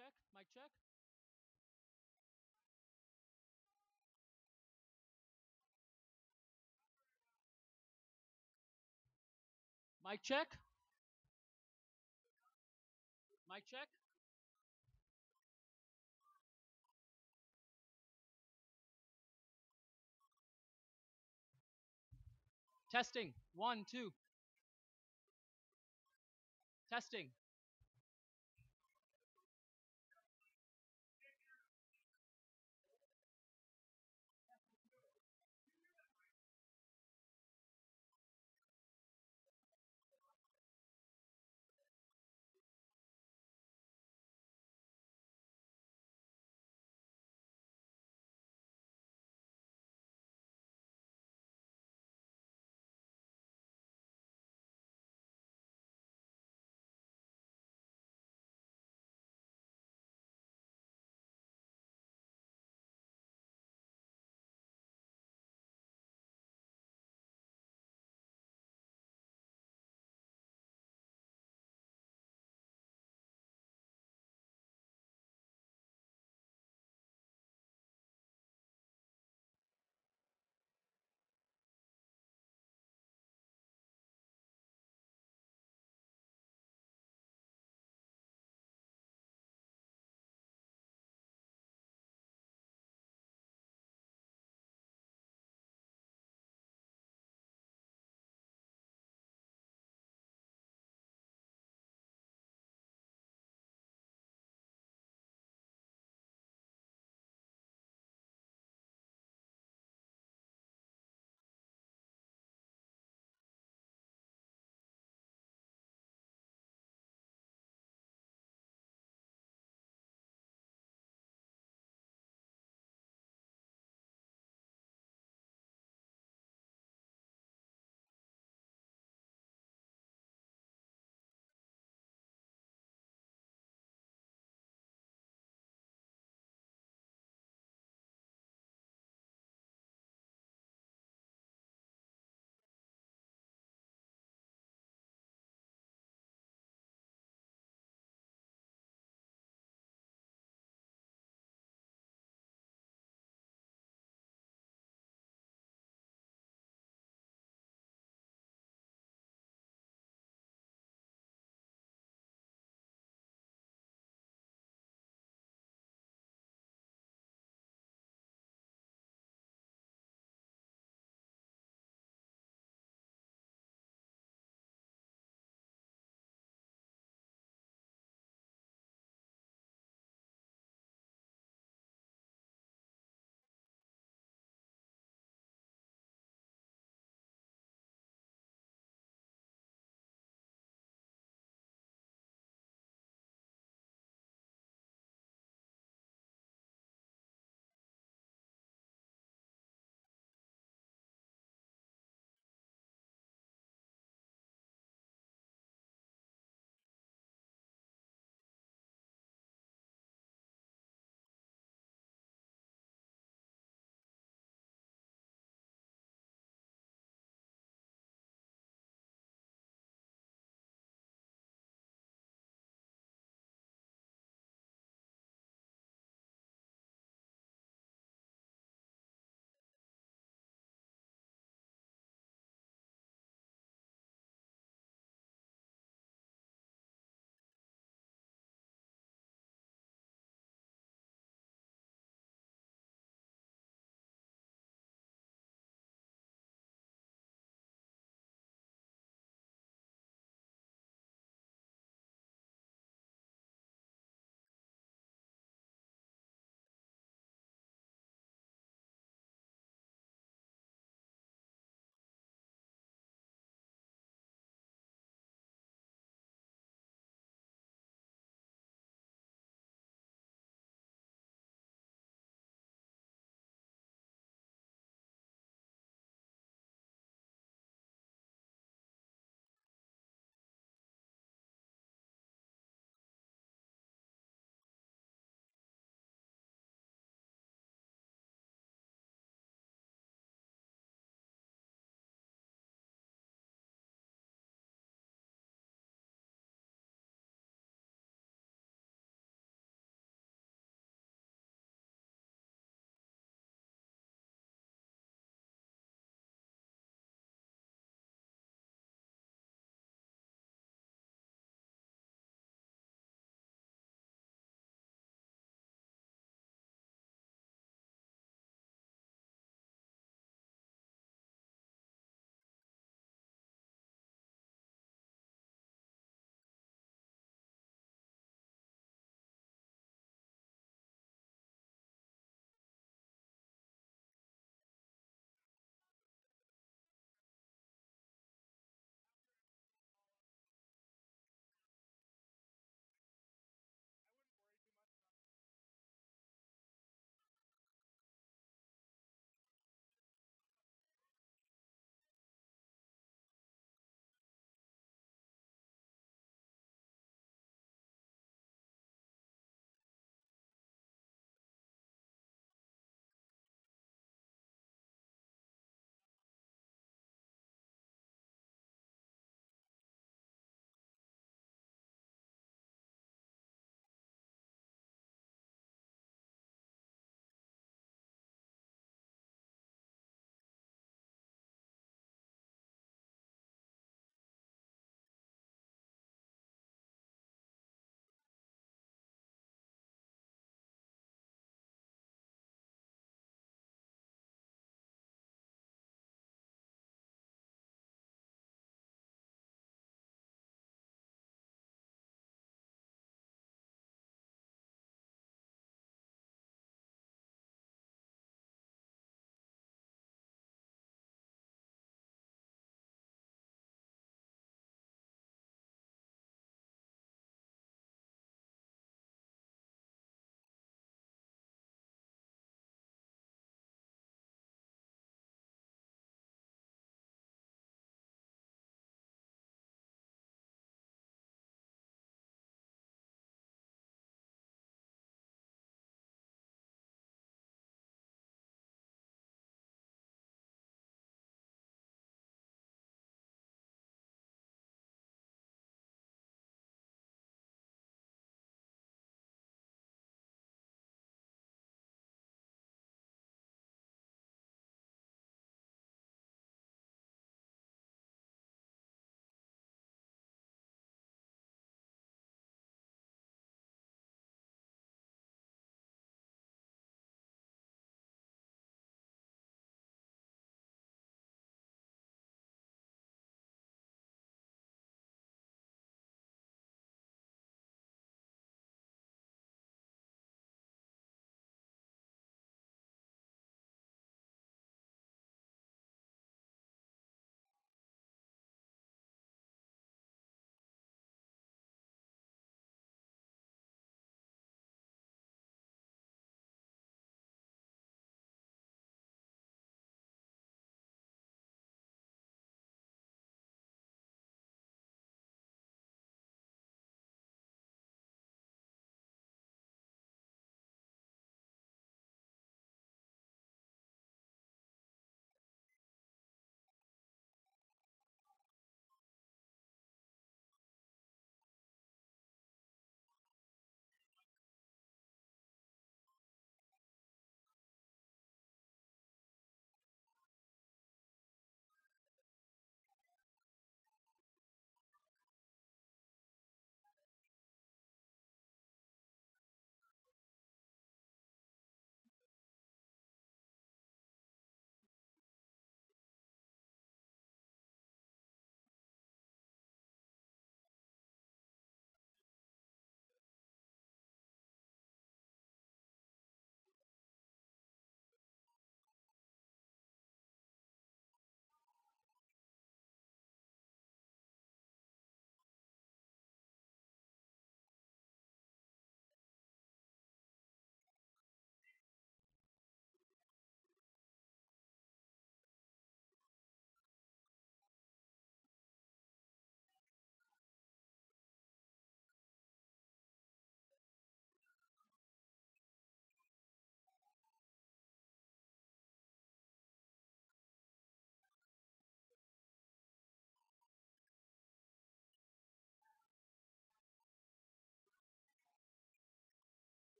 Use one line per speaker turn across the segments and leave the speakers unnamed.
check. Mic check. Mic check. Mic check. Testing. 1, 2. Testing.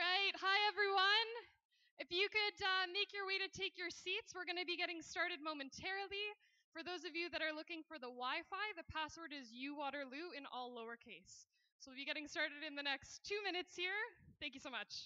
right. Hi, everyone. If you could make your way to take your seats, we're going to be getting started momentarily. For those of you that are looking for the Wi Fi, the password is UWaterloo in all lowercase. So we'll be getting started in the next 2 minutes here. Thank you so much.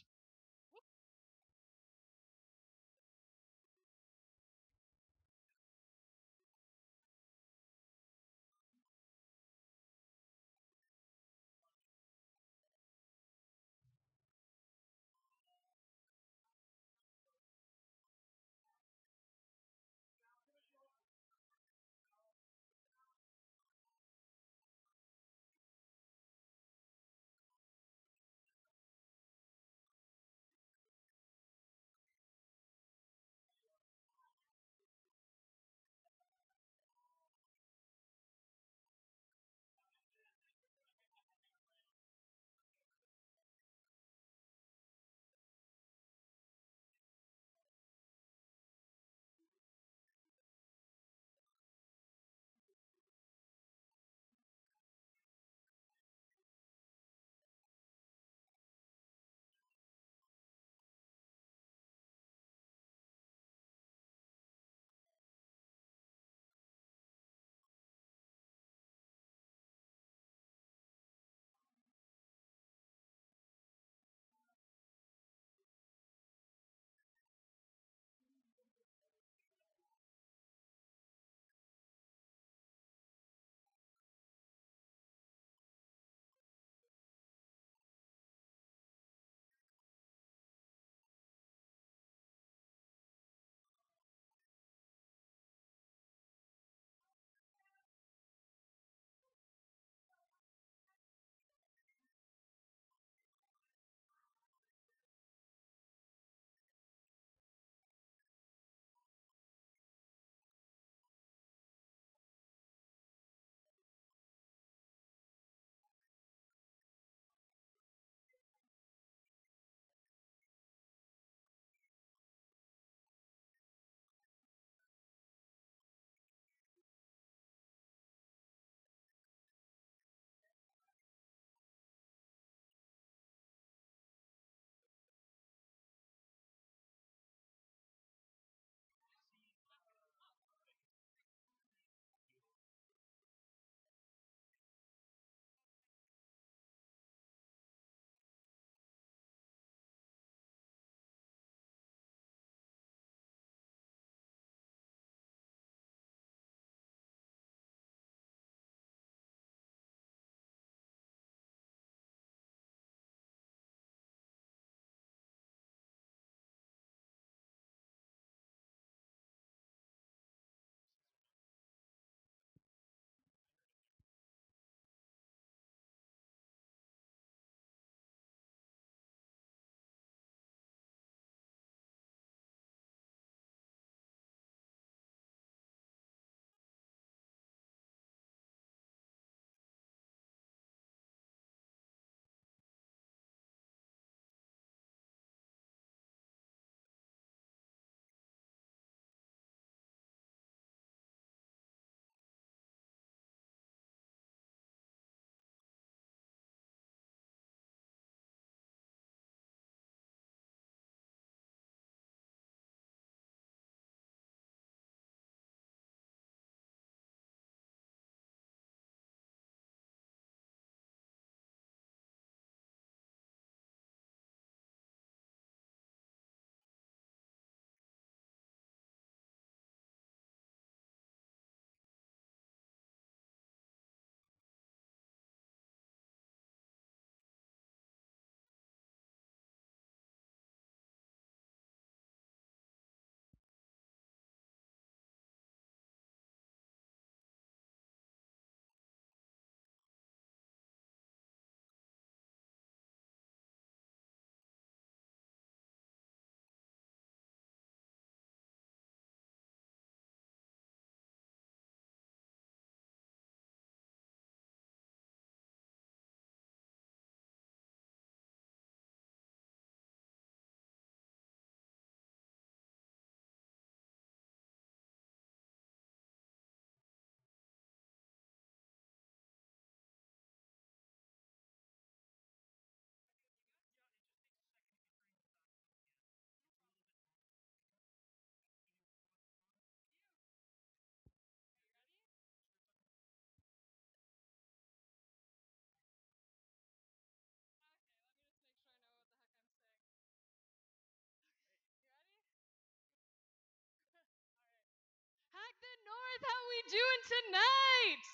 the North, how we doing tonight?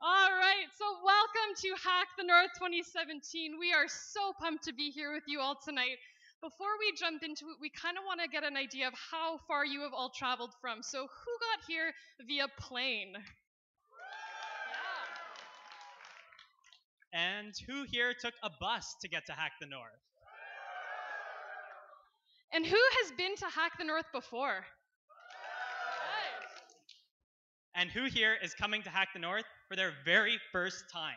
All right, so welcome to Hack the North 2017. We are so pumped to be here with you all tonight. Before we jump into it, we kind of want to get an idea of how far you have all traveled from. So who got here via plane?
And who here took a bus to get to Hack the North?
And who has been to Hack the North before?
And who here is coming to Hack the North for their very first time?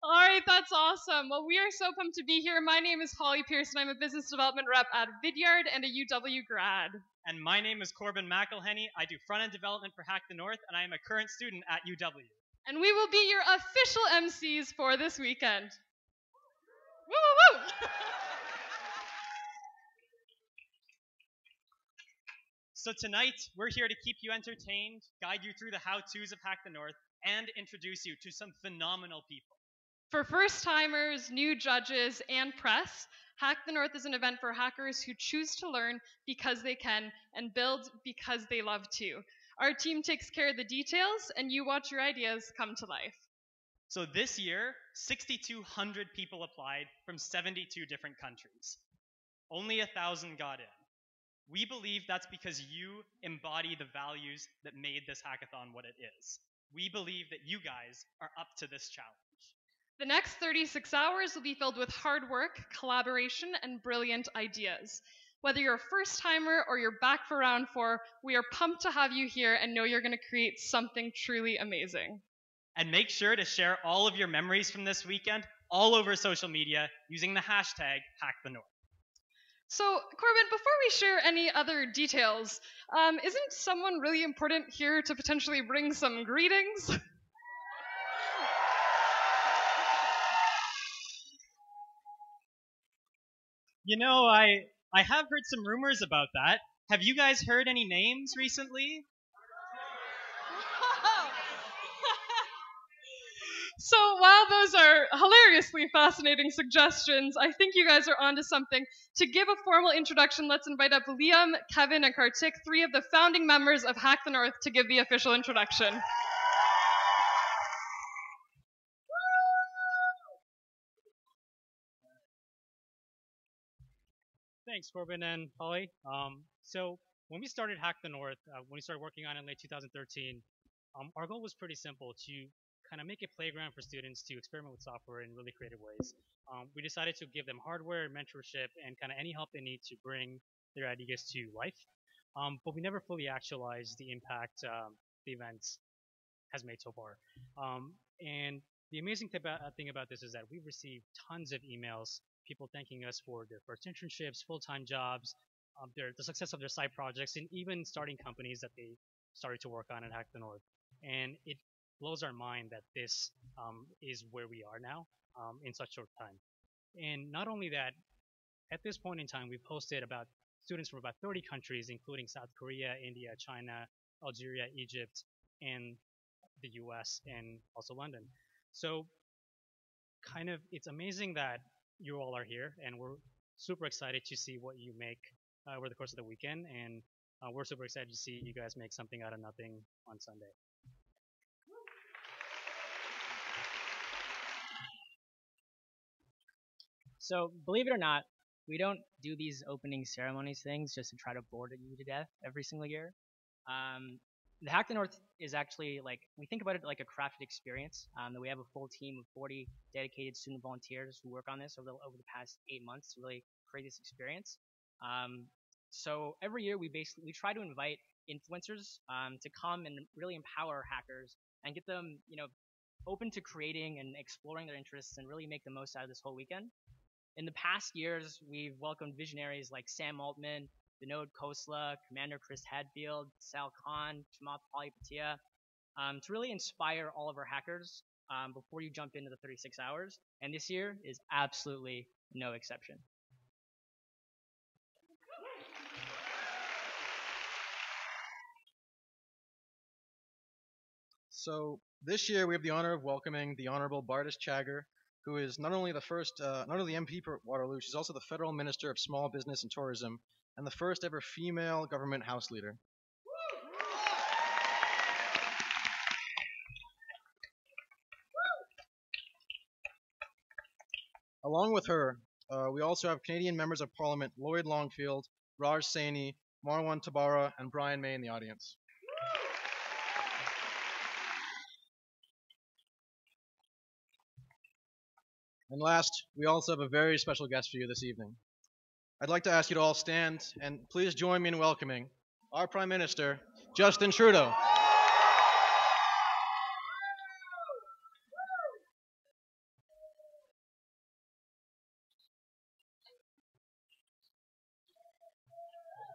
All right, that's awesome. Well, we are so pumped to be here. My name is Holly Pearson. I'm a business development rep at Vidyard and a UW grad.
And my name is Corbin McElhenney. I do front-end development for Hack the North, and I am a current student at UW.
And we will be your official MCs for this weekend. Woo, woo, woo!
So tonight, we're here to keep you entertained, guide you through the how-tos of Hack the North, and introduce you to some phenomenal people.
For first-timers, new judges, and press, Hack the North is an event for hackers who choose to learn because they can and build because they love to. Our team takes care of the details, and you watch your ideas come to life.
So this year, 6,200 people applied from 72 different countries. Only 1,000 got in. We believe that's because you embody the values that made this hackathon what it is. We believe that you guys are up to this challenge.
The next 36 hours will be filled with hard work, collaboration, and brilliant ideas. Whether you're a first-timer or you're back for round 4, we are pumped to have you here and know you're going to create something truly amazing.
And make sure to share all of your memories from this weekend all over social media using the hashtag #HackTheNorth.
So, Corbin, before we share any other details, isn't someone really important here to potentially bring some greetings?
You know, I have heard some rumors about that. Have you guys heard any names recently?
So while those are hilariously fascinating suggestions, I think you guys are onto something. To give a formal introduction, let's invite up Liam, Kevin, and Kartik, 3 of the founding members of Hack the North, to give the official introduction.
Thanks, Corbin and Holly. So when we started Hack the North, when we started working on it in late 2013, our goal was pretty simple: to kind of make a playground for students to experiment with software in really creative ways. We decided to give them hardware, mentorship, and kind of any help they need to bring their ideas to life. But we never fully actualized the impact the event has made so far. And the amazing thing about this is that we've received tons of emails, people thanking us for their first internships, full-time jobs, the success of their side projects, and even starting companies that they started to work on at Hack the North. And it blows our mind that this is where we are now in such short time. And not only that, at this point in time, we've hosted about students from about 30 countries, including South Korea, India, China, Algeria, Egypt, and the US, and also London. So kind of, it's amazing that you all are here, and we're super excited to see what you make over the course of the weekend, and we're super excited to see you guys make something out of nothing on Sunday.
So, believe it or not, we don't do these opening ceremonies things just to try to bore you to death every single year. The Hack the North is actually like, we think about it like a crafted experience. That we have a full team of 40 dedicated student volunteers who work on this over the past 8 months to really create this experience. So every year we try to invite influencers to come and really empower hackers and get them, open to creating and exploring their interests and really make the most out of this whole weekend. In the past years, we've welcomed visionaries like Sam Altman, Vinod Khosla, Commander Chris Hadfield, Sal Khan, Chamath Palihapitiya, to really inspire all of our hackers before you jump into the 36 hours. And this year is absolutely no exception.
So this year we have the honor of welcoming the Honorable Bardish Chagger, who is not only not only the MP for Waterloo, she's also the Federal Minister of Small Business and Tourism, and the first ever female government House Leader. Along with her, we also have Canadian members of Parliament Lloyd Longfield, Raj Saini, Marwan Tabara, and Brian May in the audience. And last, we also have a very special guest for you this evening. I'd like to ask you to all stand and please join me in welcoming our Prime Minister, Justin Trudeau.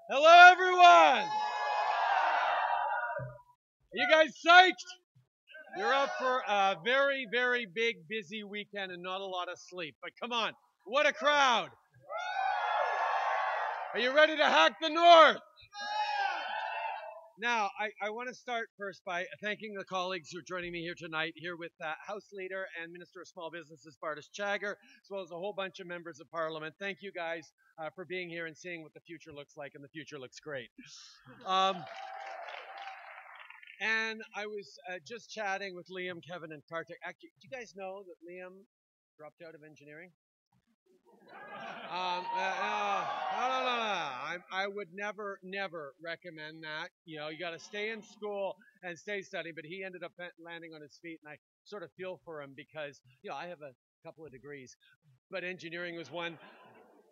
Hello, everyone! Are you guys psyched? You're up for a very, very big, busy weekend and not a lot of sleep. But come on, what a crowd! Are you ready to hack the North? Now, I want to start first by thanking the colleagues who are joining me here tonight, here with House Leader and Minister of Small Businesses, Bartis Chagger, as well as a whole bunch of members of Parliament. Thank you guys for being here and seeing what the future looks like, and the future looks great. And I was just chatting with Liam, Kevin, and Kartik. Actually, do you guys know that Liam dropped out of engineering? No. I would never recommend that. You know, you got to stay in school and stay studying. But he ended up landing on his feet, and I sort of feel for him because, you know, I have a couple of degrees, but engineering was one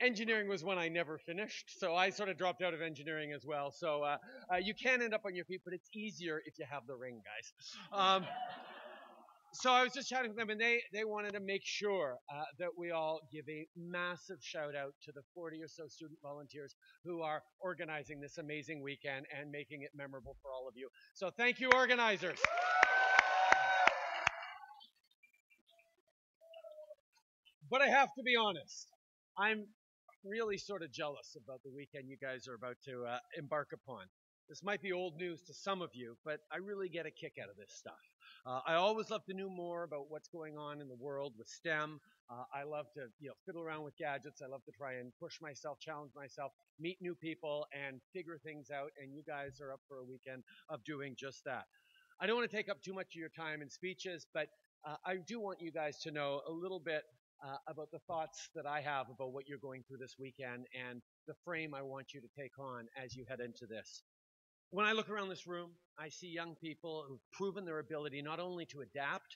I never finished, so I sort of dropped out of engineering as well. So you can end up on your feet, but it's easier if you have the ring, guys. So I was just chatting with them, and they wanted to make sure that we all give a massive shout out to the 40 or so student volunteers who are organizing this amazing weekend and making it memorable for all of you. So thank you, organizers. But I have to be honest, I'm really sort of jealous about the weekend you guys are about to embark upon. This might be old news to some of you, but I really get a kick out of this stuff. I always love to know more about what's going on in the world with STEM. I love to, fiddle around with gadgets. I love to try and push myself, challenge myself, meet new people, and figure things out. And you guys are up for a weekend of doing just that. I don't want to take up too much of your time in speeches, but I do want you guys to know a little bit about the thoughts that I have about what you're going through this weekend and the frame I want you to take on as you head into this. When I look around this room, I see young people who've proven their ability not only to adapt,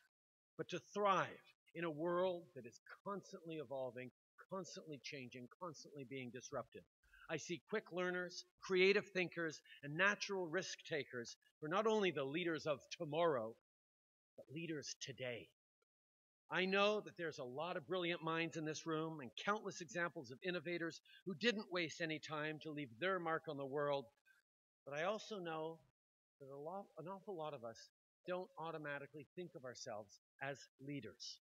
but to thrive in a world that is constantly evolving, constantly changing, constantly being disrupted. I see quick learners, creative thinkers, and natural risk takers who are not only the leaders of tomorrow, but leaders today. I know that there's a lot of brilliant minds in this room and countless examples of innovators who didn't waste any time to leave their mark on the world. But I also know that an awful lot of us don't automatically think of ourselves as leaders.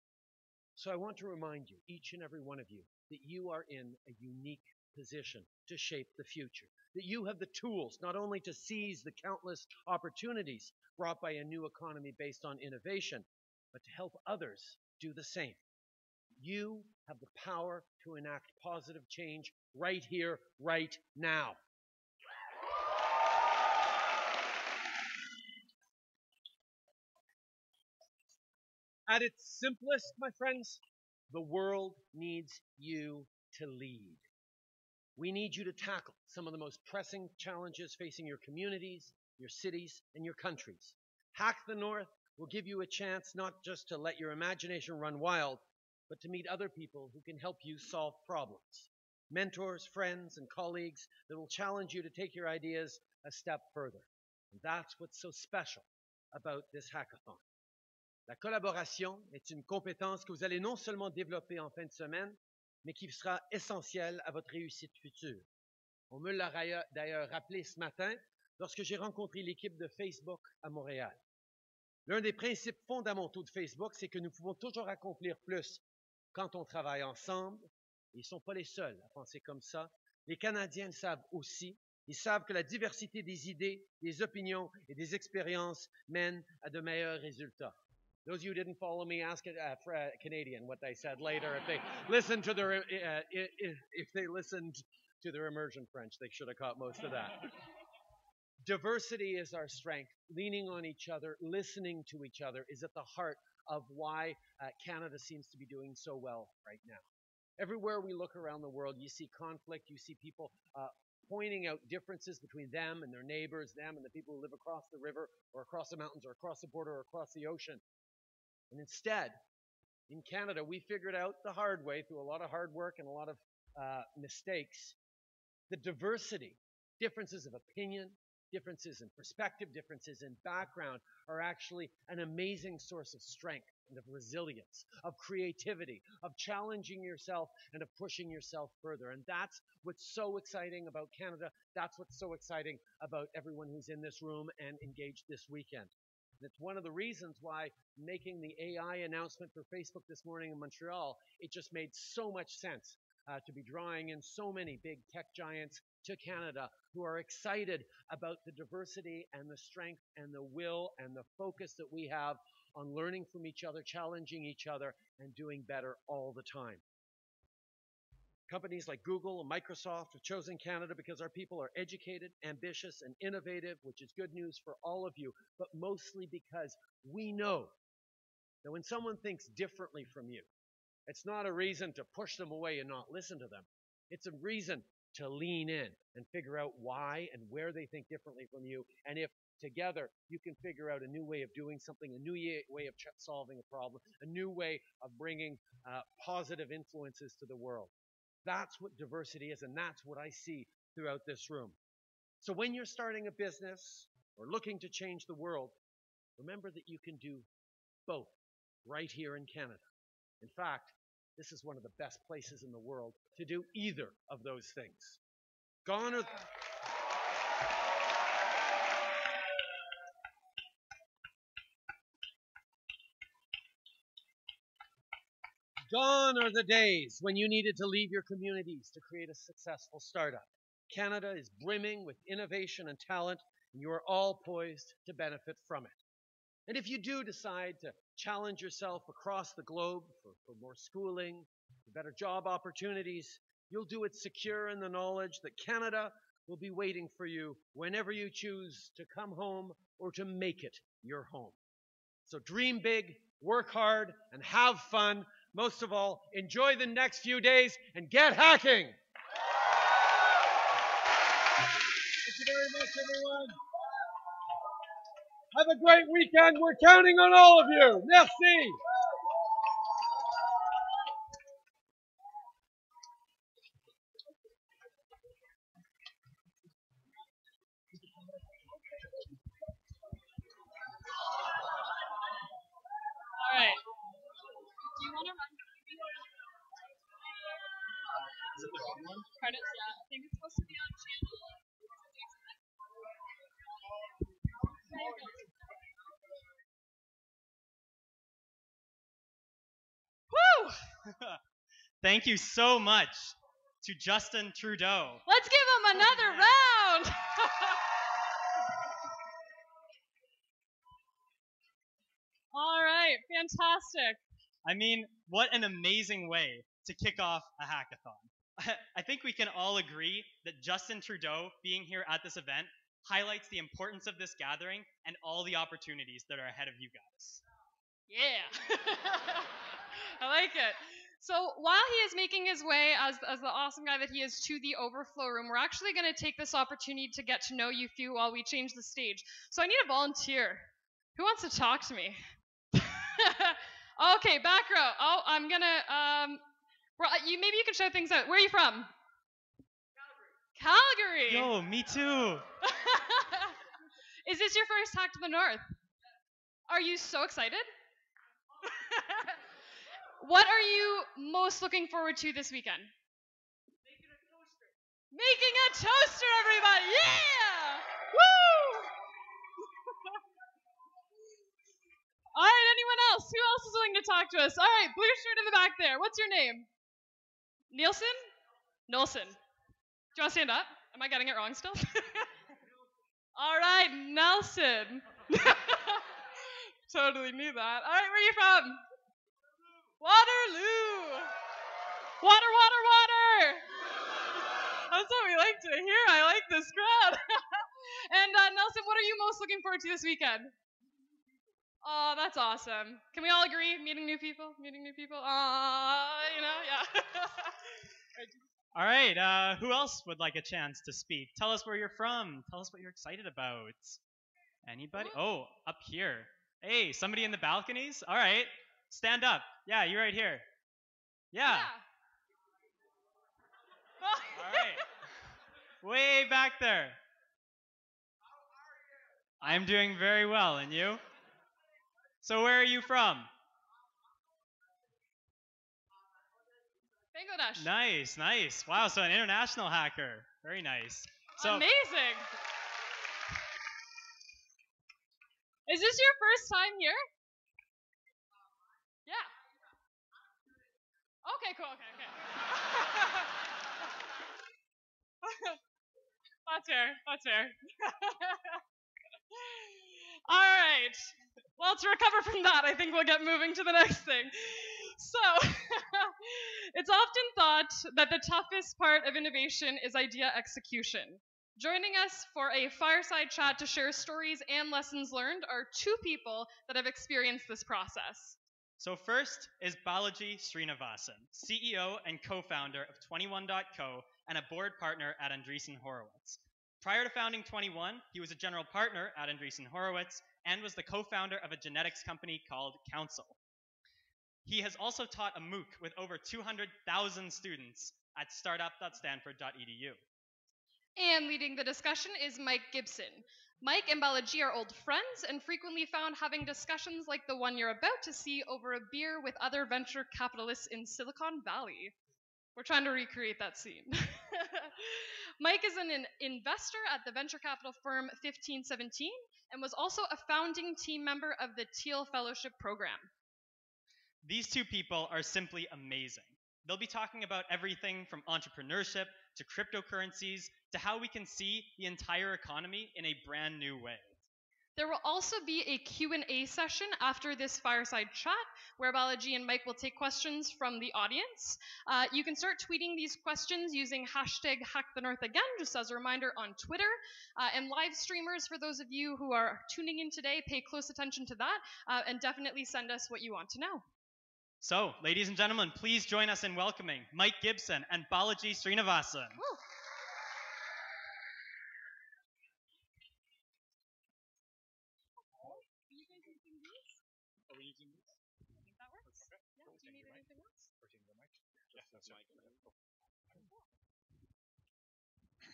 So I want to remind you, each and every one of you, that you are in a unique position to shape the future. That you have the tools not only to seize the countless opportunities brought by a new economy based on innovation, but to help others do the same. You have the power to enact positive change right here, right now. At its simplest, my friends, the world needs you to lead. We need you to tackle some of the most pressing challenges facing your communities, your cities, and your countries. Hack the North will give you a chance not just to let your imagination run wild, but to meet other people who can help you solve problems. Mentors, friends, and colleagues that will challenge you to take your ideas a step further. And that's what's so special about this hackathon. La collaboration est une compétence que vous allez non seulement développer en fin de semaine, mais qui sera essentielle à votre réussite future. On me l'a d'ailleurs rappelé ce matin lorsque j'ai rencontré l'équipe de Facebook à Montréal. L'un des principes fondamentaux de Facebook, c'est que nous pouvons toujours accomplir plus quand on travaille ensemble. Ils ne sont pas les seuls à penser comme ça. Les Canadiens le savent aussi. Ils savent que la diversité des idées, des opinions et des expériences mène à de meilleurs résultats. Those of you who didn't follow me, ask a Canadian what they said later. If they listened to their if they listened to their immersion French, they should have caught most of that. Diversity is our strength. Leaning on each other, listening to each other is at the heart of why Canada seems to be doing so well right now. Everywhere we look around the world, you see conflict, you see people pointing out differences between them and their neighbors, them and the people who live across the river or across the mountains or across the border or across the ocean. And instead, in Canada, we figured out the hard way through a lot of hard work and a lot of mistakes, the diversity, differences of opinion, differences in perspective, differences in background are actually an amazing source of strength and of resilience, of creativity, of challenging yourself and of pushing yourself further. And that's what's so exciting about Canada. That's what's so exciting about everyone who's in this room and engaged this weekend. And it's one of the reasons why making the AI announcement for Facebook this morning in Montreal, it just made so much sense to be drawing in so many big tech giants to Canada who are excited about the diversity and the strength and the will and the focus that we have on learning from each other, challenging each other, and doing better all the time. Companies like Google and Microsoft have chosen Canada because our people are educated, ambitious, and innovative, which is good news for all of you, but mostly because we know that when someone thinks differently from you, it's not a reason to push them away and not listen to them. It's a reason to lean in and figure out why and where they think differently from you, and if together you can figure out a new way of doing something, a new way of solving a problem, a new way of bringing positive influences to the world. That's what diversity is, and that's what I see throughout this room. So when you're starting a business or looking to change the world, remember that you can do both right here in Canada. In fact, this is one of the best places in the world to do either of those things. Gone are Gone are the days when you needed to leave your communities to create a successful startup. Canada is brimming with innovation and talent, and you are all poised to benefit from it. And if you do decide to challenge yourself across the globe for more schooling, for better job opportunities, you'll do it secure in the knowledge that Canada will be waiting for you whenever you choose to come home or to make it your home. So dream big, work hard, and have fun. Most of all, enjoy the next few days and get hacking! Thank you very much, everyone. Have a great weekend. We're counting on all of you. Merci.
All right. Do you want to run? Credits, yeah. I think it's supposed to be on channel. Woo!
Thank you so much to Justin Trudeau.
Let's give him another round. All right, fantastic.
I mean, what an amazing way to kick off a hackathon. I think we can all agree that Justin Trudeau being here at this event highlights the importance of this gathering and all the opportunities that are ahead of you guys.
Yeah. I like it. So while he is making his way as the awesome guy that he is to the overflow room, we're actually going to take this opportunity to get to know you few while we change the stage. So I need a volunteer. Who wants to talk to me? Okay, back row. Oh, I'm going to, maybe you can shout things out. Where are you from? Calgary.
Yo, me too.
Is this your first Hack to the North? Are you so excited? What are you most looking forward to this weekend? Making a toaster, everybody! Yeah! Woo! All right, anyone else? Who else is willing to talk to us? All right, blue shirt in the back there. What's your name? Nielsen? Nolson. Do you want to stand up? Am I getting it wrong still? All right, Nelson. Totally knew that. All right, where are you from? Waterloo. Water, water, water. That's what we like to hear. I like this crowd. And Nelson, what are you most looking forward to this weekend? Oh, that's awesome. Can we all agree? Meeting new people? Meeting new people? Yeah.
All right. Who else would like a chance to speak? Tell us where you're from. Tell us what you're excited about. Anybody? Oh, up here. Hey, somebody in the balconies? All right. Stand up. Yeah, you're right here. Yeah. All right. Way back there. I'm doing very well. And you? So where are you from?
Bangladesh.
Nice, nice. Wow, so an international hacker. Very nice. So
Amazing. Is this your first time here? Yeah. Okay, cool. Okay. That's fair. That's fair. All right. Well, to recover from that, I think we'll get moving to the next thing. So, it's often thought that the toughest part of innovation is idea execution. Joining us for a fireside chat to share stories and lessons learned are two people that have experienced this process.
So first is Balaji Srinivasan, CEO and co-founder of 21.co and a board partner at Andreessen Horowitz. Prior to founding 21, he was a general partner at Andreessen Horowitz and was the co-founder of a genetics company called Council. He has also taught a MOOC with over 200,000 students at startup.stanford.edu.
And leading the discussion is Mike Gibson. Mike and Balaji are old friends and frequently found having discussions like the one you're about to see over a beer with other venture capitalists in Silicon Valley. We're trying to recreate that scene. Mike is an investor at the venture capital firm 1517 and was also a founding team member of the Teal Fellowship Program.
These two people are simply amazing. They'll be talking about everything from entrepreneurship to cryptocurrencies to how we can see the entire economy in a brand new way.
There will also be a Q&A session after this fireside chat where Balaji and Mike will take questions from the audience. You can start tweeting these questions using hashtag #HackTheNorthAgain, just as a reminder on Twitter. And live streamers, for those of you who are tuning in today, pay close attention to that and definitely send us what you want to know.
So, ladies and gentlemen, please join us in welcoming Mike Gibson and Balaji Srinivasan.
Woo.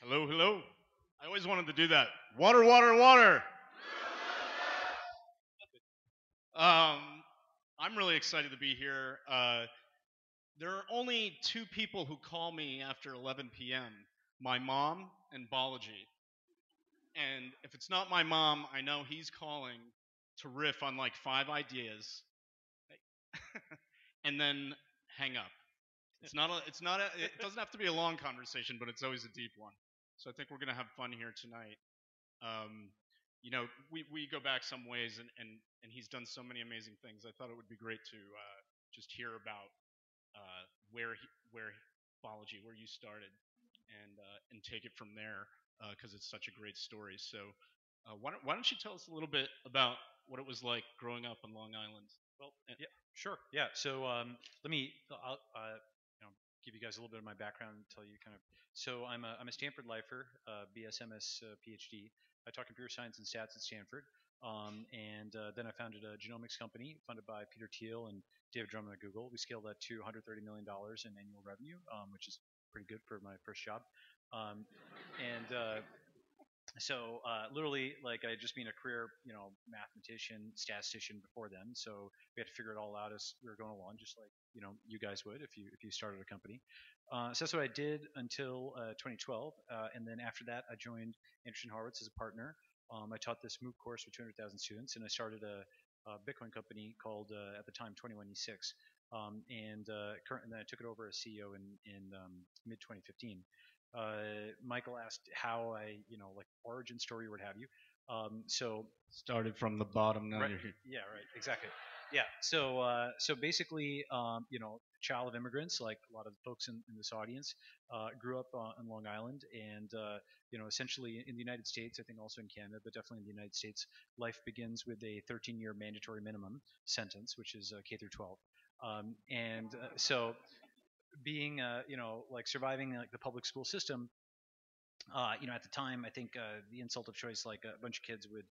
Hello, hello. I always wanted to do that. Water, water, water. I'm really excited to be here. There are only two people who call me after 11 p.m. My mom and Balaji. And if it's not my mom, I know he's calling to riff on like 5 ideas and then hang up. It doesn't have to be a long conversation, but it's always a deep one. So I think we're gonna have fun here tonight. We go back some ways, and he's done so many amazing things. I thought it would be great to just hear about where Balaji, where you started, and take it from there because it's such a great story. So why don't you tell us a little bit about what it was like growing up on Long Island?
Well, yeah, sure. Yeah. So let me give you guys a little bit of my background and tell you kind of. So I'm a Stanford lifer, BSMS PhD. I taught computer science and stats at Stanford, and then I founded a genomics company funded by Peter Thiel and David Drummond at Google. We scaled that to $130 million in annual revenue, which is pretty good for my first job. So literally, like, I had just been a career, mathematician, statistician before then. So we had to figure it all out as we were going along, just like you guys would if you started a company. So that's what I did until 2012, and then after that, I joined Andreessen Horowitz as a partner. I taught this MOOC course with 200,000 students, and I started a Bitcoin company called at the time 21E6, and then I took it over as CEO in mid 2015. Michael asked how I, like origin story or what have you. So
Started from the bottom, now
right,
you're here.
yeah, right, exactly. Yeah. So basically, child of immigrants, like a lot of the folks in this audience, grew up in Long Island, and essentially in the United States, I think also in Canada, but definitely in the United States, life begins with a 13-year mandatory minimum sentence, which is K through 12. So being, like surviving like the public school system, at the time, I think the insult of choice, like a bunch of kids would,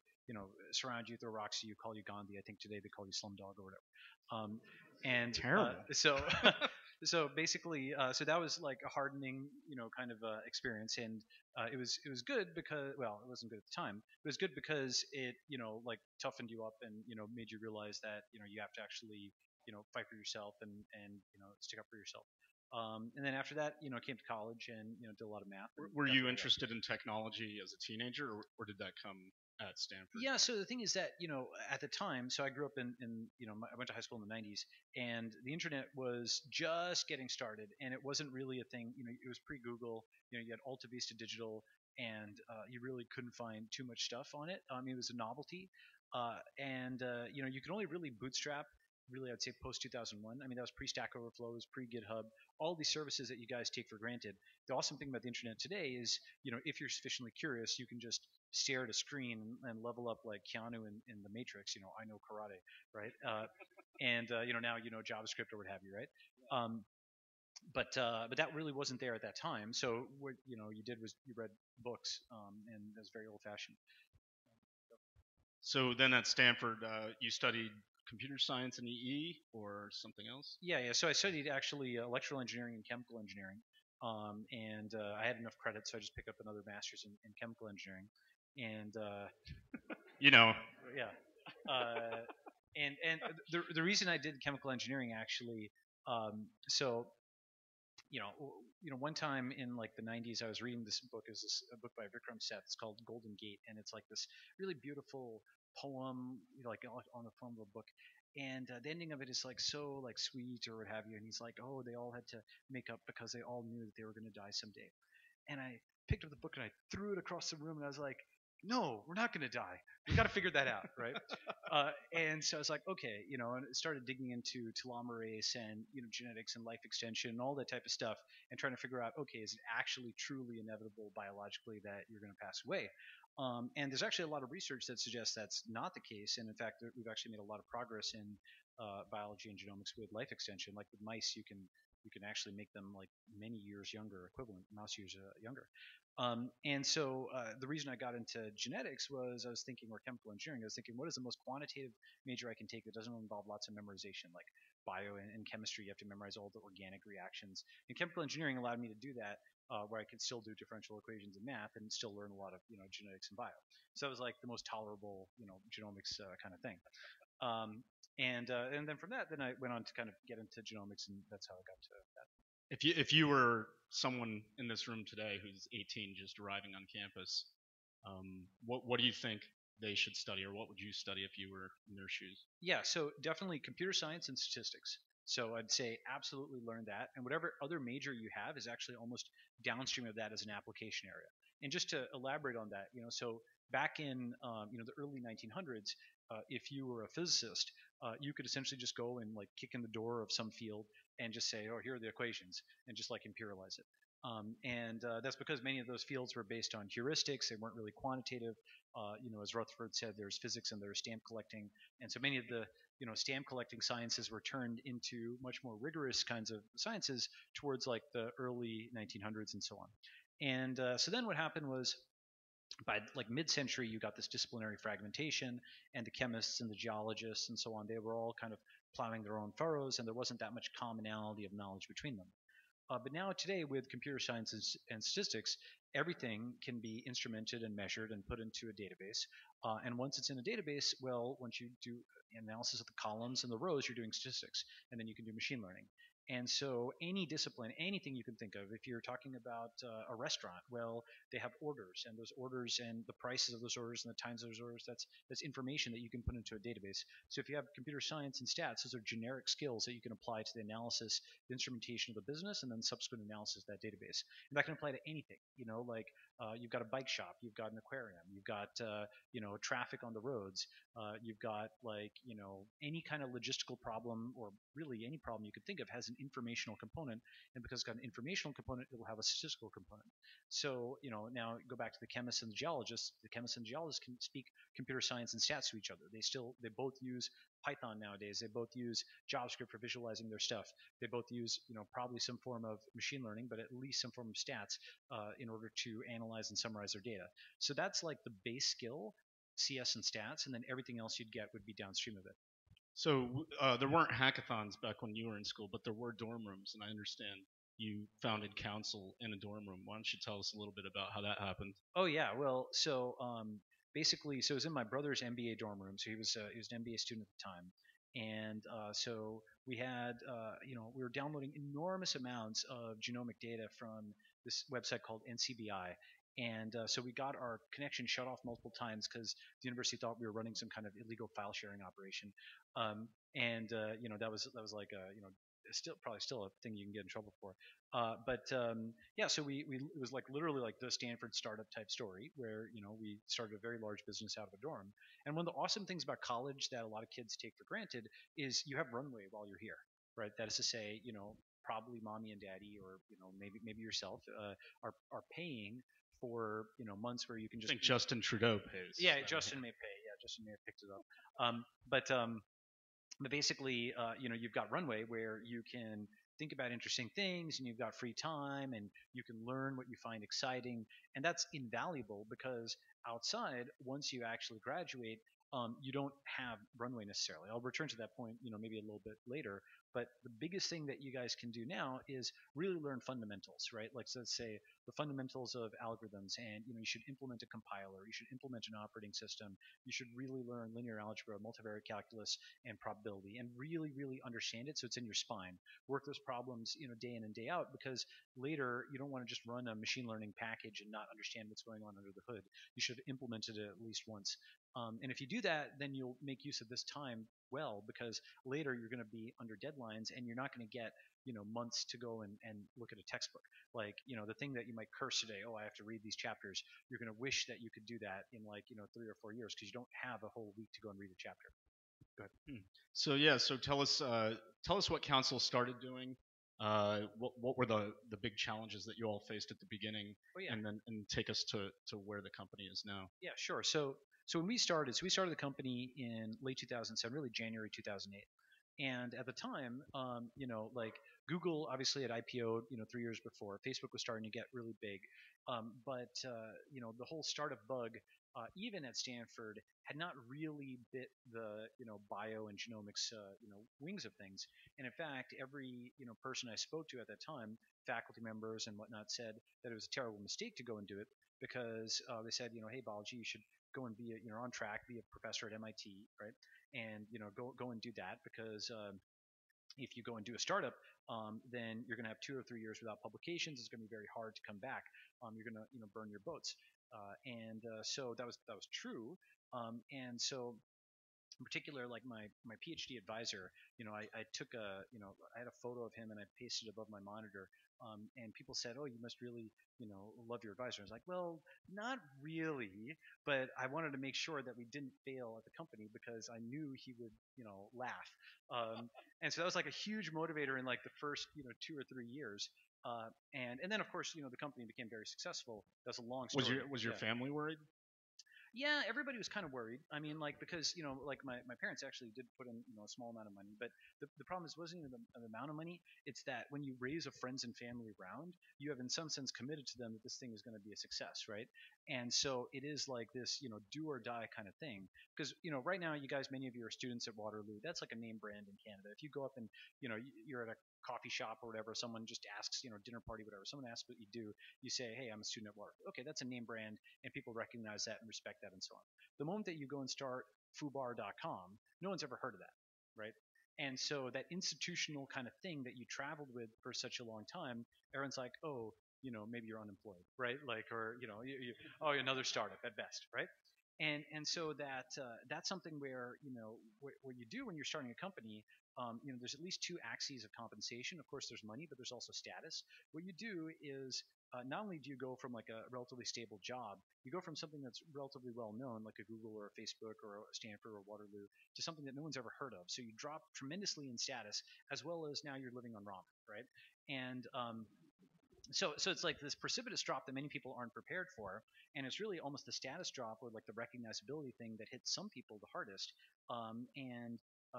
surround you, throw rocks at you, call you Gandhi. I think today they call you Slumdog or whatever. And
Terrible.
so, so basically, so that was like a hardening, kind of experience, and it was good because, well, it wasn't good at the time. It was good because it, like toughened you up and made you realize that you have to actually fight for yourself and stick up for yourself. And then after that, came to college and did a lot of math.
Were you interested in technology as a teenager, or did that come at Stanford?
Yeah. So the thing is that at the time, so I grew up in I went to high school in the '90s, and the internet was just getting started, and it wasn't really a thing. It was pre-Google. You had Alta Vista Digital, and you really couldn't find too much stuff on it. It was a novelty, and you could only really bootstrap. Really, I'd say post 2001. I mean, that was pre Stack Overflow, it was pre GitHub, all these services that you guys take for granted. The awesome thing about the internet today is, if you're sufficiently curious, you can just stare at a screen and level up like Keanu in the Matrix. I know karate, right? And now JavaScript or what have you, right? But that really wasn't there at that time. So what you did was you read books, and it was very old fashioned.
So then at Stanford, you studied computer science and EE or something else?
Yeah. So I studied actually electrical engineering and chemical engineering, and I had enough credits, so I just picked up another master's in chemical engineering, and
You know,
yeah, and the reason I did chemical engineering actually, so one time in like the '90s, I was reading this book. Is this a book by Vikram Seth? It's called Golden Gate, and it's like this really beautiful poem, like on the form of a book. And the ending of it is like so like sweet or what have you. And he's like, oh, they all had to make up because they all knew that they were going to die someday. And I picked up the book and I threw it across the room, and I was like, no, we're not going to die. We got to figure that out, right? And so I was like, okay, and started digging into telomerase and genetics and life extension and all that type of stuff, and trying to figure out, okay, is it actually truly inevitable biologically that you're going to pass away? And there's actually a lot of research that suggests that's not the case, and in fact, we've actually made a lot of progress in biology and genomics with life extension. Like with mice, you can actually make them like many years younger, equivalent mouse years younger. And so the reason I got into genetics was I was thinking, or chemical engineering, I was thinking, what is the most quantitative major I can take that doesn't involve lots of memorization? Like bio and chemistry, you have to memorize all the organic reactions. And chemical engineering allowed me to do that, where I could still do differential equations in math and still learn a lot of genetics and bio. So that was like the most tolerable genomics kind of thing. And then from that, then I went on to kind of get into genomics, and that's how I got to that.
if you were someone in this room today who's 18, just arriving on campus, what do you think they should study, or what would you study if you were in their shoes?
Yeah, so definitely computer science and statistics. So I'd say absolutely learn that, and whatever other major you have is actually almost downstream of that as an application area. And just to elaborate on that, so back in the early 1900s, if you were a physicist, you could essentially just go and like kick in the door of some field and just say, oh, here are the equations, and just like imperialize it. And that's because many of those fields were based on heuristics. They weren't really quantitative. As Rutherford said, there's physics and there's stamp collecting, and so many of the stamp collecting sciences were turned into much more rigorous kinds of sciences towards like the early 1900s and so on. And so then what happened was, by like mid-century, you got this disciplinary fragmentation, and the chemists and the geologists and so on, they were all kind of plowing their own furrows, and there wasn't that much commonality of knowledge between them. But now today, with computer science and statistics, everything can be instrumented and measured and put into a database. And once it's in a database, well, once you do analysis of the columns and the rows, you're doing statistics, and then you can do machine learning. And so any discipline, anything you can think of, if you're talking about a restaurant, well, they have orders, and those orders and the prices of those orders and the times of those orders, that's information that you can put into a database. So if you have computer science and stats, those are generic skills that you can apply to the analysis, the instrumentation of the business, and then subsequent analysis of that database. And that can apply to anything, like You've got a bike shop. You've got an aquarium. You've got traffic on the roads. You've got any kind of logistical problem or really any problem you could think of has an informational component, and because it's got an informational component, it will have a statistical component. So now go back to the chemists and the geologists. The chemists and geologists can speak computer science and stats to each other. They both use Python nowadays. They both use JavaScript for visualizing their stuff. They both use probably some form of machine learning, but at least some form of stats in order to analyze and summarize their data. So that's like the base skill, CS and stats, and then everything else you'd get would be downstream of it.
So there weren't hackathons back when you were in school, but there were dorm rooms, and I understand you founded council in a dorm room. Why don't you tell us a little bit about how that happened?
Oh yeah, well, so basically, so it was in my brother's MBA dorm room. So he was an MBA student at the time, and so we had we were downloading enormous amounts of genomic data from this website called NCBI. And so we got our connection shut off multiple times because the university thought we were running some kind of illegal file sharing operation. That was like probably still a thing you can get in trouble for. Yeah, so it was like literally like the Stanford startup type story where we started a very large business out of a dorm. And one of the awesome things about college that a lot of kids take for granted is you have runway while you're here, right? That is to say, probably mommy and daddy or maybe yourself are paying for months where you can just
I think Justin Trudeau pays.
Yeah, Justin may pay. Yeah, Justin may have picked it up. But basically, you've got runway where you can think about interesting things, and you've got free time, and you can learn what you find exciting, and that's invaluable because outside, once you actually graduate, you don't have runway necessarily. I'll return to that point, maybe a little bit later. But the biggest thing that you guys can do now is really learn fundamentals, right? Like, so let's say the fundamentals of algorithms, and you should implement a compiler, you should implement an operating system, you should really learn linear algebra, multivariate calculus, and probability, and really, really understand it so it's in your spine. Work those problems, day in and day out, because later you don't want to just run a machine learning package and not understand what's going on under the hood. You should have implemented it at least once. And if you do that, then you'll make use of this time well, because later you're going to be under deadlines and you're not going to get months to go and look at a textbook. Like the thing that you might curse today, oh, I have to read these chapters, you're going to wish that you could do that in 3 or 4 years because you don't have a whole week to go and read a chapter. Go ahead.
So tell us what council started doing. What were the big challenges that you all faced at the beginning?
Oh, yeah.
And take us to where the company is now.
Yeah, sure. So when we started the company in late 2007, really January 2008. And at the time, like Google obviously had IPO'd, 3 years before. Facebook was starting to get really big. The whole startup bug, even at Stanford, had not really bit the, bio and genomics, wings of things. And in fact, every, person I spoke to at that time, faculty members and whatnot, said that it was a terrible mistake to go and do it because they said, hey, Balaji, you should go and be, on track, be a professor at MIT, right? And go and do that because if you go and do a startup, then you're going to have 2 or 3 years without publications. It's going to be very hard to come back. You're going to burn your boats. So that was true. And so in particular, like my PhD advisor, I took I had a photo of him and I pasted it above my monitor. And people said, oh, you must really, love your advisor. I was like, well, not really, but I wanted to make sure that we didn't fail at the company because I knew he would, laugh. And so that was like a huge motivator in like the first, 2 or 3 years. And then of course, the company became very successful. That's a long story.
Was your family worried?
Yeah, everybody was kind of worried. I mean, like, because, like my parents actually did put in, a small amount of money, but the problem is wasn't even the amount of money. It's that when you raise a friends and family round, you have in some sense committed to them that this thing is going to be a success, right? And so it is like this, do or die kind of thing. Because, right now, you guys, many of you are students at Waterloo. That's like a name brand in Canada. If you go up and, you're at a coffee shop or whatever, someone just asks, dinner party, whatever, someone asks what you do, you say, hey, I'm a student at Waterloo. Okay, that's a name brand, and people recognize that and respect that and so on. The moment that you go and start foobar.com, no one's ever heard of that, right? And so that institutional kind of thing that you traveled with for such a long time, everyone's like, oh, maybe you're unemployed, right? Like, or, oh, another startup at best, right? And so that's something where, what you do when you're starting a company, there's at least 2 axes of compensation. Of course, there's money, but there's also status. What you do is not only do you go from like a relatively stable job, you go from something that's relatively well known, like a Google or a Facebook or a Stanford or Waterloo, to something that no one's ever heard of. So you drop tremendously in status, as well as now you're living on ramen, right? And so it's like this precipitous drop that many people aren't prepared for, and it's really almost the status drop or like the recognizability thing that hits some people the hardest.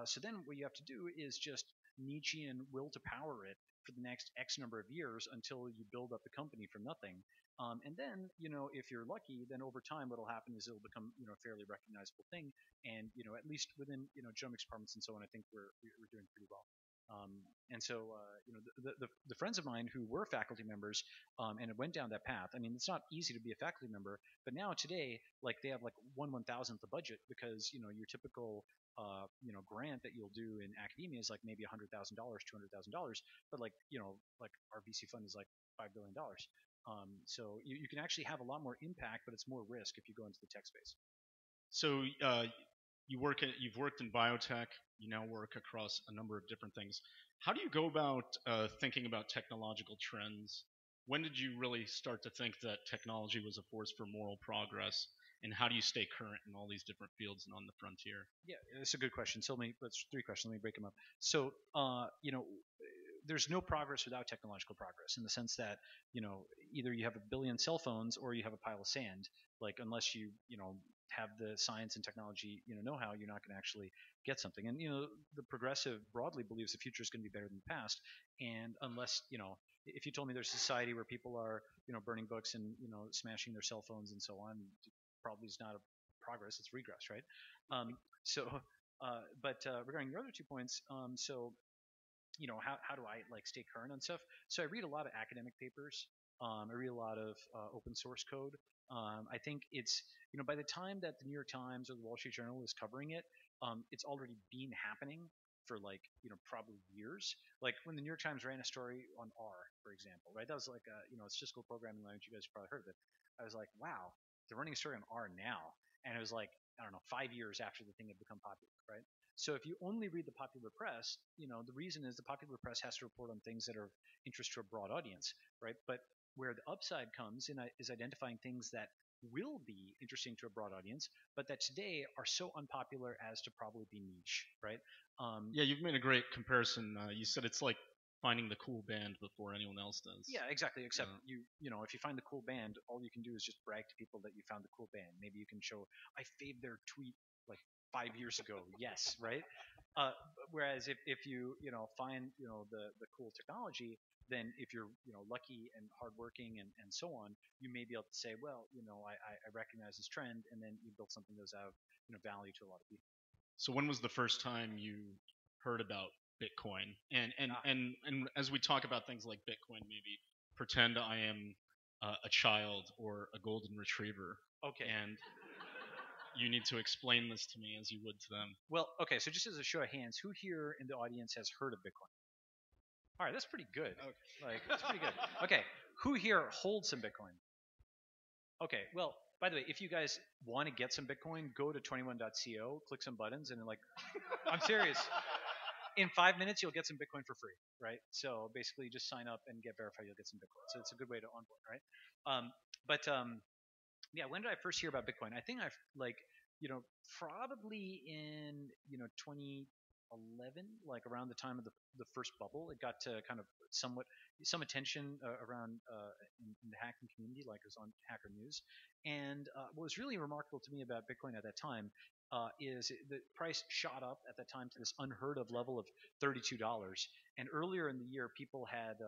So then what you have to do is just Nietzschean will to power it for the next X number of years until you build up the company from nothing. And then, if you're lucky, then over time, what'll happen is it'll become, a fairly recognizable thing. And, at least within, genomics departments and so on, I think we're doing pretty well. And so, the friends of mine who were faculty members and it went down that path. I mean, it's not easy to be a faculty member, but now today, like they have like 1/1000th the budget because your typical grant that you'll do in academia is like maybe $100,000, $200,000, but like our VC fund is like $5 billion. So you can actually have a lot more impact, but it's more risk if you go into the tech space.
So you've worked in biotech. You now work across a number of different things. How do you go about thinking about technological trends? When did you really start to think that technology was a force for moral progress? And how do you stay current in all these different fields and on the frontier?
Yeah, that's a good question. So that's three questions. Let me break them up. So, there's no progress without technological progress in the sense that, either you have a billion cell phones or you have a pile of sand. Like, unless you have the science and technology, know-how, you're not going to actually get something. And, the progressive broadly believes the future is going to be better than the past. And unless, if you told me there's a society where people are, burning books and, smashing their cell phones and so on, probably is not a progress, it's regress, right? But regarding your other 2 points, how do I like stay current on stuff? So I read a lot of academic papers. I read a lot of open source code. I think it's by the time that the New York Times or the Wall Street Journal is covering it, it's already been happening for like probably years. Like when the New York Times ran a story on R, for example, right? That was like a statistical programming language. You guys probably heard of it. I was like, wow, they're running a story on R now, and it was like I don't know 5 years after the thing had become popular, right? So if you only read the popular press, the reason is the popular press has to report on things that are of interest to a broad audience, right? But where the upside comes in is identifying things that will be interesting to a broad audience, but that today are so unpopular as to probably be niche, right?
Yeah, you've made a great comparison. You said it's like finding the cool band before anyone else does.
Yeah, exactly. Except if you find the cool band, all you can do is just brag to people that you found the cool band. Maybe you can show I faved their tweet like 5 years ago. Yes, right. Uh, Whereas if you find the cool technology, then if you're lucky and hardworking and so on, you may be able to say, well, I recognize this trend, and then you build something that's of value to a lot of people.
So when was the first time you heard about Bitcoin? And as we talk about things like Bitcoin, maybe pretend I am a child or a golden retriever.
Okay.
And you need to explain this to me as you would to them.
Well, okay. So just as a show of hands, who here in the audience has heard of Bitcoin? All right, that's pretty good. Okay. Like that's pretty good. Okay, who here holds some Bitcoin? Okay, well, by the way, if you guys want to get some Bitcoin, go to 21.co, click some buttons, and I'm serious. In 5 minutes, you'll get some Bitcoin for free, right? So basically, just sign up and get verified. You'll get some Bitcoin. So it's a good way to onboard, right? Yeah, when did I first hear about Bitcoin? I think I've probably in 2011, like around the time of the first bubble. It got to kind of somewhat some attention around in the hacking community, like it was on Hacker News. And what was really remarkable to me about Bitcoin at that time is the price shot up at that time to this unheard of level of $32. And earlier in the year, people had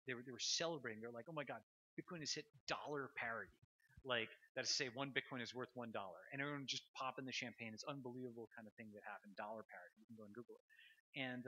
they were celebrating. They're like, oh my God, Bitcoin has hit dollar parity. Like that is to say, one Bitcoin is worth $1, and everyone just popping the champagne. It's unbelievable kind of thing that happened. Dollar parity. You can go and Google it. And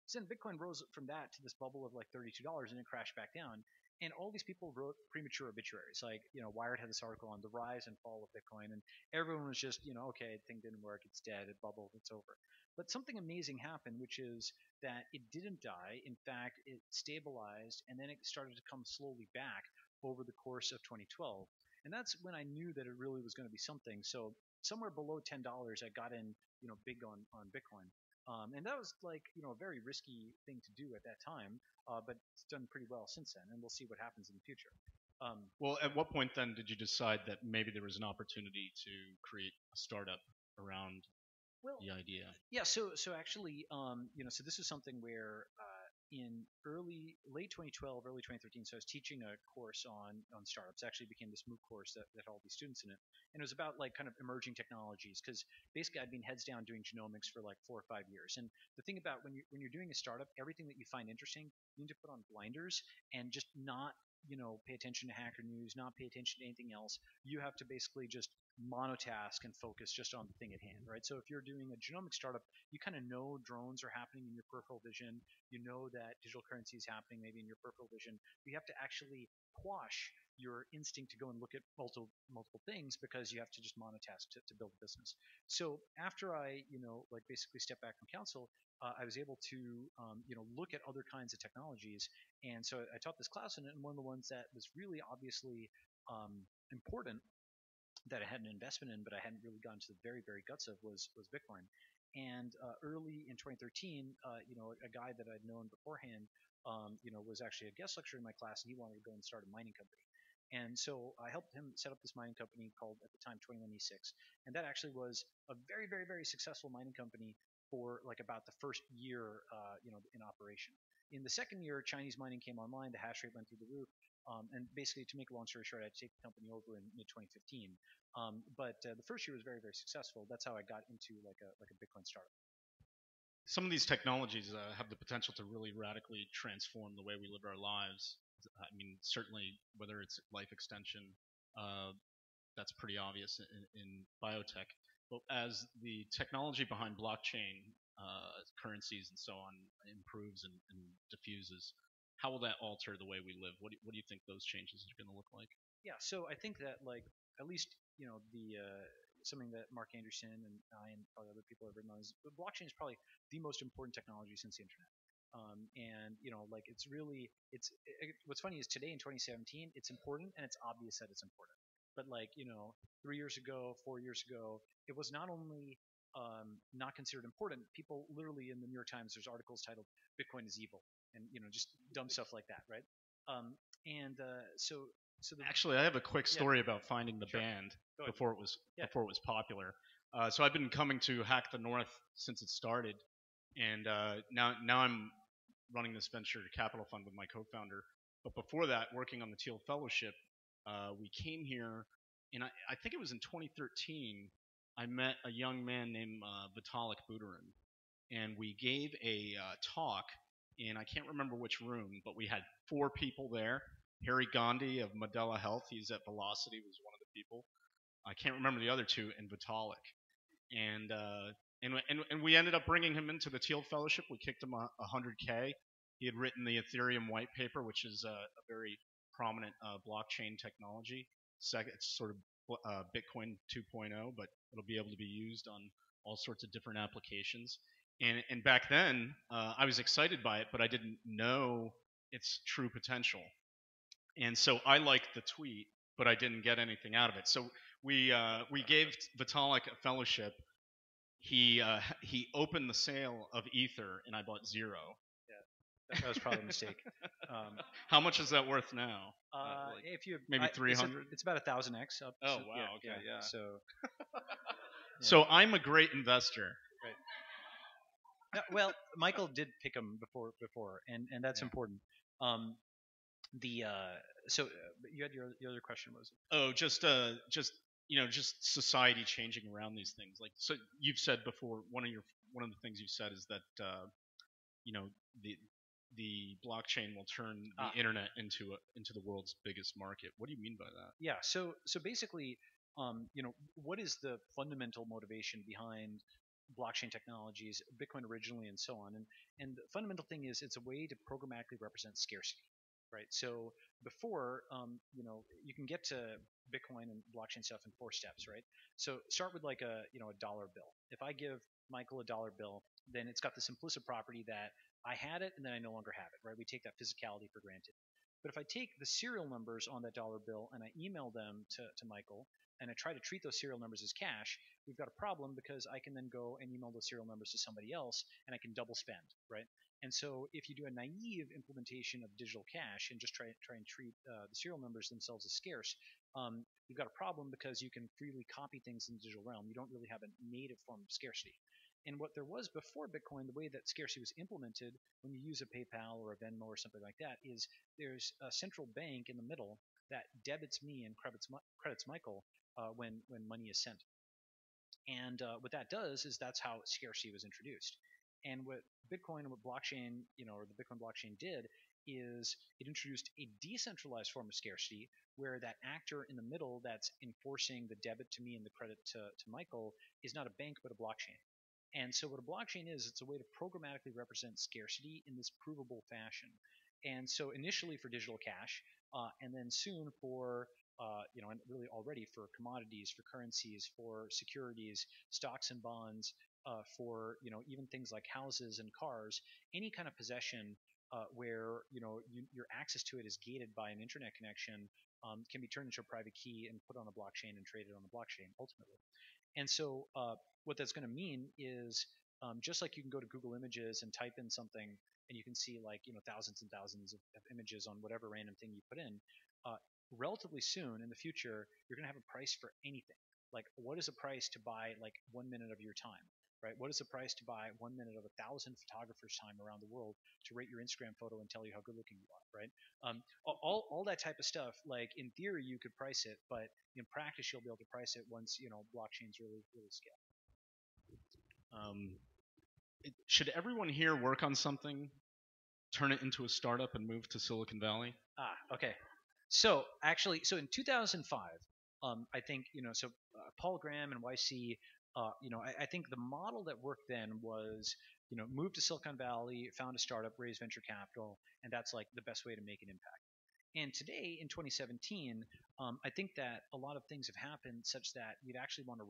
so then Bitcoin rose from that to this bubble of like $32, and it crashed back down. And all these people wrote premature obituaries. Like Wired had this article on the rise and fall of Bitcoin, and everyone was just okay, the thing didn't work, it's dead, it bubbled, it's over. But something amazing happened, which is that it didn't die. In fact, it stabilized, and then it started to come slowly back over the course of 2012. And that's when I knew that it really was going to be something. So somewhere below $10, I got in, big on Bitcoin. And that was like, a very risky thing to do at that time, but it's done pretty well since then, and we'll see what happens in the future.
Well, at what point then did you decide that maybe there was an opportunity to create a startup around
Well,
the idea?
yeah. So actually, so this is something where in late 2012, early 2013, so I was teaching a course on startups. It actually became this MOOC course that had all these students in it, and it was about like kind of emerging technologies because basically I'd been heads down doing genomics for like 4 or 5 years. And the thing about when you're doing a startup, everything that you find interesting, you need to put on blinders and just not pay attention to hacker news, not pay attention to anything else. You have to basically just monotask and focus just on the thing at hand, right? So if you're doing a genomic startup, you kind of know drones are happening in your peripheral vision. You know that digital currency is happening maybe in your peripheral vision. You have to actually quash your instinct to go and look at multiple things because you have to just monotask to build a business. So after I, like basically step back from council, I was able to, look at other kinds of technologies. And so I taught this class, and one of the ones that was really obviously important that I had an investment in, but I hadn't really gotten to the very, very guts of was Bitcoin. And early in 2013, a guy that I'd known beforehand, was actually a guest lecturer in my class, and he wanted to go and start a mining company. And so I helped him set up this mining company called at the time 21E6, and that actually was a very, very, very successful mining company for like about the first year, in operation. In the second year, Chinese mining came online, the hash rate went through the roof, and basically, to make a long story short, I had to take the company over in mid 2015. But the first year was very, very successful. That's how I got into like a Bitcoin startup.
Some of these technologies have the potential to really radically transform the way we live our lives. I mean, certainly whether it's life extension, uh, that's pretty obvious in biotech. But as the technology behind blockchain currencies and so on improves and diffuses, how will that alter the way we live? What do you think those changes are going to look like?
Yeah, so I think that like at least the something that Mark Anderson and I and probably other people have written on is blockchain is probably the most important technology since the internet. And like it's really what's funny is today in 2017 it's important and it's obvious that it's important. But like 3 years ago, 4 years ago, it was not only not considered important. People literally in the New York Times there's articles titled "Bitcoin is evil" and just dumb stuff like that, right? And so the
Actually, I have a quick
yeah,
story about finding the
sure.
band
Go ahead. Yeah.
before it was popular. So I've been coming to Hack the North since it started, and now I'm running this venture capital fund with my co-founder. But before that, working on the Teal Fellowship, we came here, and I think it was in 2013. I met a young man named Vitalik Buterin, and we gave a talk in I can't remember which room, but we had 4 people there. Harry Gandhi of Medela Health, he's at Velocity, was one of the people. I can't remember the other two, and Vitalik. And and we ended up bringing him into the Teal Fellowship. We kicked him 100K. He had written the Ethereum white paper, which is a very prominent blockchain technology. It's sort of Bitcoin 2.0, but it'll be able to be used on all sorts of different applications. And back then, I was excited by it, but I didn't know its true potential. And so I liked the tweet, but I didn't get anything out of it. So we gave Vitalik a fellowship. He opened the sale of Ether, and I bought 0.
Yeah, that was probably a mistake.
How much is that worth now?
If you
maybe 300.
it's about 1,000x up.
Oh
so,
wow, okay, yeah.
So
So I'm a great investor.
right. No, well, Michael did pick him before, and that's important. The so you had your other question was
Oh, just just society changing around these things. Like so, you've said before. One of the things you said is that you know the the blockchain will turn the internet into the world's biggest market. What do you mean by that?
yeah. So basically, what is the fundamental motivation behind blockchain technologies, Bitcoin originally, and so on? And the fundamental thing is it's a way to programmatically represent scarcity, right? So before, you can get to Bitcoin and blockchain stuff in 4 steps, right? So start with like a dollar bill. If I give Michael a dollar bill, then it's got this implicit property that I had it and then I no longer have it, right? We take that physicality for granted. But if I take the serial numbers on that dollar bill and I email them to Michael and I try to treat those serial numbers as cash, we've got a problem because I can then go and email those serial numbers to somebody else and I can double spend, right? And so if you do a naive implementation of digital cash and just try and treat the serial numbers themselves as scarce, you've got a problem because you can freely copy things in the digital realm. You don't really have a native form of scarcity. And what there was before Bitcoin, the way that scarcity was implemented when you use a PayPal or a Venmo or something like that is there's a central bank in the middle that debits me and credits Michael when money is sent. And what that does is that's how scarcity was introduced. And what Bitcoin and what blockchain, or the Bitcoin blockchain did is it introduced a decentralized form of scarcity where that actor in the middle that's enforcing the debit to me and the credit to Michael is not a bank but a blockchain. And so what a blockchain is, it's a way to programmatically represent scarcity in this provable fashion. And so initially for digital cash, and then soon for and really already for commodities, for currencies, for securities, stocks and bonds, for even things like houses and cars, any kind of possession where your access to it is gated by an internet connection can be turned into a private key and put on a blockchain and traded on the blockchain ultimately. And so what that's going to mean is just like you can go to Google Images and type in something and you can see like thousands and thousands of images on whatever random thing you put in, relatively soon in the future you're going to have a price for anything. Like what is a price to buy like 1 minute of your time, right? What is the price to buy 1 minute of 1,000 photographers' time around the world to rate your Instagram photo and tell you how good looking you are, right? All that type of stuff, like in theory you could price it, but in practice you'll be able to price it once blockchains really scale.
Should everyone here work on something, turn it into a startup, and move to Silicon Valley?
Okay. So actually, in 2005, I think Paul Graham and YC, I think the model that worked then was move to Silicon Valley, found a startup, raise venture capital, and that's like the best way to make an impact. And today, in 2017, I think that a lot of things have happened such that you'd actually want to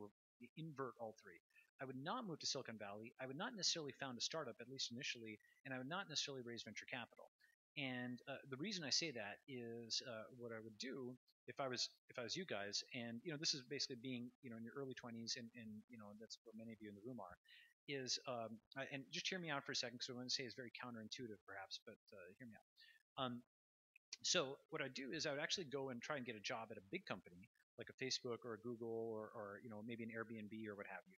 invert all three. I would not move to Silicon Valley. I would not necessarily found a startup, at least initially, and I would not necessarily raise venture capital. And the reason I say that is what I would do if I was you guys, and this is basically being in your early 20s, and that's what many of you in the room are, is and just hear me out for a second because what I'm going to say is very counterintuitive perhaps, but hear me out. So what I'd do is I would actually go and try and get a job at a big company like a Facebook or a Google or maybe an Airbnb or what have you.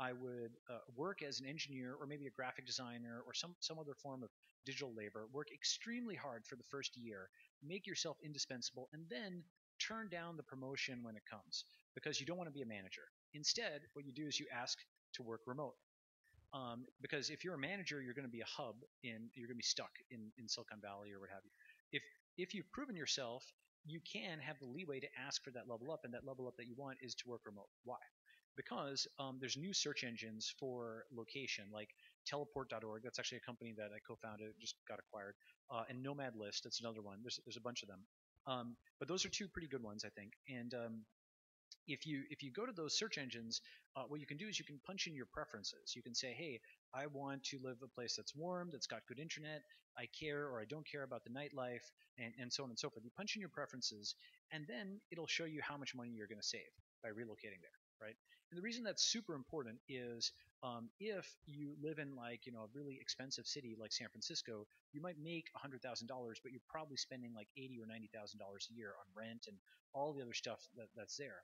I would work as an engineer or maybe a graphic designer or some other form of digital labor, work extremely hard for the first year, make yourself indispensable, and then turn down the promotion when it comes because you don't want to be a manager. Instead, what you do is you ask to work remote. Because if you're a manager, you're going to be a hub and you're going to be stuck in Silicon Valley or what have you. If you've proven yourself, you can have the leeway to ask for that level up, and that level up that you want is to work remote. Why? Because there's new search engines for location, like teleport.org. That's actually a company that I co-founded, just got acquired, and Nomad List. That's another one. There's a bunch of them, but those are two pretty good ones, I think. And if you go to those search engines, what you can do is you can punch in your preferences. You can say, hey, I want to live a place that's warm, that's got good internet, I care or I don't care about the nightlife, and so on and so forth. You punch in your preferences, and then it'll show you how much money you're going to save by relocating there, right? And the reason that's super important is if you live in like a really expensive city like San Francisco, you might make $100,000, but you're probably spending like $80,000 or $90,000 a year on rent and all the other stuff that's there.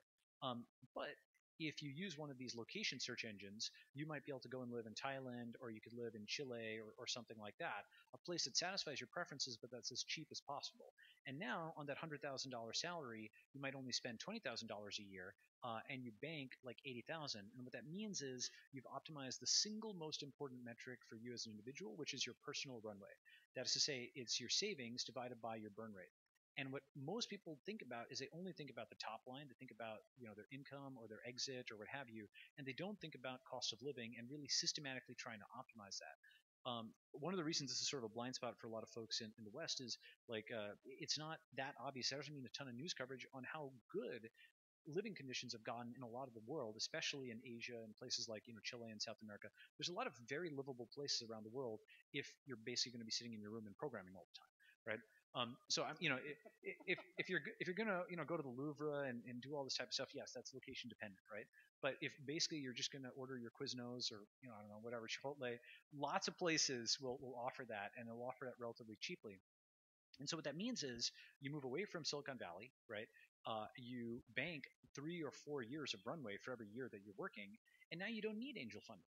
But if you use one of these location search engines, you might be able to go and live in Thailand, or you could live in Chile, or something like that, a place that satisfies your preferences, but that's as cheap as possible. And now, on that $100,000 salary, you might only spend $20,000 a year, and you bank like $80,000. And what that means is you've optimized the single most important metric for you as an individual, which is your personal runway. That is to say, it's your savings divided by your burn rate. And what most people think about is they only think about the top line. They think about their income or their exit or what have you, and they don't think about cost of living and really systematically trying to optimize that. One of the reasons this is sort of a blind spot for a lot of folks in the West is like it's not that obvious. There doesn't mean a ton of news coverage on how good living conditions have gotten in a lot of the world, especially in Asia and places like Chile and South America. There's a lot of very livable places around the world if you're basically going to be sitting in your room and programming all the time, right? So I'm, if you're gonna go to the Louvre and do all this type of stuff, yes, that's location dependent, right? But if basically you're just gonna order your Quiznos or I don't know, whatever, Chipotle, lots of places will offer that, and they'll offer that relatively cheaply. And so what that means is you move away from Silicon Valley, right? You bank 3 or 4 years of runway for every year that you're working, and now you don't need angel funding,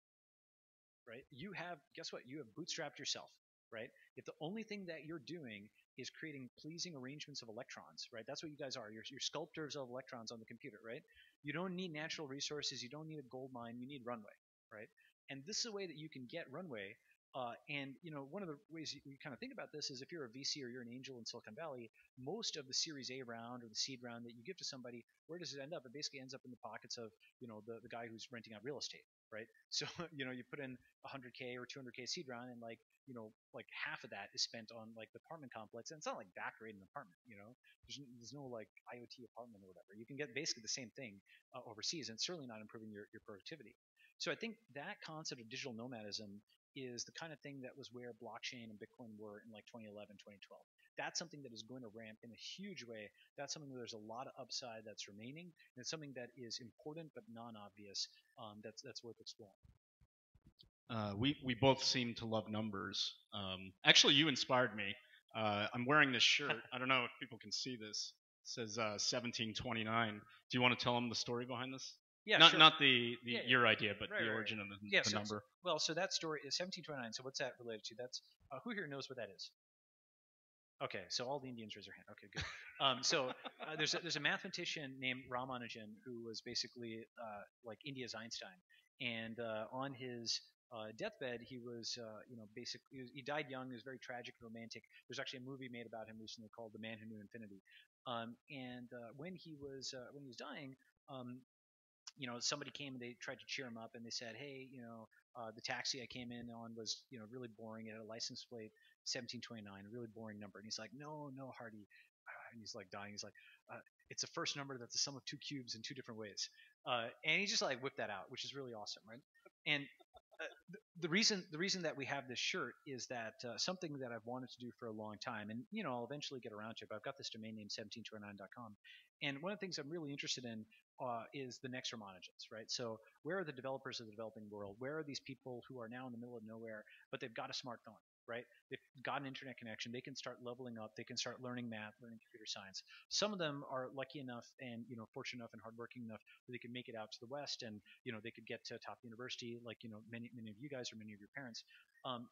right? You have, guess what? You have bootstrapped yourself, right? If the only thing that you're doing is creating pleasing arrangements of electrons, right? That's what you guys are. You're sculptors of electrons on the computer, right? You don't need natural resources. You don't need a gold mine. You need runway, right? And this is a way that you can get runway. And one of the ways you kind of think about this is if you're a VC or you're an angel in Silicon Valley, most of the Series A round or the seed round that you give to somebody, where does it end up? It basically ends up in the pockets of the guy who's renting out real estate, right? So you put in 100K or 200K seed round, and like half of that is spent on like the apartment complex, and it's not like back-rating an apartment. There's no like IoT apartment or whatever. You can get basically the same thing overseas, and it's certainly not improving your productivity. So I think that concept of digital nomadism is the kind of thing that was where blockchain and Bitcoin were in like 2011, 2012. That's something that is going to ramp in a huge way. That's something where there's a lot of upside that's remaining, and it's something that is important but non-obvious. That's worth exploring.
We both seem to love numbers. Actually, you inspired me. I'm wearing this shirt. I don't know if people can see this. It says 1729. Do you want to tell them the story behind this?
Yeah,
not
sure.
Not the
Yeah,
your idea, but
right,
the
right,
origin of the
so,
number.
So that story is 1729. So what's that related to? That's who here knows what that is? Okay, so all the Indians raise their hand. Okay, good. There's a mathematician named Ramanujan who was basically like India's Einstein, and on his deathbed he was basically he died young. He was very tragic and romantic. There's actually a movie made about him recently called The Man Who Knew Infinity. And when he was dying, somebody came and they tried to cheer him up, and they said, hey, the taxi I came in on was, really boring. It had a license plate 1729, a really boring number. And he's like, no, Hardy. And he's like dying. He's like, it's a first number that's the sum of two cubes in two different ways. And he just like whipped that out, which is really awesome, right? And the reason that we have this shirt is that something that I've wanted to do for a long time, and I'll eventually get around to it. But I've got this domain name 1729.com, and one of the things I'm really interested in is the next Ceremonies, right? So where are the developers of the developing world? Where are these people who are now in the middle of nowhere, but they've got a smartphone, right? They've got an internet connection. They can start leveling up. They can start learning math, learning computer science. Some of them are lucky enough and fortunate enough and hardworking enough that they can make it out to the West, and they could get to a top university, like many of you guys or many of your parents.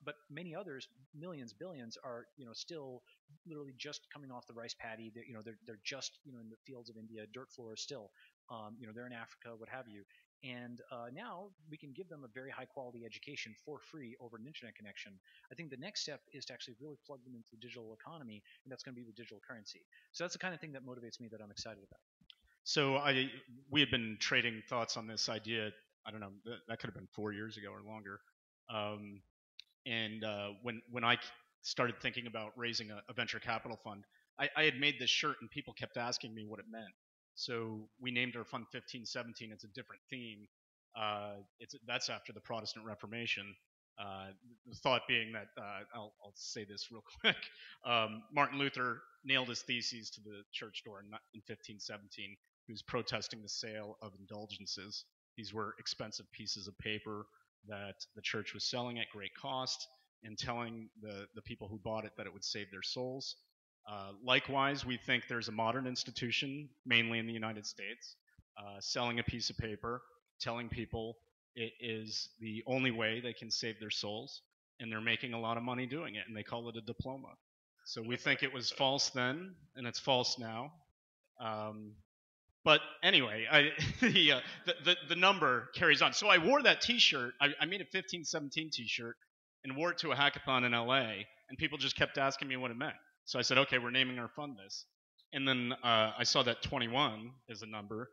But many others, millions, billions, are still literally just coming off the rice paddy. They're just in the fields of India, dirt floors still. They're in Africa, what have you. And now we can give them a very high quality education for free over an internet connection. I think the next step is to actually really plug them into the digital economy, and that's going to be the digital currency. So that's the kind of thing that motivates me, that I'm excited about.
So we had been trading thoughts on this idea. I don't know, that could have been 4 years ago or longer. And when I started thinking about raising a venture capital fund, I had made this shirt, and people kept asking me what it meant. So we named our fund 1517. It's a different theme. That's after the Protestant Reformation. The thought being that I'll say this real quick. Martin Luther nailed his theses to the church door in 1517. He was protesting the sale of indulgences. These were expensive pieces of paper that the church was selling at great cost and telling the people who bought it that it would save their souls. Likewise, we think there's a modern institution, mainly in the United States, selling a piece of paper, telling people it is the only way they can save their souls, and they're making a lot of money doing it, and they call it a diploma. So we think it was false then, and it's false now. But anyway, the number carries on. So I wore that T-shirt. I made a 1517 T-shirt and wore it to a hackathon in LA, and people just kept asking me what it meant. So I said, okay, we're naming our fund this. And then I saw that 21 is a number.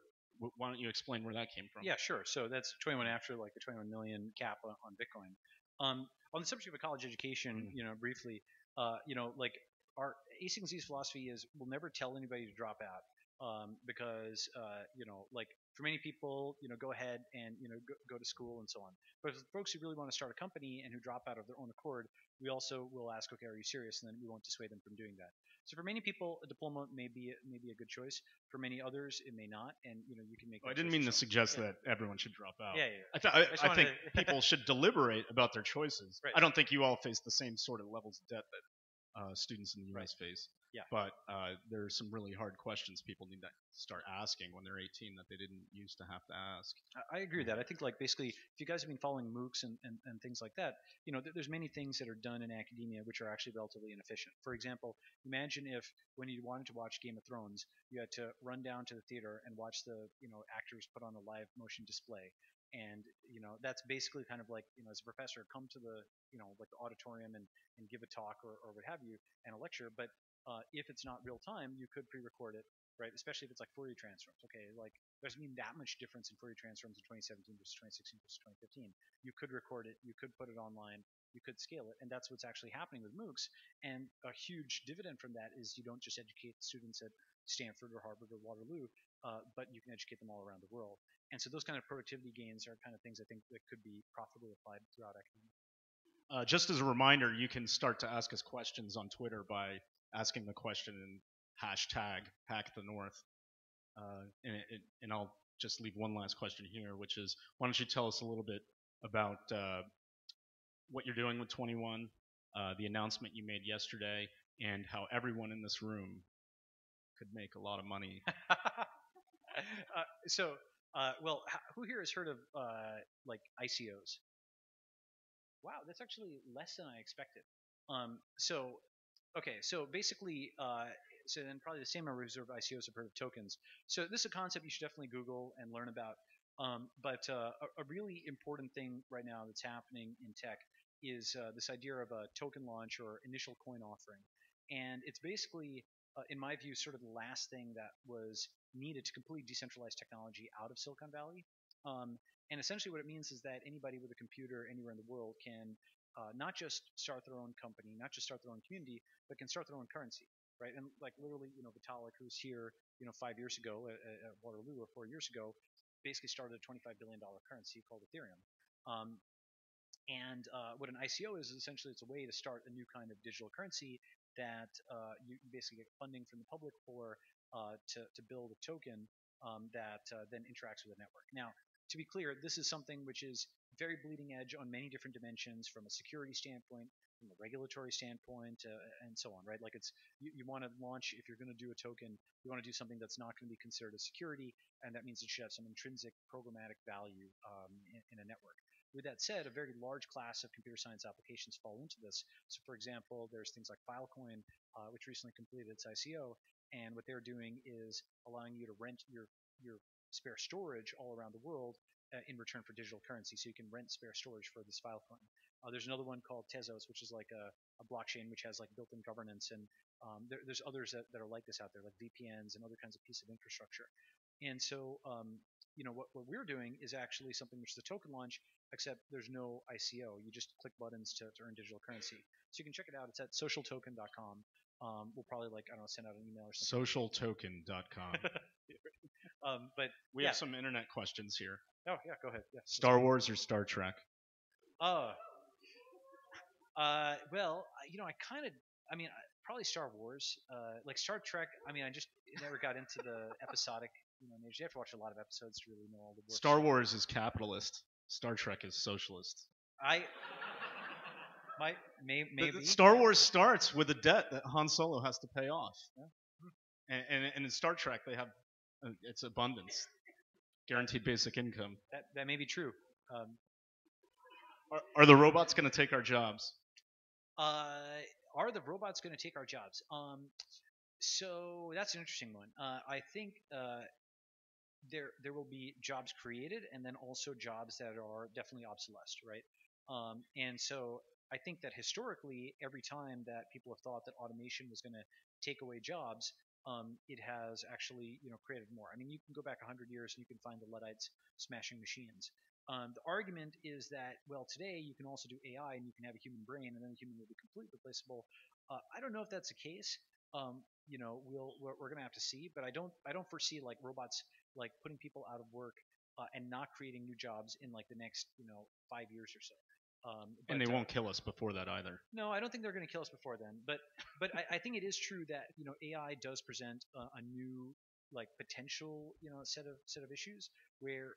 Why don't you explain where that came from?
Yeah, sure. So that's 21 after like the 21 million cap on Bitcoin. On the subject of college education, briefly, like our async philosophy is we'll never tell anybody to drop out. because like for many people, go ahead and go to school and so on. But for folks who really want to start a company and who drop out of their own accord, we also will ask, okay, are you serious? And then we won't dissuade them from doing that. So for many people, a diploma may be a good choice. For many others, it may not, and you can make.
Well, I
that
didn't
choice
mean to
yourself.
suggest
Yeah.
that everyone should drop out.
Yeah, yeah.
I
wanted
think
to-
people should deliberate about their choices.
Right.
I don't think you all face the same sort of levels of debt that students in the U.S. face.
Yeah.
But there are some really hard questions people need to start asking when they're 18 that they didn't used to have to ask.
I agree with that. I think like basically, if you guys have been following MOOCs and things like that, there's many things that are done in academia which are actually relatively inefficient. For example, imagine if when you wanted to watch Game of Thrones, you had to run down to the theater and watch the actors put on a live motion display. And that's basically kind of like as a professor, come to the like the auditorium and give a talk or what have you and a lecture. But if it's not real time, you could pre-record it, right? Especially if it's like Fourier transforms. Okay, like there's been that much difference in Fourier transforms in 2017 versus 2016 versus 2015. You could record it, you could put it online, you could scale it, and that's what's actually happening with MOOCs. And a huge dividend from that is you don't just educate students at Stanford or Harvard or Waterloo, but you can educate them all around the world. And so those kind of productivity gains are kind of things I think that could be profitably applied throughout academia.
Just as a reminder, you can start to ask us questions on Twitter by asking the question in hashtag Hack the North. And I'll just leave one last question here, which is, why don't you tell us a little bit about what you're doing with 21, the announcement you made yesterday, and how everyone in this room could make a lot of money.
Well, who here has heard of like ICOs? Wow, that's actually less than I expected. So basically, so then probably the same number of ICOs have heard of tokens. So this is a concept you should definitely Google and learn about. But a really important thing right now that's happening in tech is this idea of a token launch or initial coin offering. And it's basically, in my view, sort of the last thing that was needed to completely decentralize technology out of Silicon Valley. And essentially what it means is that anybody with a computer anywhere in the world can not just start their own company, not just start their own community, but can start their own currency, right? And like literally, Vitalik, who's here, 5 years ago at Waterloo or 4 years ago, basically started a $25 billion currency called Ethereum. And what an ICO is essentially it's a way to start a new kind of digital currency that you basically get funding from the public for to build a token that then interacts with the network. Now, to be clear, this is something which is very bleeding edge on many different dimensions, from a security standpoint, from a regulatory standpoint, and so on, right? Like you want to launch, if you're going to do a token, you want to do something that's not going to be considered a security, and that means it should have some intrinsic programmatic value in a network. With that said, a very large class of computer science applications fall into this. So, for example, there's things like Filecoin, which recently completed its ICO, and what they're doing is allowing you to rent your spare storage all around the world in return for digital currency. So you can rent spare storage for this Filecoin. There's another one called Tezos, which is like a blockchain which has like built-in governance, and there's others that are like this out there, like VPNs and other kinds of piece of infrastructure. And so, what we're doing is actually something which is a token launch, except there's no ICO. You just click buttons to earn digital currency. So you can check it out. It's at socialtoken.com. We'll probably send out an email or something.
Socialtoken.com.
But
we have some internet questions here.
Oh yeah, go ahead. Yeah.
Star Wars or Star Trek?
Well, probably Star Wars. Like Star Trek, I just never got into the episodic. You have to watch a lot of episodes to really know all the.
Star Wars is capitalist. Star Trek is socialist.
Maybe.
Star Wars starts with a debt that Han Solo has to pay off. Yeah. And in Star Trek, they have it's abundance, guaranteed basic income.
That may be true.
Are the robots going to take our jobs?
Are the robots going to take our jobs? So that's an interesting one. I think there will be jobs created, and then also jobs that are definitely obsolesced, right? And so I think that historically, every time that people have thought that automation was going to take away jobs, it has actually created more. You can go back 100 years and you can find the Luddites smashing machines. The argument is that, well, today you can also do AI and you can have a human brain, and then the human will be completely replaceable. I don't know if that's the case. we're going to have to see. But I don't foresee like robots like putting people out of work and not creating new jobs in like the next 5 years or so.
And they won't kill us before that either.
No, I don't think they're going to kill us before then. But I think it is true that AI does present a new like potential set of issues where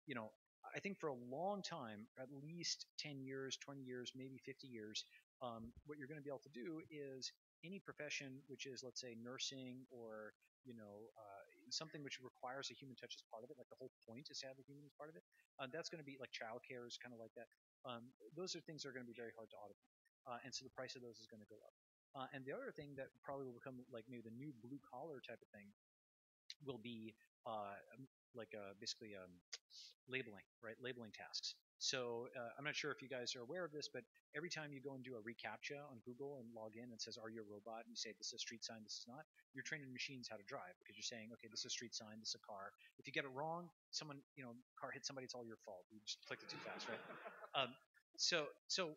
you know I think for a long time, at least 10 years, 20 years, maybe 50 years, what you're going to be able to do is any profession which is, let's say, nursing or something which requires a human touch as part of it, like the whole point is to have a human as part of it. That's going to be like childcare is kind of like that. Those are things that are going to be very hard to automate, and so the price of those is going to go up. And the other thing that probably will become like maybe the new blue collar type of thing will be basically labeling, right? Labeling tasks. So I'm not sure if you guys are aware of this, but every time you go and do a reCAPTCHA on Google and log in and it says, "Are you a robot?" and you say, "This is a street sign, this is not," you're training machines how to drive because you're saying, "Okay, this is a street sign, this is a car." If you get it wrong, car hit somebody, it's all your fault. You just clicked it too fast, right? Um, so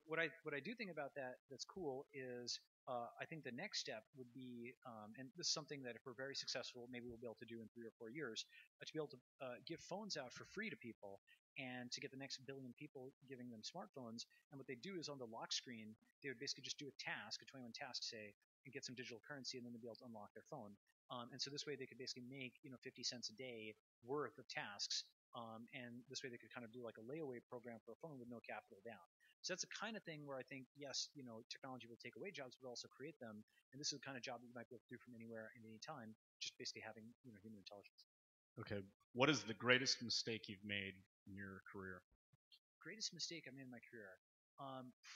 what I do think about that's cool is I think the next step would be, and this is something that if we're very successful, maybe we'll be able to do in 3 or 4 years, to be able to give phones out for free to people and to get the next billion people giving them smartphones. And what they do is on the lock screen, they would basically just do a task, a 21 task, say, and get some digital currency, and then they'd be able to unlock their phone. And so this way they could basically make 50 cents a day worth of tasks. And this way they could kind of do like a layaway program for a phone with no capital down. So that's the kind of thing where I think, yes, technology will take away jobs, but also create them. And this is the kind of job that you might be able to do from anywhere at any time, just basically having human intelligence.
Okay. What is the greatest mistake you've made in your career?
Greatest mistake I made in my career?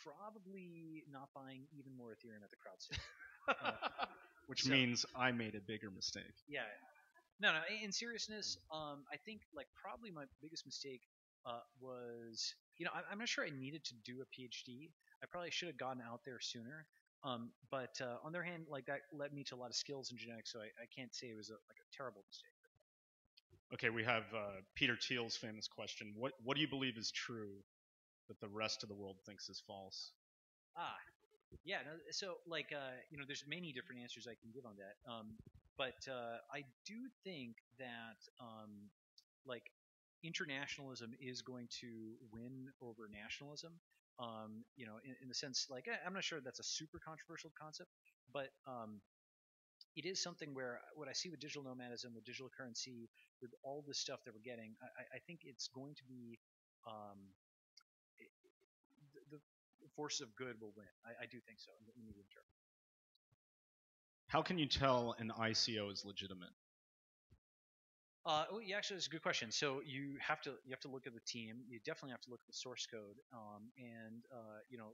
Probably not buying even more Ethereum at the crowd sale.
Which means I made a bigger mistake.
Yeah. No. In seriousness, I think like probably my biggest mistake was, I'm not sure I needed to do a PhD. I probably should have gotten out there sooner. But on the other hand, like that led me to a lot of skills in genetics, so I can't say it was like a terrible mistake.
Okay, we have Peter Thiel's famous question. What do you believe is true that the rest of the world thinks is false?
Yeah. No, so like there's many different answers I can give on that. But I do think that like internationalism is going to win over nationalism. In the sense like I'm not sure that's a super controversial concept, but it is something where what I see with digital nomadism, with digital currency, with all this stuff that we're getting, I think it's going to be the forces of good will win. I do think so in the medium term.
How can you tell an ICO is legitimate?
Yeah, actually, that's a good question. So you have to look at the team. You definitely have to look at the source code, and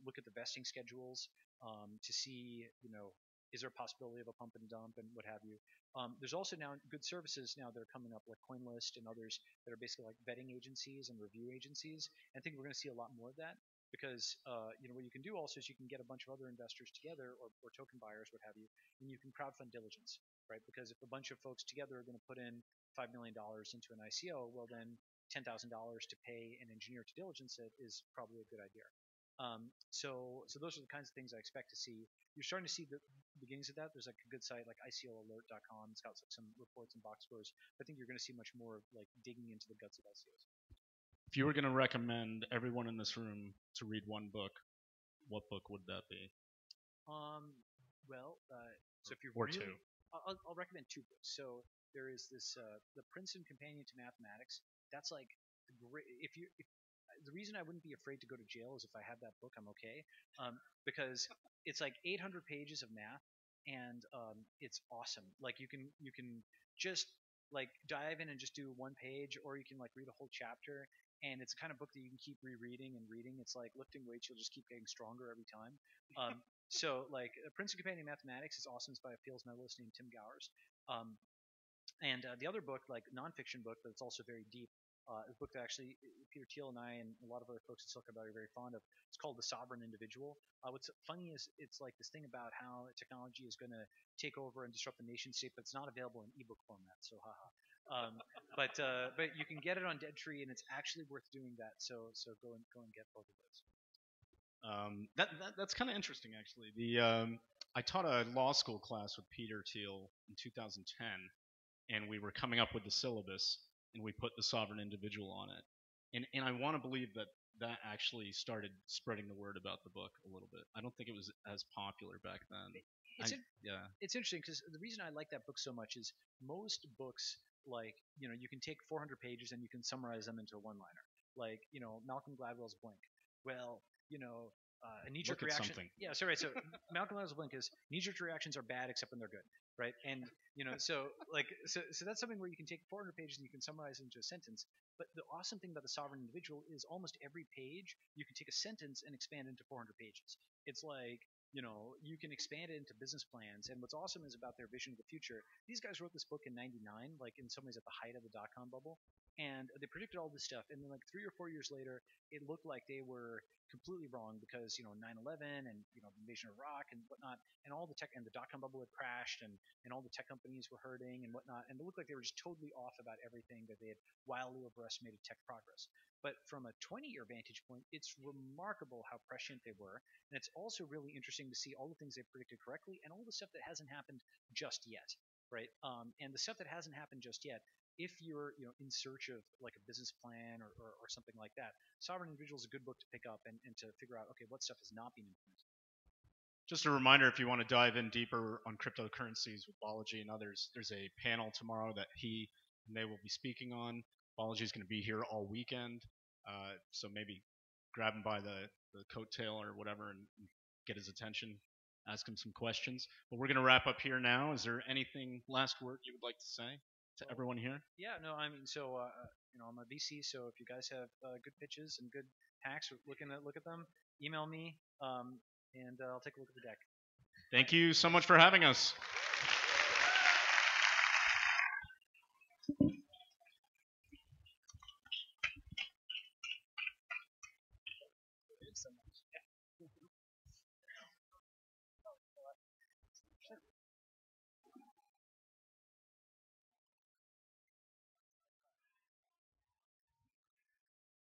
look at the vesting schedules to see is there a possibility of a pump and dump and what have you. There's also now good services now that are coming up like CoinList and others that are basically like vetting agencies and review agencies. And I think we're going to see a lot more of that because what you can do also is you can get a bunch of other investors together or token buyers, what have you, and you can crowdfund diligence, right? Because if a bunch of folks together are going to put in $5 million into an ICO, well then $10,000 to pay an engineer to diligence it is probably a good idea. So those are the kinds of things I expect to see. You're starting to see the beginnings of that. There's like a good site like ICOalert.com. It's got like some reports and box scores. I think you're going to see much more of like digging into the guts of ICOs.
If you were going to recommend everyone in this room to read one book, what book would that be?
So if you're
or
really,
two.
I'll recommend two books. So there is this the Princeton Companion to Mathematics. That's like great. If the reason I wouldn't be afraid to go to jail is if I had that book, I'm okay, because it's like 800 pages of math, and it's awesome. Like you can just like dive in and just do one page, or you can like read a whole chapter, and it's the kind of book that you can keep rereading and reading. It's like lifting weights; you'll just keep getting stronger every time. So like Princeton Companion to Mathematics is awesome. It's by a Fields medalist named Tim Gowers. And the other book, like nonfiction book, but it's also very deep, a book that actually Peter Thiel and I and a lot of other folks at Silicon Valley are very fond of. It's called The Sovereign Individual. What's funny is it's like this thing about how technology is going to take over and disrupt the nation state, but it's not available in ebook format. So haha. But you can get it on Deadtree, and it's actually worth doing that. So go and get both of those.
That's kind of interesting, actually. I taught a law school class with Peter Thiel in 2010, and we were coming up with the syllabus, and we put the sovereign individual on it. And I want to believe that that actually started spreading the word about the book a little bit. I don't think it was as popular back then. Yeah.
It's interesting because the reason I like that book so much is most books, like, you can take 400 pages and you can summarize them into a one-liner. Like, Malcolm Gladwell's Blink. Well, a knee-jerk
Look at
reaction.
something.
Yeah, so right. So Malcolm Gladwell's Blink is knee-jerk reactions are bad except when they're good, right? And so that's something where you can take 400 pages and you can summarize it into a sentence. But the awesome thing about the sovereign individual is almost every page you can take a sentence and expand into 400 pages. It's like, you can expand it into business plans. And what's awesome is about their vision of the future. These guys wrote this book in '99, like in some ways at the height of the dot-com bubble. And they predicted all this stuff. And then like 3 or 4 years later, it looked like they were completely wrong because, 9/11 and, the invasion of Iraq and whatnot, and all the tech and the dot-com bubble had crashed and all the tech companies were hurting and whatnot. And it looked like they were just totally off about everything, that they had wildly overestimated tech progress. But from a 20-year vantage point, it's remarkable how prescient they were. And it's also really interesting to see all the things they predicted correctly and all the stuff that hasn't happened just yet, right? And the stuff that hasn't happened just yet, if you're in search of like a business plan or something like that, Sovereign Individual is a good book to pick up and to figure out, okay, what stuff is not being implemented.
Just a reminder, if you want to dive in deeper on cryptocurrencies with Balaji and others, there's a panel tomorrow that he and they will be speaking on. Balaji is going to be here all weekend, so maybe grab him by the coattail or whatever and get his attention, ask him some questions. But we're going to wrap up here now. Is there anything, last word you would like to say to everyone here?
Yeah, no, I mean, so I'm a VC, so if you guys have good pitches and good hacks, or look at them, email me, and I'll take a look at the deck.
Thank you so much for having us.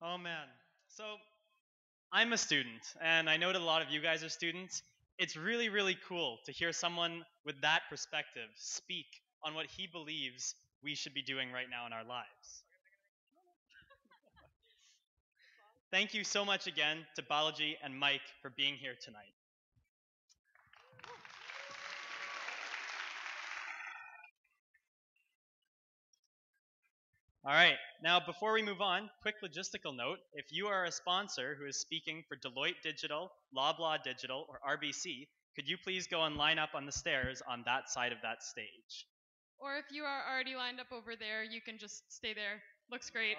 Oh man. So I'm a student, and I know that a lot of you guys are students. It's really, really cool to hear someone with that perspective speak on what he believes we should be doing right now in our lives. Thank you so much again to Balaji and Mike for being here tonight. All right, now before we move on, quick logistical note. If you are a sponsor who is speaking for Deloitte Digital, Loblaw Digital, or RBC, could you please go and line up on the stairs on that side of that stage?
Or if you are already lined up over there, you can just stay there. Looks great.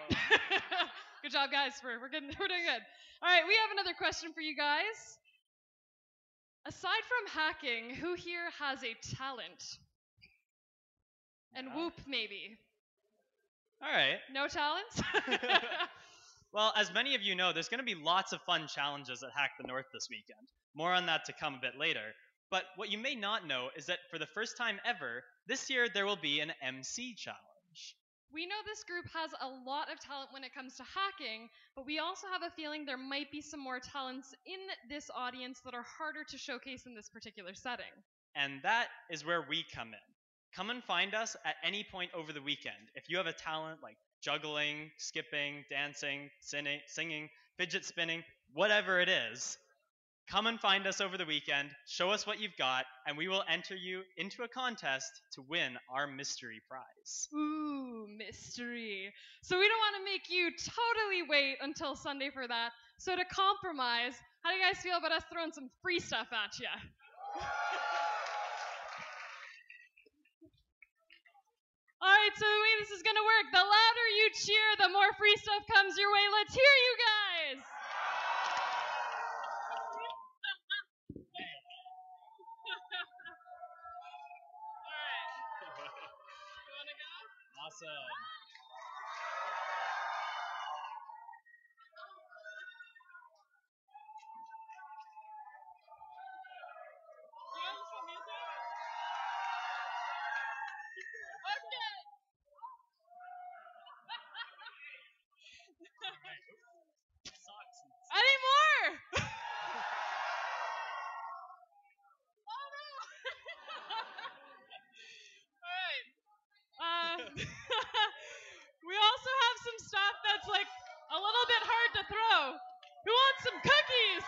Good job, guys. We're doing good. All right, we have another question for you guys. Aside from hacking, who here has a talent? And Whoop, maybe.
All right.
No talents?
Well, as many of you know, there's going to be lots of fun challenges at Hack the North this weekend. More on that to come a bit later. But what you may not know is that for the first time ever, this year there will be an MC challenge.
We know this group has a lot of talent when it comes to hacking, but we also have a feeling there might be some more talents in this audience that are harder to showcase in this particular setting.
And that is where we come in. Come and find us at any point over the weekend. If you have a talent like juggling, skipping, dancing, singing, fidget spinning, whatever it is, come and find us over the weekend, show us what you've got, and we will enter you into a contest to win our mystery prize.
Ooh, mystery. So we don't want to make you totally wait until Sunday for that. So to compromise, how do you guys feel about us throwing some free stuff at you? All right, so the way this is going to work, the louder you cheer, the more free stuff comes your way. Let's hear you guys.
Awesome.
Any more? some cookies?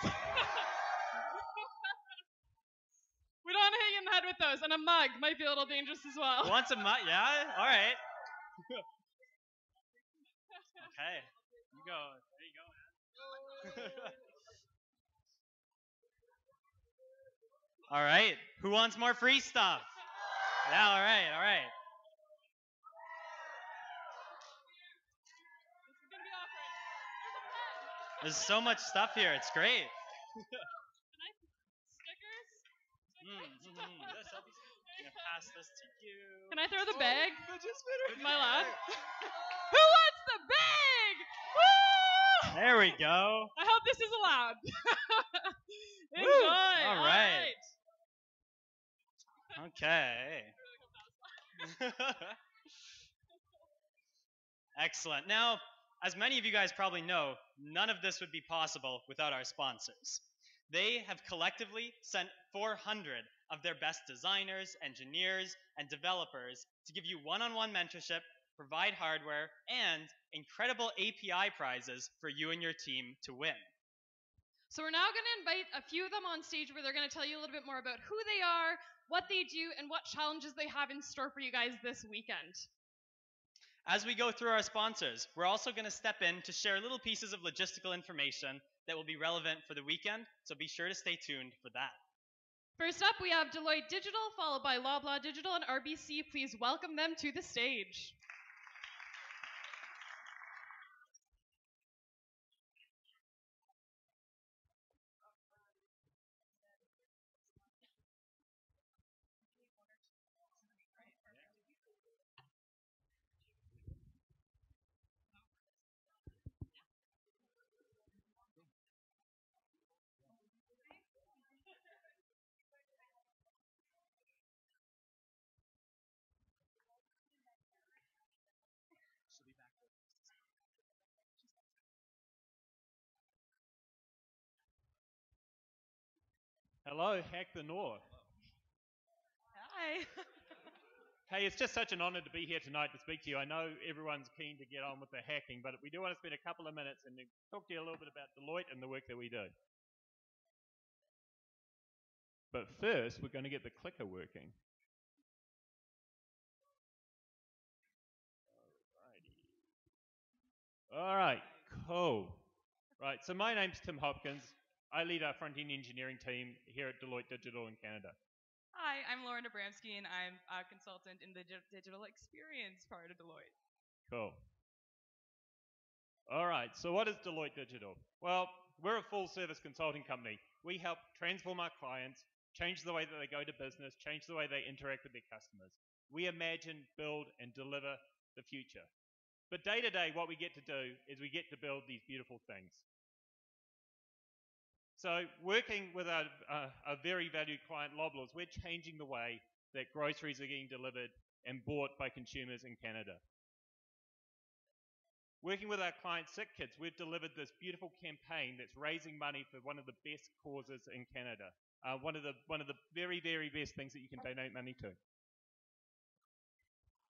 We don't want to hit you in the head with those. And a mug might be a little dangerous as well.
Want some yeah? All right. Okay. You go. There you go, man. All right. Who wants more free stuff? Yeah, all right, all right.
This is going to be awkward. There's a pen.
There's so much stuff here. It's great.
Stickers?
This, I'm gonna pass this to you.
Can I throw the bag?
Am
Am I allowed? Who wants the bag? Woo!
There we go.
I hope this is allowed. Enjoy.
Woo! All right. Okay. Excellent. Now, as many of you guys probably know, none of this would be possible without our sponsors. They have collectively sent 400 of their best designers, engineers, and developers to give you one-on-one mentorship, provide hardware, and incredible API prizes for you and your team to win.
So we're now going to invite a few of them on stage where they're going to tell you a little bit more about who they are, what they do, and what challenges they have in store for you guys this weekend.
As we go through our sponsors, we're also going to step in to share little pieces of logistical information that will be relevant for the weekend, so be sure to stay tuned for that.
First up, we have Deloitte Digital, followed by Loblaw Digital and RBC. Please welcome them to the stage.
Hello, Hack the North.
Hi.
Hey, it's just such an honor to be here tonight to speak to you. I know everyone's keen to get on with the hacking, but we do want to spend a couple of minutes and talk to you a little bit about Deloitte and the work that we do. But first, we're going to get the clicker working. All right, cool. Right, so my name's Tim Hopkins. I lead our front-end engineering team here at Deloitte Digital in Canada.
Hi, I'm Lauren Abramsky, and I'm a consultant in the digital experience part of Deloitte.
Cool. All right, so what is Deloitte Digital? Well, we're a full-service consulting company. We help transform our clients, change the way that they go to business, change the way they interact with their customers. We imagine, build, and deliver the future. But day to day, what we get to do is we get to build these beautiful things. So working with a very valued client, Loblaws, we're changing the way that groceries are getting delivered and bought by consumers in Canada. Working with our client, Sick Kids, we've delivered this beautiful campaign that's raising money for one of the best causes in Canada. One of the very, very best things that you can donate money to.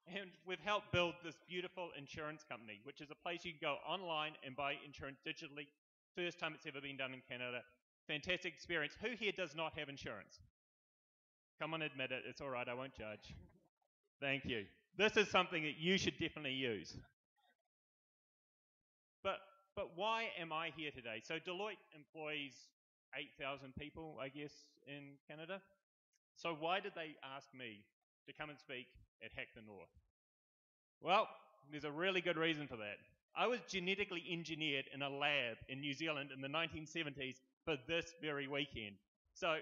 And we've helped build this beautiful insurance company, which is a place you can go online and buy insurance digitally. First time it's ever been done in Canada. Fantastic experience. Who here does not have insurance? Come on, admit it. It's all right. I won't judge. Thank you. This is something that you should definitely use. But why am I here today? So Deloitte employs 8,000 people, I guess, in Canada. So why did they ask me to come and speak at Hack the North? Well, there's a really good reason for that. I was genetically engineered in a lab in New Zealand in the 1970s for this very weekend. So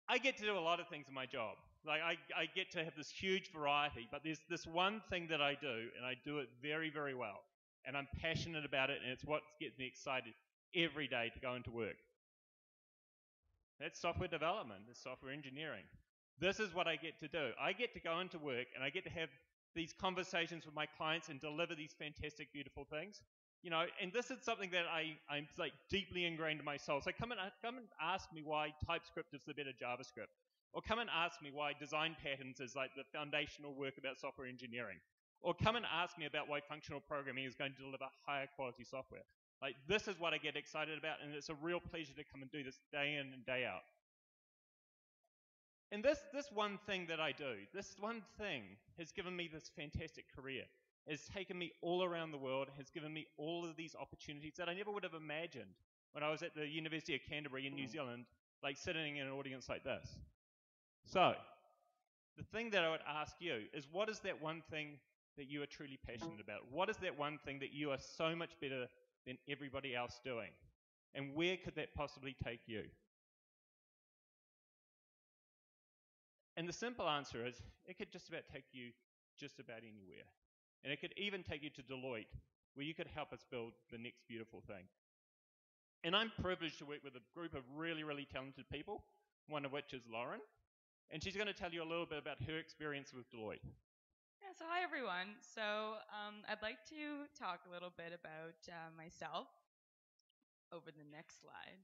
I get to do a lot of things in my job. Like I get to have this huge variety, but there's this one thing that I do, and I do it very, very well. And I'm passionate about it, and it's what gets me excited every day to go into work. That's software development, that's software engineering. This is what I get to do. I get to go into work, and I get to have these conversations with my clients and deliver these fantastic, beautiful things. You know, and this is something that I'm like deeply ingrained in my soul. So come and ask me why TypeScript is the better JavaScript. Or come and ask me why design patterns is like the foundational work about software engineering. Or come and ask me about why functional programming is going to deliver higher quality software. Like, this is what I get excited about, and it's a real pleasure to come and do this day in and day out. And this one thing that I do, this one thing has given me this fantastic career. It's taken me all around the world, has given me all of these opportunities that I never would have imagined when I was at the University of Canterbury in New Zealand, like sitting in an audience like this. So, the thing that I would ask you is, what is that one thing that you are truly passionate about? What is that one thing that you are so much better than everybody else doing? And where could that possibly take you? And the simple answer is, it could just about take you just about anywhere. And it could even take you to Deloitte, where you could help us build the next beautiful thing. And I'm privileged to work with a group of really, really talented people, one of which is Lauren. And she's going to tell you a little bit about her experience with Deloitte.
Yeah, so hi everyone. So I'd like to talk a little bit about myself over the next slide.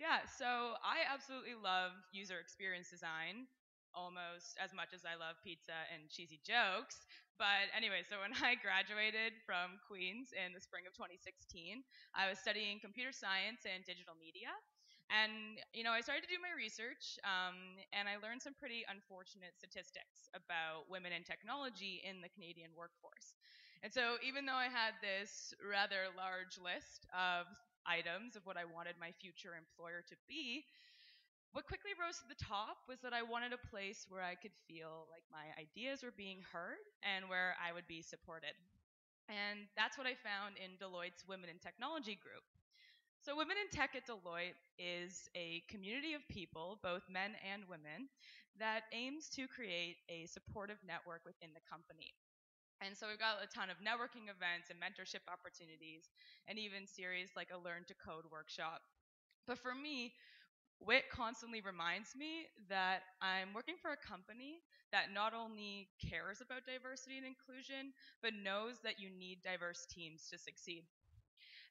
Yeah, so I absolutely love user experience design almost as much as I love pizza and cheesy jokes. But anyway, so when I graduated from Queens in the spring of 2016, I was studying computer science and digital media. And, I started to do my research, and I learned some pretty unfortunate statistics about women in technology in the Canadian workforce. And so, even though I had this rather large list of items of what I wanted my future employer to be, what quickly rose to the top was that I wanted a place where I could feel like my ideas were being heard and where I would be supported. And that's what I found in Deloitte's Women in Technology group. So, Women in Tech at Deloitte is a community of people, both men and women, that aims to create a supportive network within the company. And so we've got a ton of networking events and mentorship opportunities, and even series like a Learn to Code workshop. But for me, WIT constantly reminds me that I'm working for a company that not only cares about diversity and inclusion, but knows that you need diverse teams to succeed.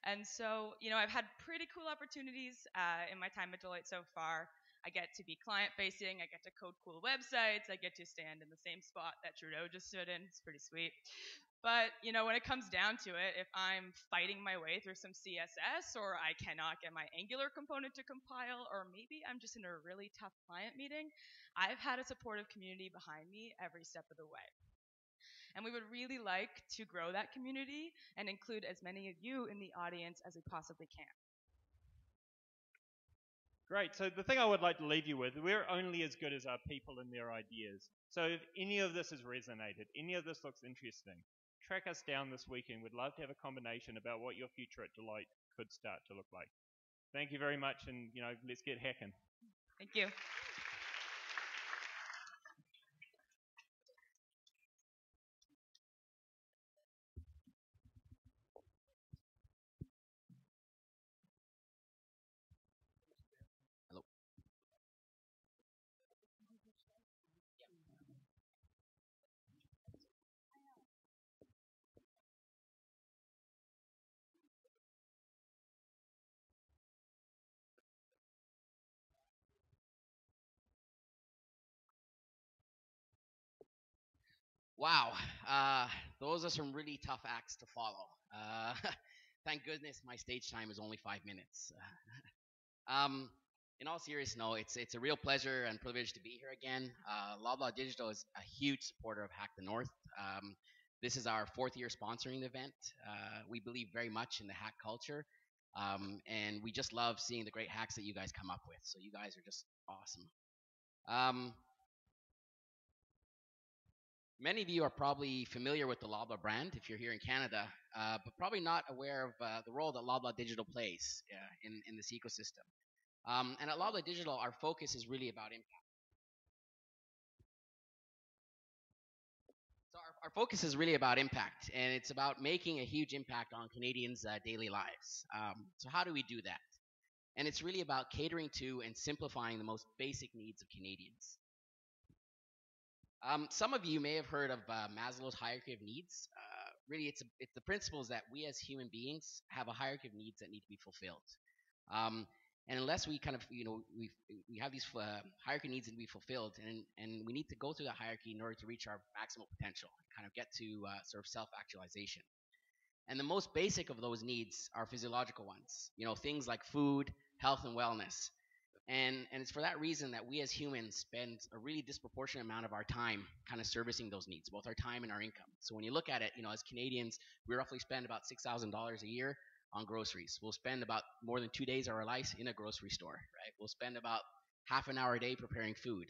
And so, I've had pretty cool opportunities in my time at Deloitte so far. I get to be client facing, I get to code cool websites, I get to stand in the same spot that Trudeau just stood in. It's pretty sweet. But, when it comes down to it, if I'm fighting my way through some CSS, or I cannot get my Angular component to compile, or maybe I'm just in a really tough client meeting, I've had a supportive community behind me every step of the way. And we would really like to grow that community and include as many of you in the audience as we possibly can.
Great. So the thing I would like to leave you with, we're only as good as our people and their ideas. So if any of this has resonated, any of this looks interesting, track us down this weekend. We'd love to have a combination about what your future at Deloitte could start to look like. Thank you very much, and let's get hacking.
Thank you.
Wow, those are some really tough acts to follow. Thank goodness my stage time is only 5 minutes. In all seriousness, no, it's a real pleasure and privilege to be here again. Loblaw Digital is a huge supporter of Hack the North. This is our fourth year sponsoring the event. We believe very much in the hack culture, and we just love seeing the great hacks that you guys come up with. So you guys are just awesome. Many of you are probably familiar with the Loblaw brand if you're here in Canada, but probably not aware of the role that Loblaw Digital plays in this ecosystem. And at Loblaw Digital, our focus is really about impact. So our focus is really about impact, and it's about making a huge impact on Canadians' daily lives. So how do we do that? And it's really about catering to and simplifying the most basic needs of Canadians. Some of you may have heard of Maslow's hierarchy of needs. Really, it's the principles that we as human beings have a hierarchy of needs that need to be fulfilled. And unless we kind of, we have these hierarchy needs to be fulfilled, and we need to go through that hierarchy in order to reach our maximal potential, kind of get to sort of self-actualization. And the most basic of those needs are physiological ones, things like food, health, and wellness. And it's for that reason that we as humans spend a really disproportionate amount of our time kind of servicing those needs, both our time and our income. So when you look at it, as Canadians, we roughly spend about $6,000 a year on groceries. We'll spend about more than 2 days of our lives in a grocery store, right? We'll spend about half an hour a day preparing food.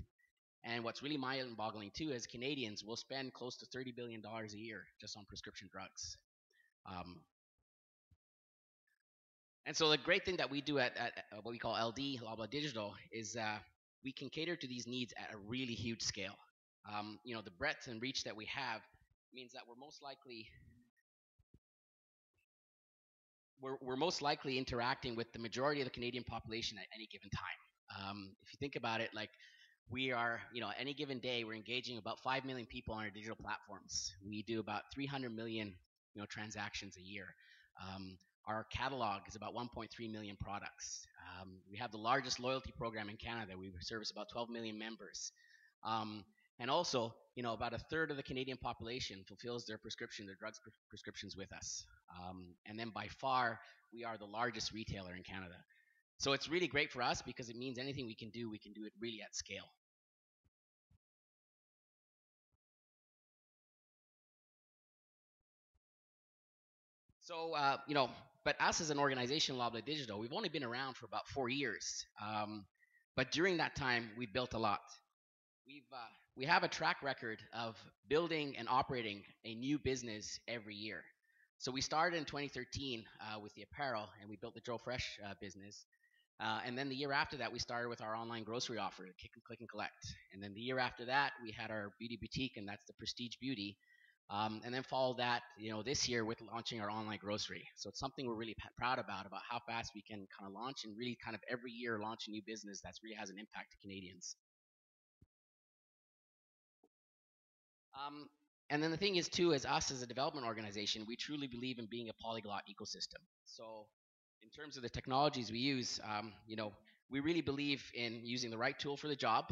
And what's really mind-boggling too is Canadians will spend close to $30 billion a year just on prescription drugs. Um, and so the great thing that we do at what we call LD, Loblaw Digital, is we can cater to these needs at a really huge scale. The breadth and reach that we have means that we're most likely interacting with the majority of the Canadian population at any given time. If you think about it, like we are, any given day, we're engaging about 5 million people on our digital platforms. We do about 300 million, transactions a year. Our catalog is about 1.3 million products. We have the largest loyalty program in Canada. We service about 12 million members. And also, about a third of the Canadian population fulfills their drugs prescriptions with us. And then by far, we are the largest retailer in Canada. So it's really great for us because it means anything we can do it really at scale. So, but us as an organization, Loblaw Digital, we've only been around for about 4 years. But during that time, we built a lot. We have a track record of building and operating a new business every year. So we started in 2013 with the apparel, and we built the Joe Fresh business. And then the year after that, we started with our online grocery offer, Click and Collect. And then the year after that, we had our beauty boutique, and that's the Prestige Beauty. And then followed that, this year with launching our online grocery. So it's something we're really proud about how fast we can kind of launch and really kind of every year launch a new business that really has an impact to Canadians. And then the thing is too, as us as a development organization, we truly believe in being a polyglot ecosystem. So in terms of the technologies we use, we really believe in using the right tool for the job.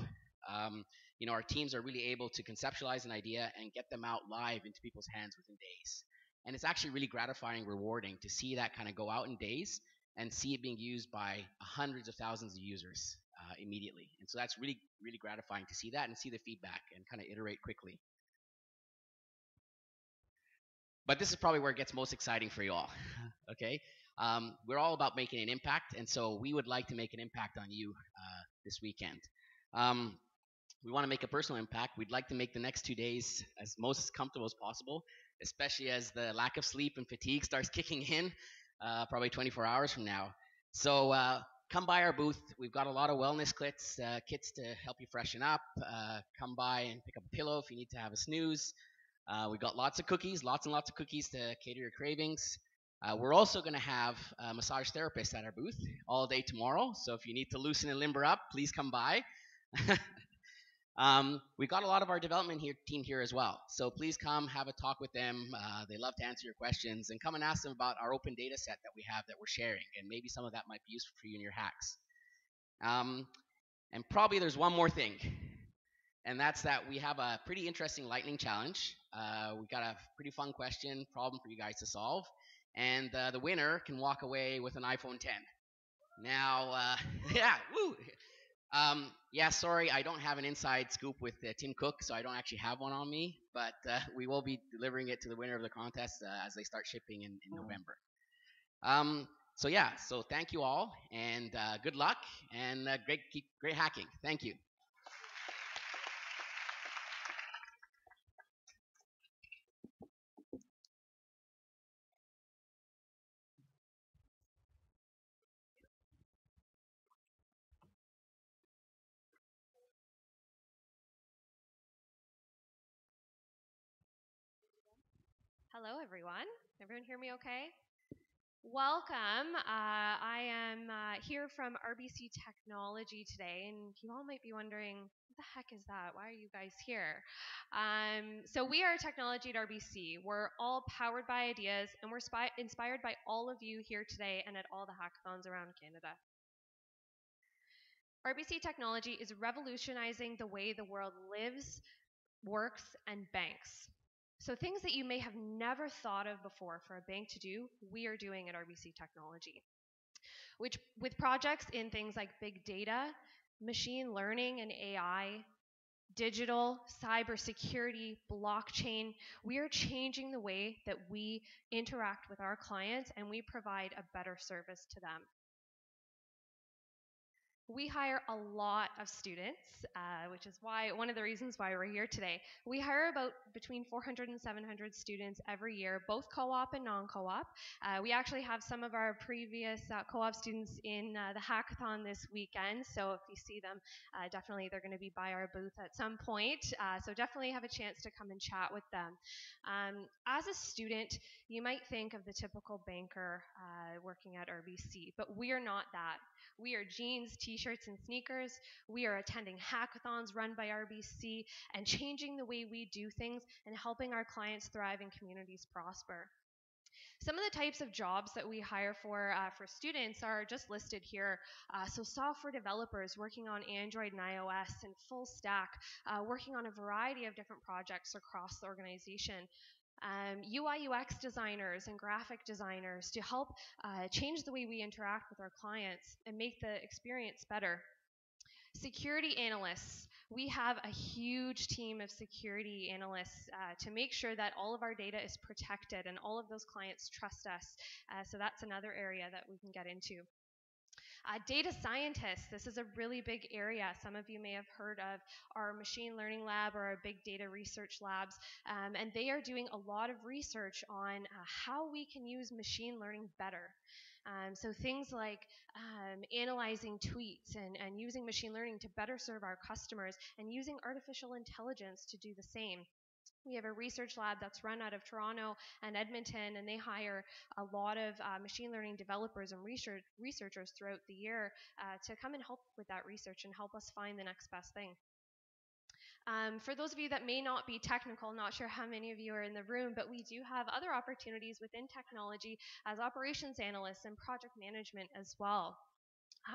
Our teams are really able to conceptualize an idea and get them out live into people's hands within days. And it's actually really gratifying, rewarding to see that kind of go out in days and see it being used by hundreds of thousands of users immediately. And so that's really, really gratifying to see that and see the feedback and kind of iterate quickly. But this is probably where it gets most exciting for you all, okay? We're all about making an impact, and so we would like to make an impact on you this weekend. We want to make a personal impact. We'd like to make the next 2 days as most comfortable as possible, especially as the lack of sleep and fatigue starts kicking in, probably 24 hours from now. So come by our booth. We've got a lot of wellness kits to help you freshen up. Come by and pick up a pillow if you need to have a snooze. We've got lots of cookies, lots and lots of cookies to cater your cravings. We're also going to have a massage therapist at our booth all day tomorrow. So if you need to loosen and limber up, please come by. We've got a lot of our development team here as well. So please come have a talk with them. They love to answer your questions, and come and ask them about our open data set that we have that we're sharing, and maybe some of that might be useful for you in your hacks. And probably there's one more thing, and that's that we have a pretty interesting lightning challenge. We got a pretty fun problem for you guys to solve, and the winner can walk away with an iPhone 10. Now, yeah, woo! Sorry, I don't have an inside scoop with Tim Cook, so I don't actually have one on me, but we will be delivering it to the winner of the contest as they start shipping in November. So thank you all, and good luck, and great hacking. Thank you.
Hello, everyone. Everyone hear me okay? Welcome. I am here from RBC Technology today, and you all might be wondering, what the heck is that? Why are you guys here? So we are technology at RBC. We're all powered by ideas, and we're inspired by all of you here today and at all the hackathons around Canada. RBC Technology is revolutionizing the way the world lives, works, and banks. So things that you may have never thought of before for a bank to do, we are doing at RBC Technology. Which with projects in things like big data, machine learning and AI, digital, cybersecurity, blockchain, we are changing the way that we interact with our clients and we provide a better service to them. We hire a lot of students, which is why one of the reasons why we're here today. We hire about between 400 and 700 students every year, both co-op and non-co-op. We actually have some of our previous co-op students in the hackathon this weekend, so if you see them, definitely they're going to be by our booth at some point. So definitely have a chance to come and chat with them. As a student, you might think of the typical banker working at RBC, but we are not that. We are jeans, t-shirts, and sneakers. We are attending hackathons run by RBC and changing the way we do things and helping our clients thrive and communities prosper. Some of the types of jobs that we hire for students are just listed here. So software developers working on Android and iOS and full stack, working on a variety of different projects across the organization. UI UX designers and graphic designers to help change the way we interact with our clients and make the experience better. Security analysts. We have a huge team of security analysts to make sure that all of our data is protected and all of those clients trust us. So that's another area that we can get into. Data scientists, this is a really big area. Some of you may have heard of our machine learning lab or our big data research labs, and they are doing a lot of research on how we can use machine learning better. So things like analyzing tweets and using machine learning to better serve our customers and using artificial intelligence to do the same. We have a research lab that's run out of Toronto and Edmonton, and they hire a lot of machine learning developers and researchers throughout the year to come and help with that research and help us find the next best thing. For those of you that may not be technical, not sure how many of you are in the room, but we do have other opportunities within technology as operations analysts and project management as well.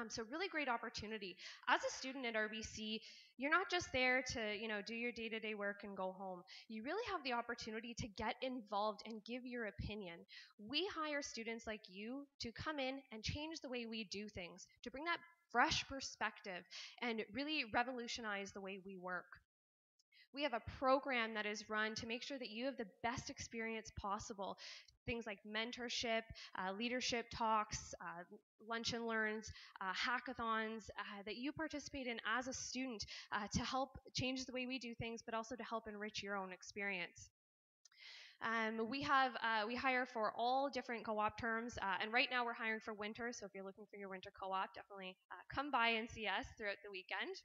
So really great opportunity. As a student at RBC, you're not just there to, do your day-to-day work and go home. You really have the opportunity to get involved and give your opinion. We hire students like you to come in and change the way we do things, to bring that fresh perspective and really revolutionize the way we work. We have a program that is run to make sure that you have the best experience possible. Things like mentorship, leadership talks, lunch and learns, hackathons that you participate in as a student to help change the way we do things, but also to help enrich your own experience. We hire for all different co-op terms, and right now we're hiring for winter, so if you're looking for your winter co-op, definitely come by and see us throughout the weekend.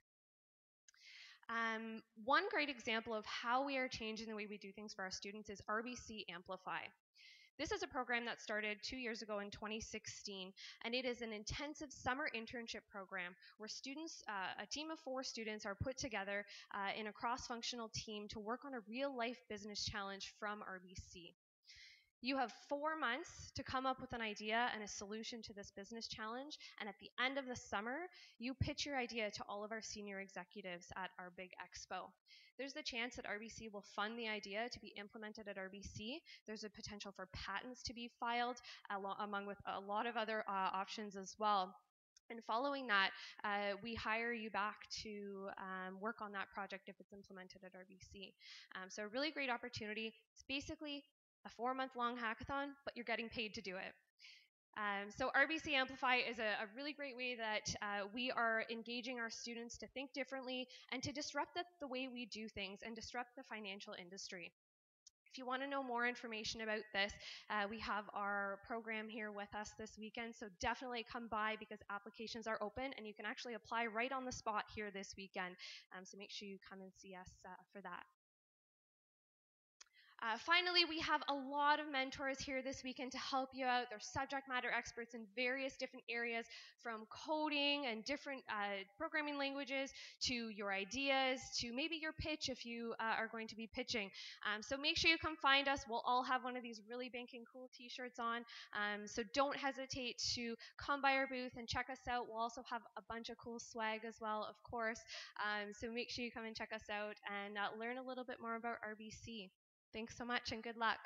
One great example of how we are changing the way we do things for our students is RBC Amplify. This is a program that started 2 years ago in 2016, and it is an intensive summer internship program where students, a team of 4 students, are put together in a cross-functional team to work on a real-life business challenge from RBC. You have 4 months to come up with an idea and a solution to this business challenge, and at the end of the summer, you pitch your idea to all of our senior executives at our big expo. There's the chance that RBC will fund the idea to be implemented at RBC. There's a potential for patents to be filed, among with a lot of other options as well. And following that, we hire you back to work on that project if it's implemented at RBC. So a really great opportunity. It's basically a 4-month-long hackathon, but you're getting paid to do it. So RBC Amplify is a really great way that we are engaging our students to think differently and to disrupt the way we do things and disrupt the financial industry. If you want to know more information about this, we have our program here with us this weekend, so definitely come by because applications are open and you can actually apply right on the spot here this weekend. So make sure you come and see us for that. Finally, we have a lot of mentors here this weekend to help you out. They're subject matter experts in various different areas, from coding and different programming languages to your ideas to maybe your pitch if you are going to be pitching. So make sure you come find us. We'll all have one of these really banking cool t-shirts on. So don't hesitate to come by our booth and check us out. We'll also have a bunch of cool swag as well, of course. So make sure you come and check us out and learn a little bit more about RBC. Thanks so much and good luck.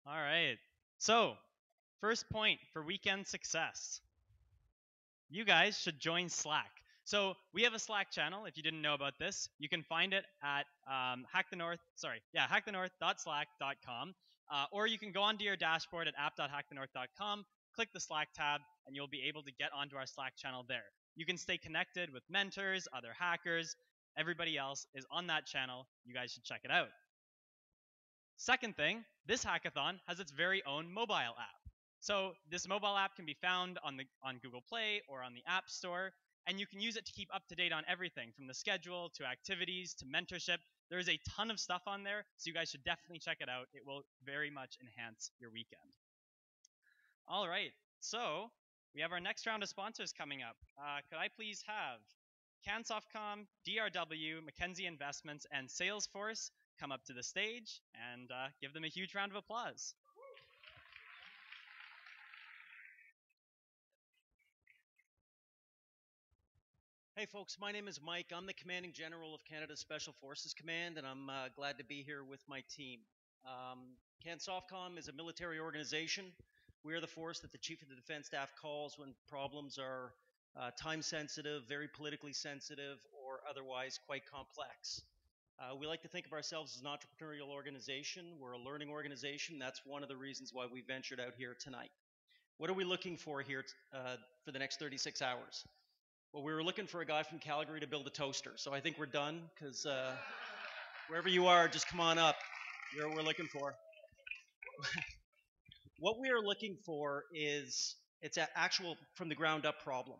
All right. So, first point for weekend success. You guys should join Slack. So we have a Slack channel. If you didn't know about this, you can find it at hackthenorth.slack.com, or you can go onto your dashboard at app.hackthenorth.com, click the Slack tab, and you'll be able to get onto our Slack channel there. You can stay connected with mentors, other hackers. Everybody else is on that channel. You guys should check it out. Second thing, this hackathon has its very own mobile app. So this mobile app can be found on Google Play or on the App Store, and you can use it to keep up to date on everything from the schedule to activities to mentorship. There's a ton of stuff on there, so you guys should definitely check it out. It will very much enhance your weekend. All right, so we have our next round of sponsors coming up. Could I please have CanSoftCom, DRW, Mackenzie Investments, and Salesforce come up to the stage and give them a huge round of applause.
Hey folks, my name is Mike. I'm the Commanding General of Canada's Special Forces Command, and I'm glad to be here with my team. CanSoftCom is a military organization. We are the force that the Chief of the Defense Staff calls when problems are time sensitive, very politically sensitive, or otherwise quite complex. We like to think of ourselves as an entrepreneurial organization. We're a learning organization. That's one of the reasons why we ventured out here tonight. What are we looking for here for the next 36 hours? Well, we were looking for a guy from Calgary to build a toaster. So I think we're done, because wherever you are, just come on up. We're looking for. What we are looking for is, it's an actual from the ground up problem.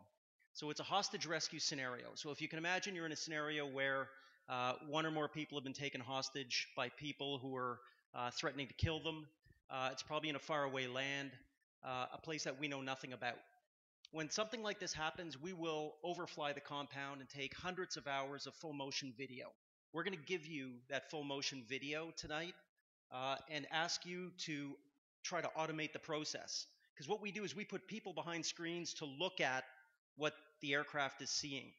So it's a hostage rescue scenario. So if you can imagine, you're in a scenario where one or more people have been taken hostage by people who are threatening to kill them. It's probably in a faraway land, a place that we know nothing about. When something like this happens, we will overfly the compound and take hundreds of hours of full motion video. We're going to give you that full motion video tonight and ask you to try to automate the process. Because what we do is we put people behind screens to look at what the aircraft is seeing.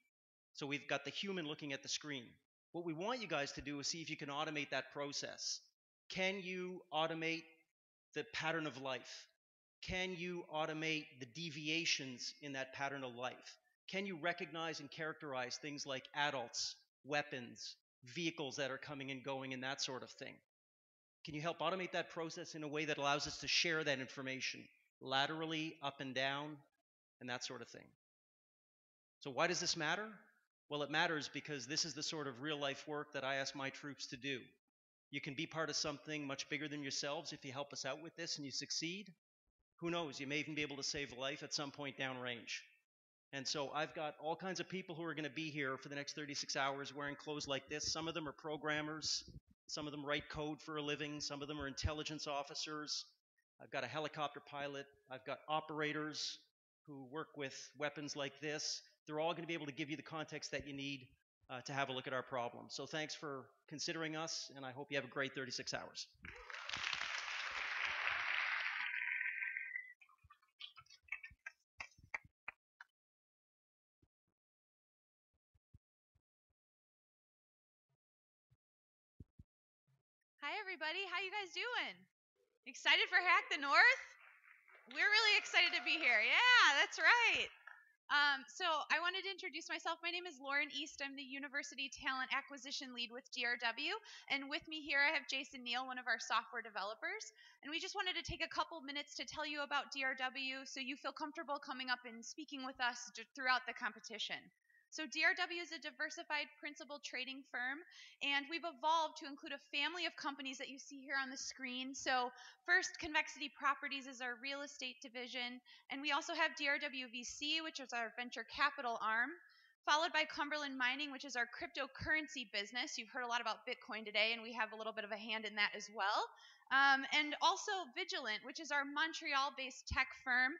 So we've got the human looking at the screen. What we want you guys to do is see if you can automate that process. Can you automate the pattern of life? Can you automate the deviations in that pattern of life? Can you recognize and characterize things like adults, weapons, vehicles that are coming and going, and that sort of thing? Can you help automate that process in a way that allows us to share that information laterally, up and down, and that sort of thing? So why does this matter? Well, it matters because this is the sort of real-life work that I ask my troops to do. You can be part of something much bigger than yourselves if you help us out with this and you succeed. Who knows, you may even be able to save a life at some point downrange. And so I've got all kinds of people who are going to be here for the next 36 hours wearing clothes like this. Some of them are programmers. Some of them write code for a living. Some of them are intelligence officers. I've got a helicopter pilot. I've got operators who work with weapons like this. They're all going to be able to give you the context that you need to have a look at our problem. So thanks for considering us, and I hope you have a great 36 hours.
Hi everybody, how you guys doing? Excited for Hack the North? We're really excited to be here. Yeah, that's right. So I wanted to introduce myself. My name is Lauren East. I'm the University Talent Acquisition Lead with DRW. And with me here I have Jason Neal, one of our software developers. And we just wanted to take a couple minutes to tell you about DRW so you feel comfortable coming up and speaking with us throughout the competition. So DRW is a diversified principal trading firm, and we've evolved to include a family of companies that you see here on the screen. So first, Convexity Properties is our real estate division, and we also have DRW VC, which is our venture capital arm, followed by Cumberland Mining, which is our cryptocurrency business. You've heard a lot about Bitcoin today, and we have a little bit of a hand in that as well. And also Vigilant, which is our Montreal-based tech firm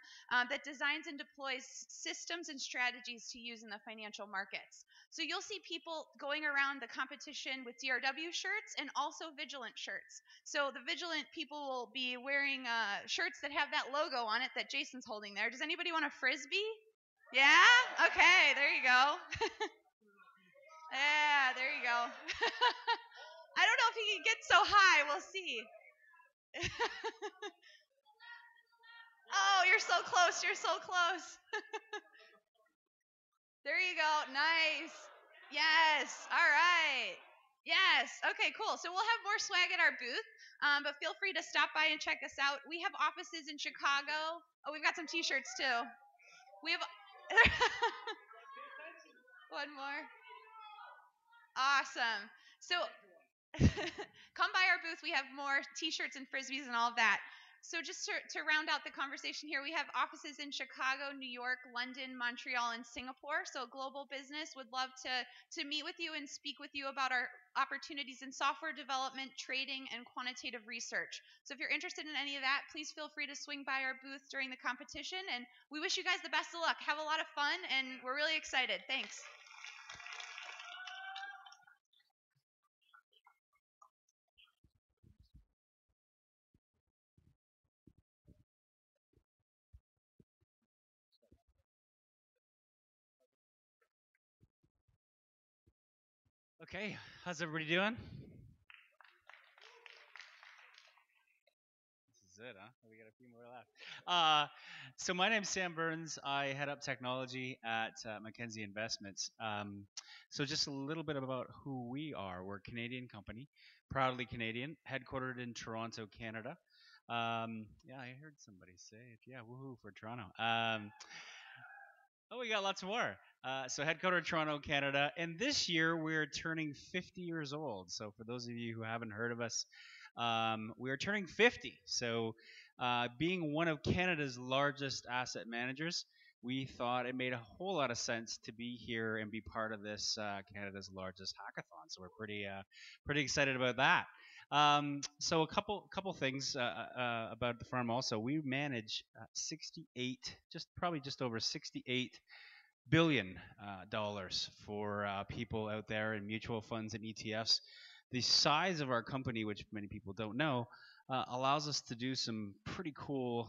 that designs and deploys systems and strategies to use in the financial markets. So you'll see people going around the competition with DRW shirts and also Vigilant shirts. So the Vigilant people will be wearing shirts that have that logo on it that Jason's holding there. Does anybody want a Frisbee? Yeah? Okay, there you go. Yeah, there you go. I don't know if he can get so high. We'll see. Oh, you're so close. You're so close. There you go. Nice. Yes. All right. Yes. Okay, cool. So we'll have more swag at our booth, but feel free to stop by and check us out. We have offices in Chicago. Oh, we've got some T-shirts too. We have one more. Awesome. So come by our booth. We have more T-shirts and frisbees and all of that. So just to round out the conversation here, we have offices in Chicago, New York, London, Montreal, and Singapore. So global business would love to meet with you and speak with you about our opportunities in software development, trading, and quantitative research. So if you're interested in any of that, please feel free to swing by our booth during the competition. And we wish you guys the best of luck. Have a lot of fun, and we're really excited. Thanks.
Okay, how's everybody doing? This is it, huh? We got a few more left. So my name's Sam Burns. I head up technology at Mackenzie Investments. So just a little bit about who we are. We're a Canadian company, proudly Canadian, headquartered in Toronto, Canada. Yeah, I heard somebody say it. Yeah, woohoo for Toronto. Oh, we got lots more. So headquartered in Toronto, Canada, and this year we're turning 50 years old. So for those of you who haven't heard of us, we are turning 50. So being one of Canada's largest asset managers, we thought it made a whole lot of sense to be here and be part of this Canada's largest hackathon. So we're pretty excited about that. So a couple things about the firm also. We manage 68, just over 68 billion dollars for people out there in mutual funds and ETFs. The size of our company, which many people don't know, allows us to do some pretty cool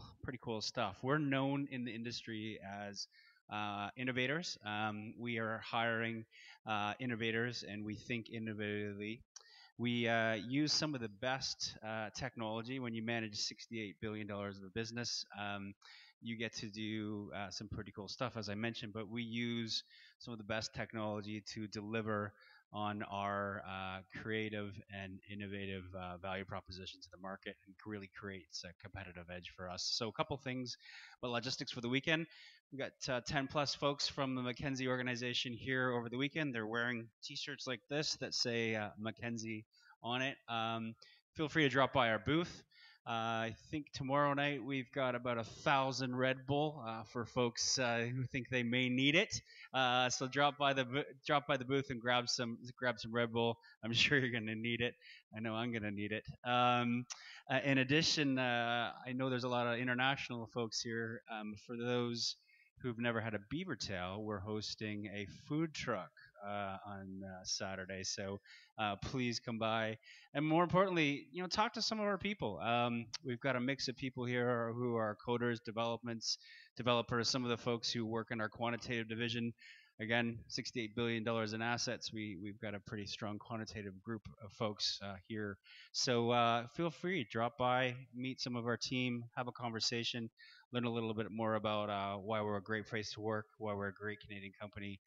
stuff. We're known in the industry as innovators. We are hiring innovators, and we think innovatively. We use some of the best technology. When you manage $68 billion of a business, you get to do some pretty cool stuff, as I mentioned, but we use some of the best technology to deliver on our creative and innovative value proposition to the market and really creates a competitive edge for us. So a couple things about logistics for the weekend. We got 10 plus folks from the Mackenzie organization here over the weekend. They're wearing t-shirts like this that say Mackenzie on it. Feel free to drop by our booth. I think tomorrow night we've got about 1,000 Red Bull for folks who think they may need it. So drop by the booth and grab some Red Bull. I'm sure you're going to need it. I know I'm going to need it. In addition, I know there's a lot of international folks here. For those who've never had a beaver tail, we're hosting a food truck on Saturday. So please come by, and more importantly, talk to some of our people. We've got a mix of people here who are coders, developers, some of the folks who work in our quantitative division. Again, $68 billion in assets. We've got a pretty strong quantitative group of folks here. So feel free, drop by, meet some of our team, have a conversation, learn a little bit more about why we're a great place to work, why we're a great Canadian company,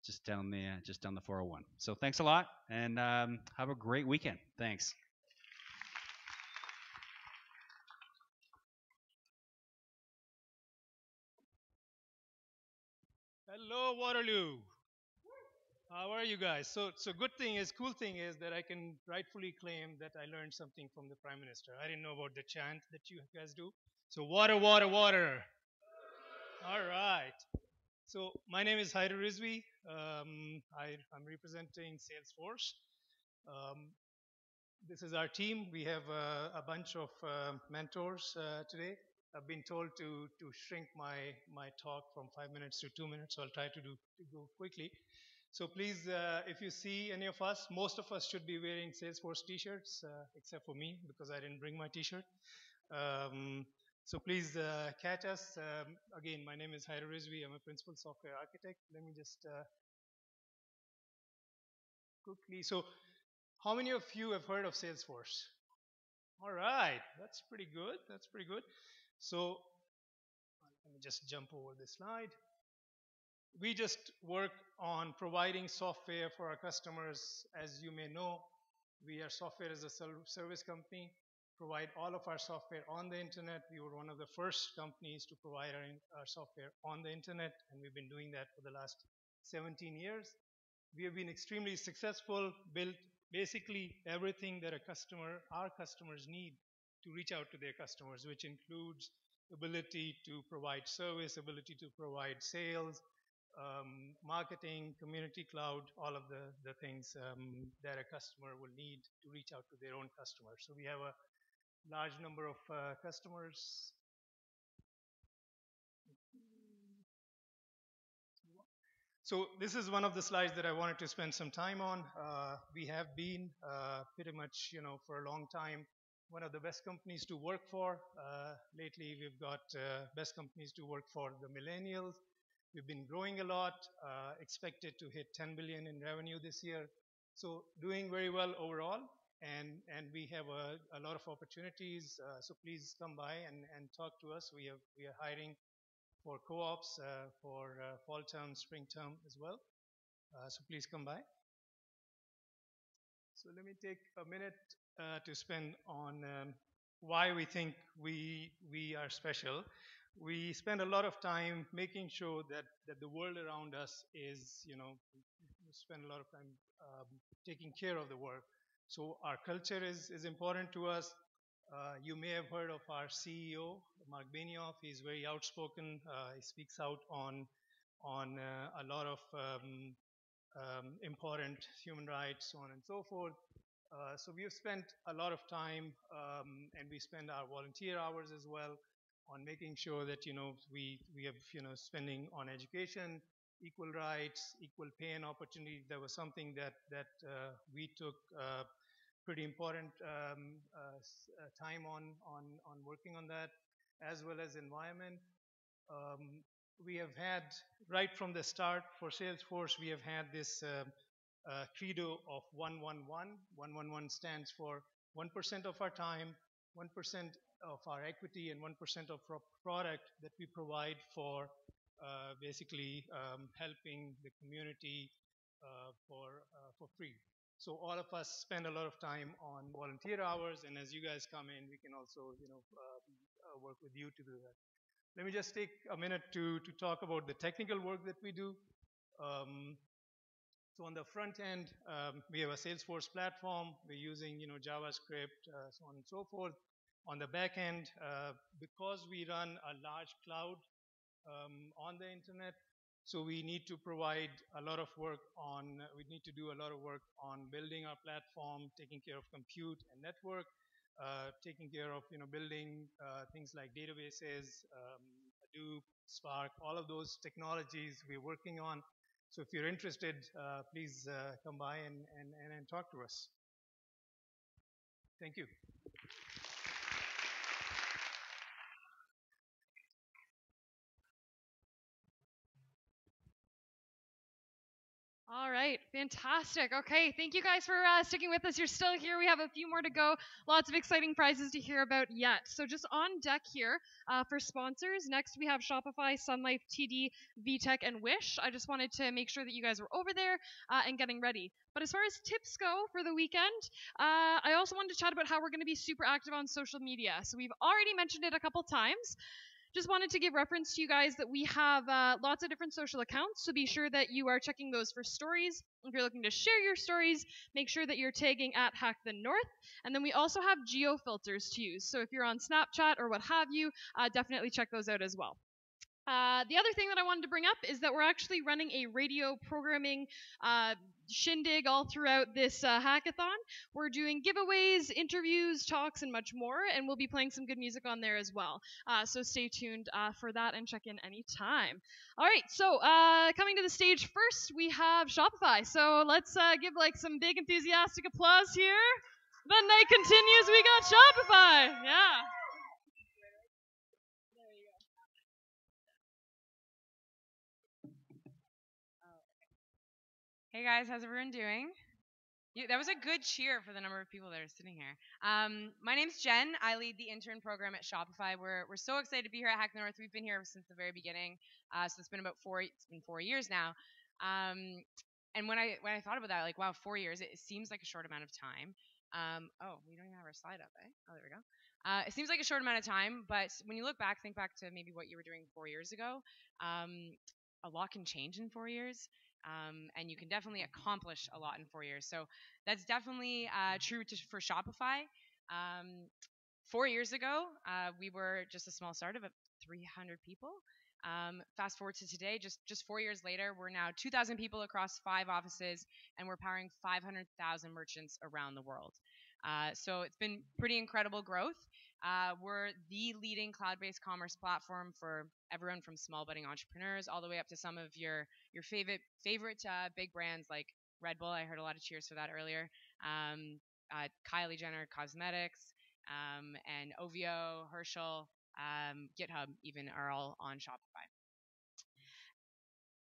just down the 401. So thanks a lot, and have a great weekend. Thanks.
Hello, Waterloo. How are you guys? So cool thing is that I can rightfully claim that I learned something from the Prime Minister. I didn't know about the chant that you guys do. So water, water, water. All right. So my name is Haider Rizvi. I'm representing Salesforce. Um, this is our team. We have a bunch of mentors today. I've been told to shrink my talk from 5 minutes to 2 minutes, so I'll try to go quickly. So please, if you see any of us, most of us should be wearing Salesforce t-shirts, except for me because I didn't bring my t-shirt. Um, So please catch us. Again, my name is Haider Rizvi. I'm a principal software architect. Let me just quickly. So how many of you have heard of Salesforce? All right, that's pretty good. That's pretty good. So let me just jump over this slide. We just work on providing software for our customers. As you may know, we are software as a service company, provide all of our software on the internet. We were one of the first companies to provide our software on the internet, and we've been doing that for the last 17 years. We have been extremely successful, built basically everything that our customers need to reach out to their customers, which includes ability to provide service, ability to provide sales, marketing, community cloud, all of the things that a customer will need to reach out to their own customers. So we have a large number of customers. So this is one of the slides that I wanted to spend some time on. We have been pretty much, for a long time, one of the best companies to work for. Lately, we've got best companies to work for the millennials. We've been growing a lot, expected to hit 10 billion in revenue this year. So doing very well overall, and we have a lot of opportunities. So please come by and talk to us. We are hiring for co-ops for fall term, spring term as well. So please come by. So let me take a minute to spend on why we think we are special. We spend a lot of time making sure that the world around us is, we spend a lot of time taking care of the world. So our culture is important to us. You may have heard of our CEO, Mark Benioff. He's very outspoken. He speaks out on a lot of important human rights, so on and so forth. So we have spent a lot of time, and we spend our volunteer hours as well on making sure that we have spending on education, equal rights, equal pay and opportunity. That was something that we took pretty important time on working on that, as well as environment. We have had, right from the start for Salesforce, we have had this credo of 111. 111 stands for 1% of our time, 1% of our equity, and 1% of our product that we provide for basically helping the community for free. So all of us spend a lot of time on volunteer hours, and as you guys come in, we can also work with you to do that. Let me just take a minute to talk about the technical work that we do. So on the front end, we have a Salesforce platform. We're using JavaScript, so on and so forth. On the back end, because we run a large cloud on the internet, so we need to provide a lot of work on, we need to do a lot of work on building our platform, taking care of compute and network, taking care of building things like databases, Hadoop, Spark, all of those technologies we're working on. So if you're interested, please come by and talk to us. Thank you.
All right, fantastic. Okay, thank you guys for sticking with us. You're still here. We have a few more to go. Lots of exciting prizes to hear about yet. So just on deck here for sponsors. Next, we have Shopify, Sun Life, TD, VTech, and Wish. I just wanted to make sure that you guys were over there and getting ready. But as far as tips go for the weekend, I also wanted to chat about how we're going to be super active on social media. So we've already mentioned it a couple times. Just wanted to give reference to you guys that we have lots of different social accounts, so be sure that you are checking those for stories. If you're looking to share your stories, make sure that you're tagging at Hack the North. And then we also have geo filters to use. So if you're on Snapchat or what have you, definitely check those out as well. The other thing that I wanted to bring up is that we're actually running a radio programming shindig all throughout this hackathon. We're doing giveaways, interviews, talks, and much more, and we'll be playing some good music on there as well. So stay tuned for that and check in anytime. All right, so coming to the stage first, we have Shopify. So let's give some big enthusiastic applause here. The night continues. We got Shopify. Yeah.
Hey guys, how's everyone doing? That was a good cheer for the number of people that are sitting here. My name's Jen. I lead the intern program at Shopify. We're so excited to be here at Hack the North. We've been here since the very beginning, so it's been about 4 years now. And when I thought about that, like wow, 4 years, it seems like a short amount of time. Oh, we don't even have our slide up, eh? Oh, there we go. It seems like a short amount of time, but when you look back, think back to maybe what you were doing 4 years ago. A lot can change in 4 years. And you can definitely accomplish a lot in 4 years. So that's definitely true for Shopify. 4 years ago, we were just a small startup of 300 people. Fast forward to today, just 4 years later, we're now 2,000 people across 5 offices, and we're powering 500,000 merchants around the world. So it's been pretty incredible growth. We're the leading cloud-based commerce platform for everyone from small budding entrepreneurs all the way up to some of your favorite big brands like Red Bull. I heard a lot of cheers for that earlier. Kylie Jenner Cosmetics, and Ovio, Herschel, GitHub even are all on Shopify.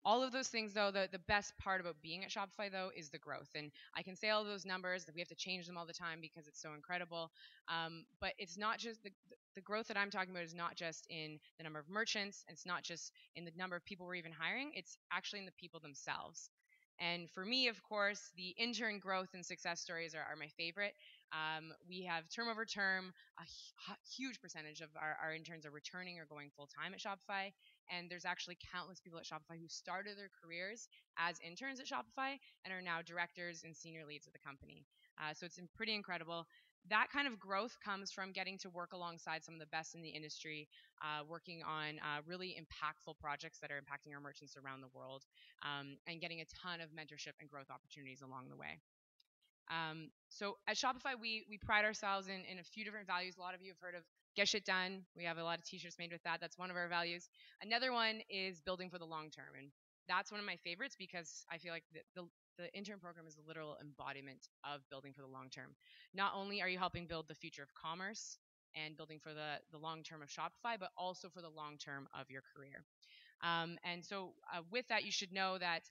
All of those things, though, the best part about being at Shopify, though, is the growth. And I can say all those numbers that we have to change them all the time because it's so incredible. But it's not just the growth that I'm talking about is not just in the number of merchants. It's not just in the number of people we're even hiring. It's actually in the people themselves. And for me, of course, the intern growth and success stories are my favorite. We have term over term, a huge percentage of our interns are returning or going full time at Shopify. And there's actually countless people at Shopify who started their careers as interns at Shopify and are now directors and senior leads of the company. So it's pretty incredible. That kind of growth comes from getting to work alongside some of the best in the industry, working on really impactful projects that are impacting our merchants around the world, and getting a ton of mentorship and growth opportunities along the way. So at Shopify, we pride ourselves in a few different values. A lot of you have heard of get shit done. We have a lot of t-shirts made with that. That's one of our values. Another one is building for the long term. And that's one of my favorites because I feel like the intern program is a literal embodiment of building for the long term. Not only are you helping build the future of commerce and building for the long term of Shopify, but also for the long term of your career. And so with that, you should know that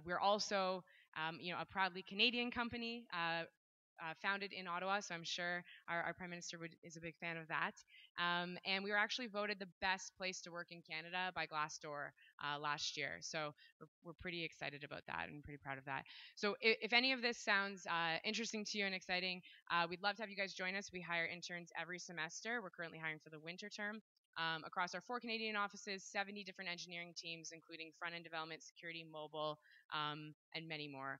we're also a proudly Canadian company, founded in Ottawa, so I'm sure our Prime Minister is a big fan of that. And we were actually voted the best place to work in Canada by Glassdoor last year. So we're pretty excited about that and pretty proud of that. So if any of this sounds interesting to you and exciting, we'd love to have you guys join us. We hire interns every semester. We're currently hiring for the winter term. Across our 4 Canadian offices, 70 different engineering teams, including front-end development, security, mobile, and many more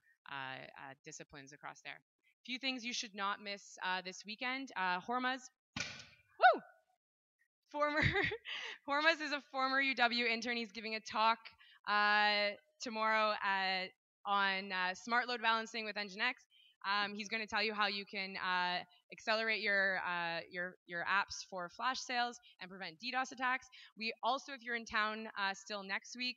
disciplines across there. Few things you should not miss this weekend. Hormuz, woo! Hormuz is a former UW intern. He's giving a talk tomorrow on smart load balancing with Nginx. He's going to tell you how you can accelerate your apps for flash sales and prevent DDoS attacks. We also, if you're in town still next week,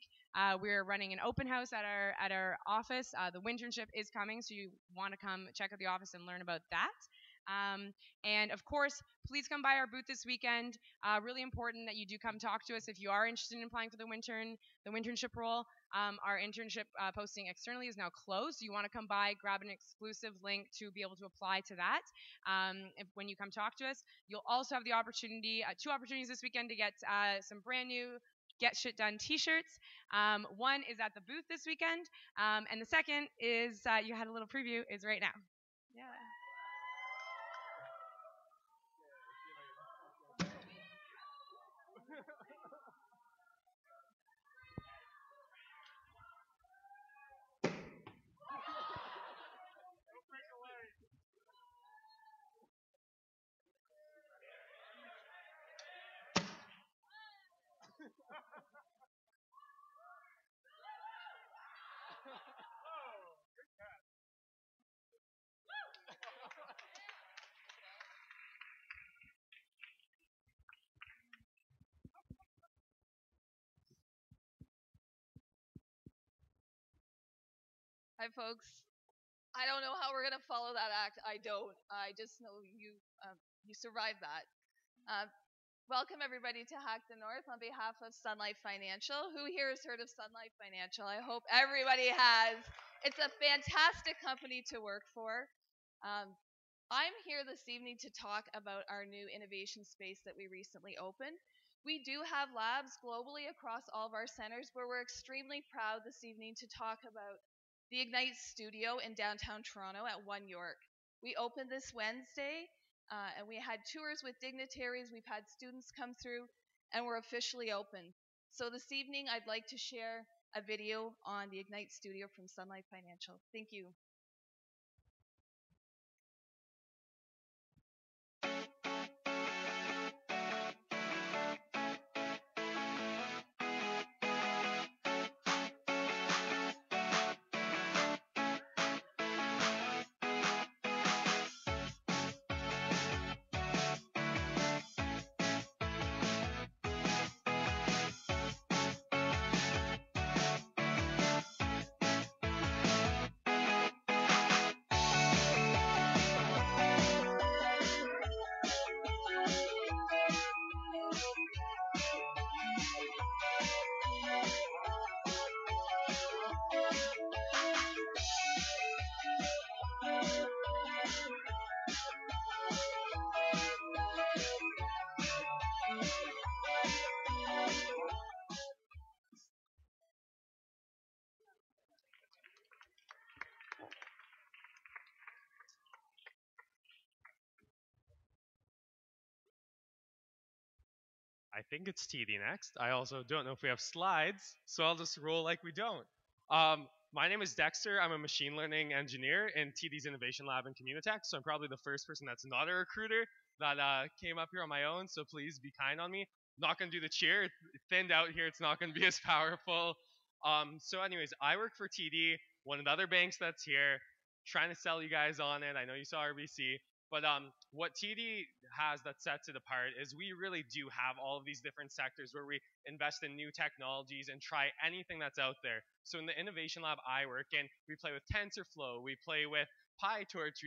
we're running an open house at our office. The winternship is coming, so you want to come check out the office and learn about that. And of course, please come by our booth this weekend. Really important that you do come talk to us if you are interested in applying for the internship role. Our internship posting externally is now closed, so you want to come by, grab an exclusive link to be able to apply to that. When you come talk to us, you'll also have the opportunity, 2 opportunities this weekend to get some brand new Get Shit Done t-shirts. One is at the booth this weekend, and the second is, you had a little preview, is right now. Yeah.
Hi, folks. I don't know how we're gonna follow that act. I don't. I just know you survived that. Welcome everybody to Hack the North on behalf of Sun Life Financial. Who here has heard of Sun Life Financial? I hope everybody has. It's a fantastic company to work for. I'm here this evening to talk about our new innovation space that we recently opened. We do have labs globally across all of our centers, but we're extremely proud this evening to talk about the Ignite Studio in downtown Toronto at 1 York. We opened this Wednesday, and we had tours with dignitaries. We've had students come through, and we're officially open. So this evening, I'd like to share a video on the Ignite Studio from Sun Life Financial. Thank you.
I think it's TD next. I also don't know if we have slides, so I'll just roll like we don't. My name is Dexter. I'm a machine learning engineer in TD's Innovation Lab in Communitech, so I'm probably the first person that's not a recruiter that came up here on my own, so please be kind on me. Not going to do the cheer. It's thinned out here. It's not going to be as powerful. So anyways, I work for TD, one of the other banks that's here, trying to sell you guys on it. I know you saw RBC. But what TD has that sets it apart is we really do have all of these different sectors where we invest in new technologies and try anything that's out there. So in the innovation lab I work in, we play with TensorFlow, we play with PyTorch,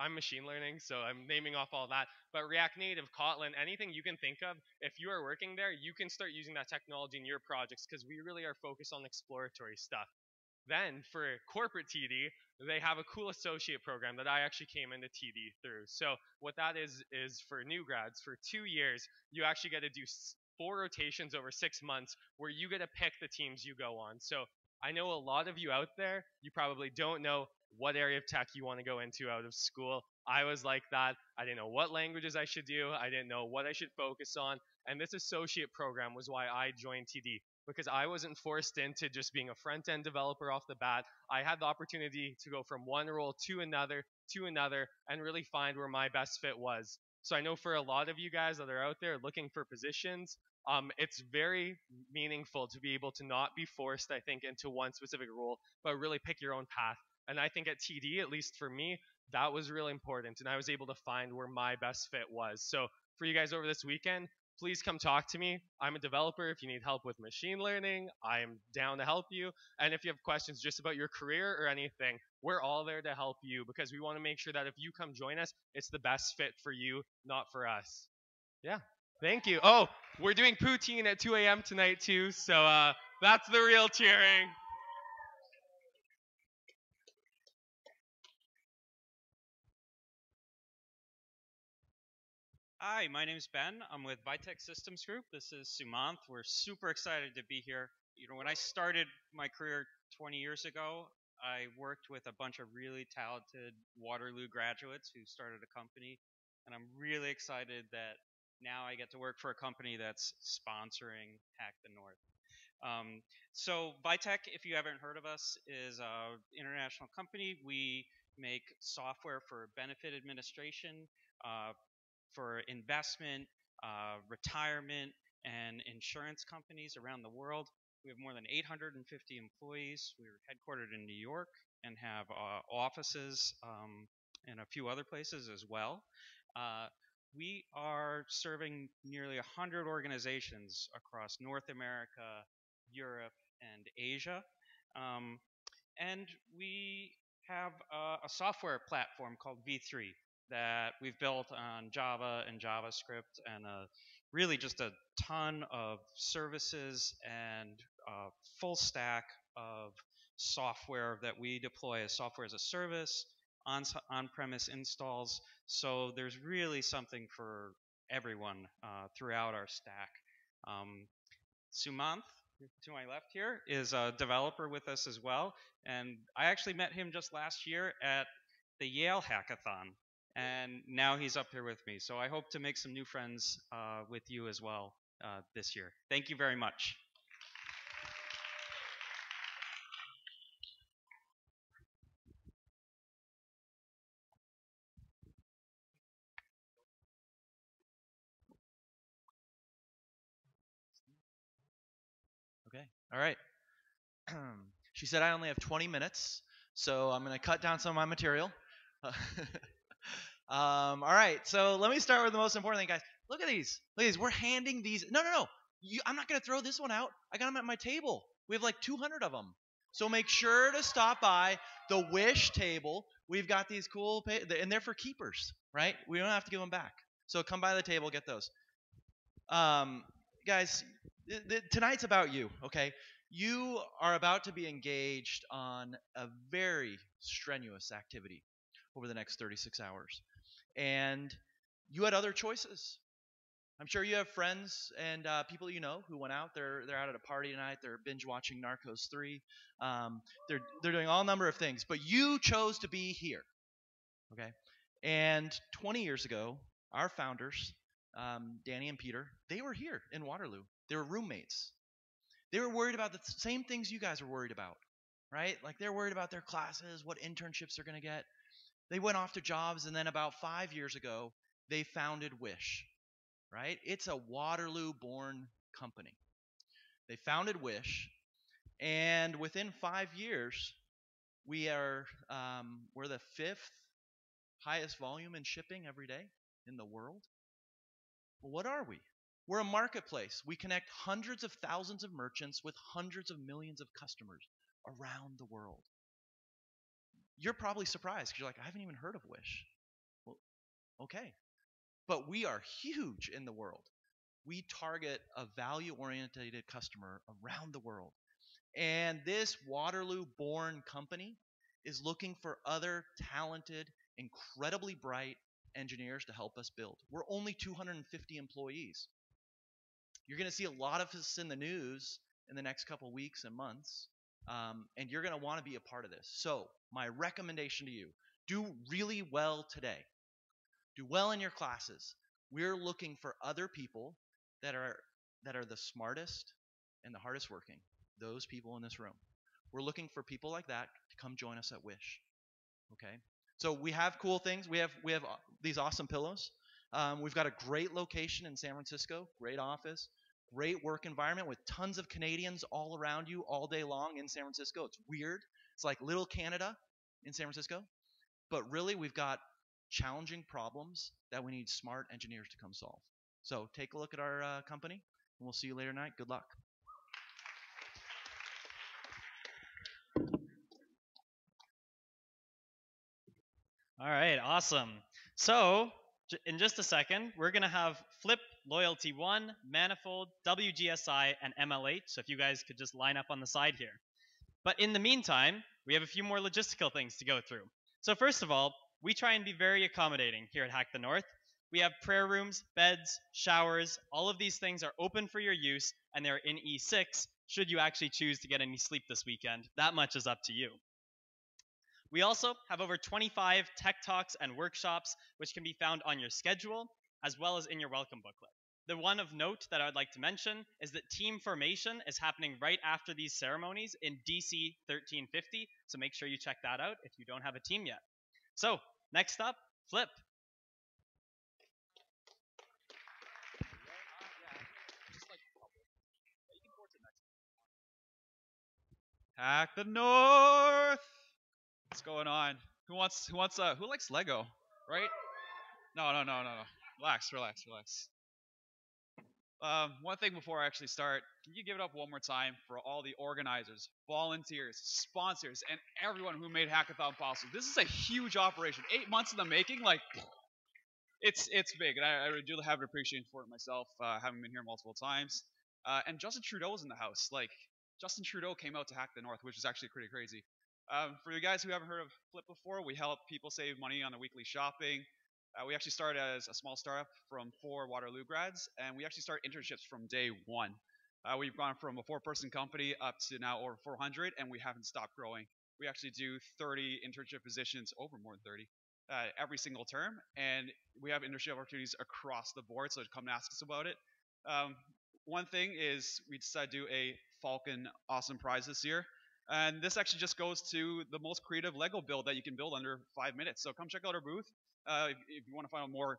I'm machine learning, so I'm naming off all that. But React Native, Kotlin, anything you can think of, if you are working there, you can start using that technology in your projects because we really are focused on exploratory stuff. Then for corporate TD, they have a cool associate program that I actually came into TD through. So what that is for new grads, for 2 years, you actually get to do 4 rotations over 6 months where you get to pick the teams you go on. So I know a lot of you out there, you probably don't know what area of tech you want to go into out of school. I was like that. I didn't know what languages I should do. I didn't know what I should focus on. And this associate program was why I joined TD, because I wasn't forced into just being a front-end developer off the bat. I had the opportunity to go from one role to another, and really find where my best fit was. So I know for a lot of you guys that are out there looking for positions, it's very meaningful to be able to not be forced, I think, into one specific role, but really pick your own path. And I think at TD, at least for me, that was really important, and I was able to find where my best fit was. So for you guys over this weekend, please come talk to me. I'm a developer. If you need help with machine learning, I'm down to help you. And if you have questions just about your career or anything, we're all there to help you because we want to make sure that if you come join us, it's the best fit for you, not for us. Yeah. Thank you. Oh, we're doing poutine at 2 a.m. tonight too, so that's the real cheering.
Hi, my name is Ben. I'm with Vitech Systems Group. This is Sumanth. We're super excited to be here. You know, when I started my career 20 years ago, I worked with a bunch of really talented Waterloo graduates who started a company, and I'm really excited that now I get to work for a company that's sponsoring Hack the North. So Vitech, if you haven't heard of us, is an international company. We make software for benefit administration, for investment, retirement, and insurance companies around the world. We have more than 850 employees. We're headquartered in New York and have offices in a few other places as well. We are serving nearly 100 organizations across North America, Europe, and Asia. And we have a software platform called V3. that we've built on Java and JavaScript, and really just a ton of services and full stack of software that we deploy as software as a service, on-premise installs. So there's really something for everyone throughout our stack. Sumanth, to my left here, is a developer with us as well, and I actually met him just last year at the Yale Hackathon, and now he's up here with me. So I hope to make some new friends with you as well this year. Thank you very much.
Okay. All right. She said I only have 20 minutes, so I'm going to cut down some of my material. All right. So let me start with the most important thing, guys. Look at these. Look at these. We're handing these. No. I'm not going to throw this one out. I got them at my table. We have like 200 of them. So make sure to stop by the Wish table. We've got these cool, and they're for keepers, right? We don't have to give them back. So come by the table, get those. Guys, tonight's about you, okay? You are about to be engaged on a very strenuous activity over the next 36 hours. And you had other choices. I'm sure you have friends and people you know who went out. They're out at a party tonight. They're binge watching Narcos 3. They're doing all number of things. But you chose to be here, okay? And 20 years ago, our founders, Danny and Peter, they were here in Waterloo. They were roommates. They were worried about the same things you guys are worried about, right? Like they're worried about their classes, what internships they're going to get. They went off to jobs, and then about 5 years ago, they founded Wish, right? It's a Waterloo-born company. They founded Wish, and within 5 years, we're the 5th highest volume in shipping every day in the world. Well, what are we? We're a marketplace. We connect hundreds of thousands of merchants with hundreds of millions of customers around the world. You're probably surprised because you're like, I haven't even heard of Wish. Well, okay. But we are huge in the world. We target a value-oriented customer around the world. And this Waterloo-born company is looking for other talented, incredibly bright engineers to help us build. We're only 250 employees. You're going to see a lot of us in the news in the next couple weeks and months, and you're going to want to be a part of this. So my recommendation to you, do really well today. Do well in your classes. We're looking for other people that are the smartest and the hardest working, those people in this room. We're looking for people like that to come join us at Wish. Okay? So we have cool things. We have these awesome pillows. We've got a great location in San Francisco, great office, great work environment with tons of Canadians all around you all day long in San Francisco. It's weird. It's like little Canada in San Francisco. But really, we've got challenging problems that we need smart engineers to come solve. So take a look at our company, and we'll see you later tonight. Good luck.
All right, awesome. So, in just a second, we're going to have Flip, Loyalty 1, Manifold, WGSI, and ML8. So if you guys could just line up on the side here. But in the meantime, we have a few more logistical things to go through. So first of all, we try and be very accommodating here at Hack the North. We have prayer rooms, beds, showers. All of these things are open for your use, and they're in E6 should you actually choose to get any sleep this weekend. That much is up to you. We also have over 25 tech talks and workshops, which can be found on your schedule, as well as in your welcome booklet. The one of note that I would like to mention is that team formation is happening right after these ceremonies in DC 1350, so make sure you check that out if you don't have a team yet. So, next up, Flip.
Hack the North. What's going on? Who likes Lego, right? No. Relax. One thing before I actually start, can you give it up one more time for all the organizers, volunteers, sponsors, and everyone who made Hackathon possible? This is a huge operation. 8 months in the making. Like, it's big, and I really do have an appreciation for it myself, having been here multiple times. And Justin Trudeau is in the house. Like Justin Trudeau came out to Hack the North, which is actually pretty crazy. For you guys who haven't heard of Flip before, we help people save money on their weekly shopping. We actually started as a small startup from 4 Waterloo grads, and we actually start internships from day 1. We've gone from a 4-person company up to now over 400, and we haven't stopped growing. We actually do 30 internship positions, over more than 30, every single term, and we have internship opportunities across the board, so come and ask us about it. One thing is we decided to do a Falcon Awesome Prize this year, and this actually just goes to the most creative Lego build that you can build under 5 minutes. So come check out our booth. If you want to find out more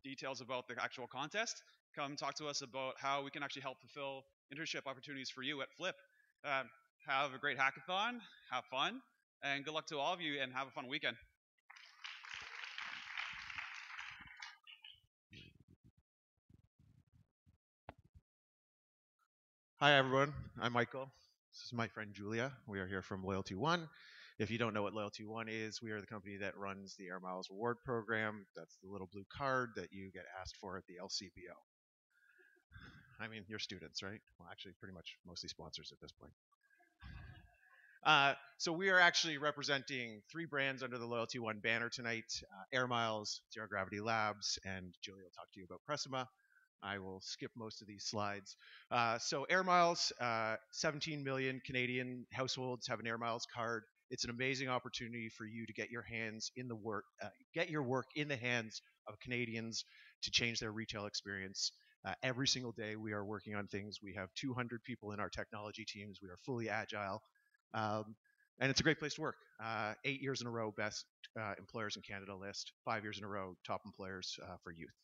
details about the actual contest, come talk to us about how we can actually help fulfill internship opportunities for you at Flip. Have a great hackathon, have fun, and good luck to all of you, and have a fun weekend.
Hi, everyone. I'm Michael. This is my friend Julia. We are here from Loyalty One. If you don't know what Loyalty One is, we are the company that runs the Air Miles Reward Program. That's the little blue card that you get asked for at the LCBO. I mean, you're students, right? Well, actually, pretty much mostly sponsors at this point. So we are actually representing 3 brands under the Loyalty One banner tonight: Air Miles, Zero Gravity Labs, and Julia will talk to you about Pressima. I will skip most of these slides. So Air Miles, 17 million Canadian households have an Air Miles card. It's an amazing opportunity for you to get your hands in the work, get your work in the hands of Canadians to change their retail experience. Every single day we are working on things. We have 200 people in our technology teams. We are fully agile. And it's a great place to work. 8 years in a row, best employers in Canada list. 5 years in a row, top employers for youth.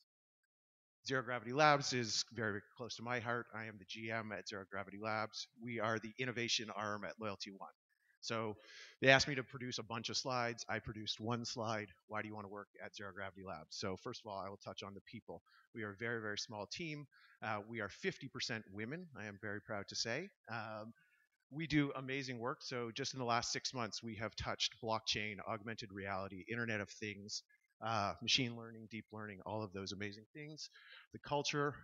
Zero Gravity Labs is very, very close to my heart. I am the GM at Zero Gravity Labs. We are the innovation arm at Loyalty One. So they asked me to produce a bunch of slides. I produced 1 slide. Why do you want to work at Zero Gravity Labs? So first of all, I will touch on the people. We are a very, very small team. We are 50% women, I am very proud to say. We do amazing work. So just in the last 6 months, we have touched blockchain, augmented reality, Internet of Things, machine learning, deep learning, all of those amazing things. The culture,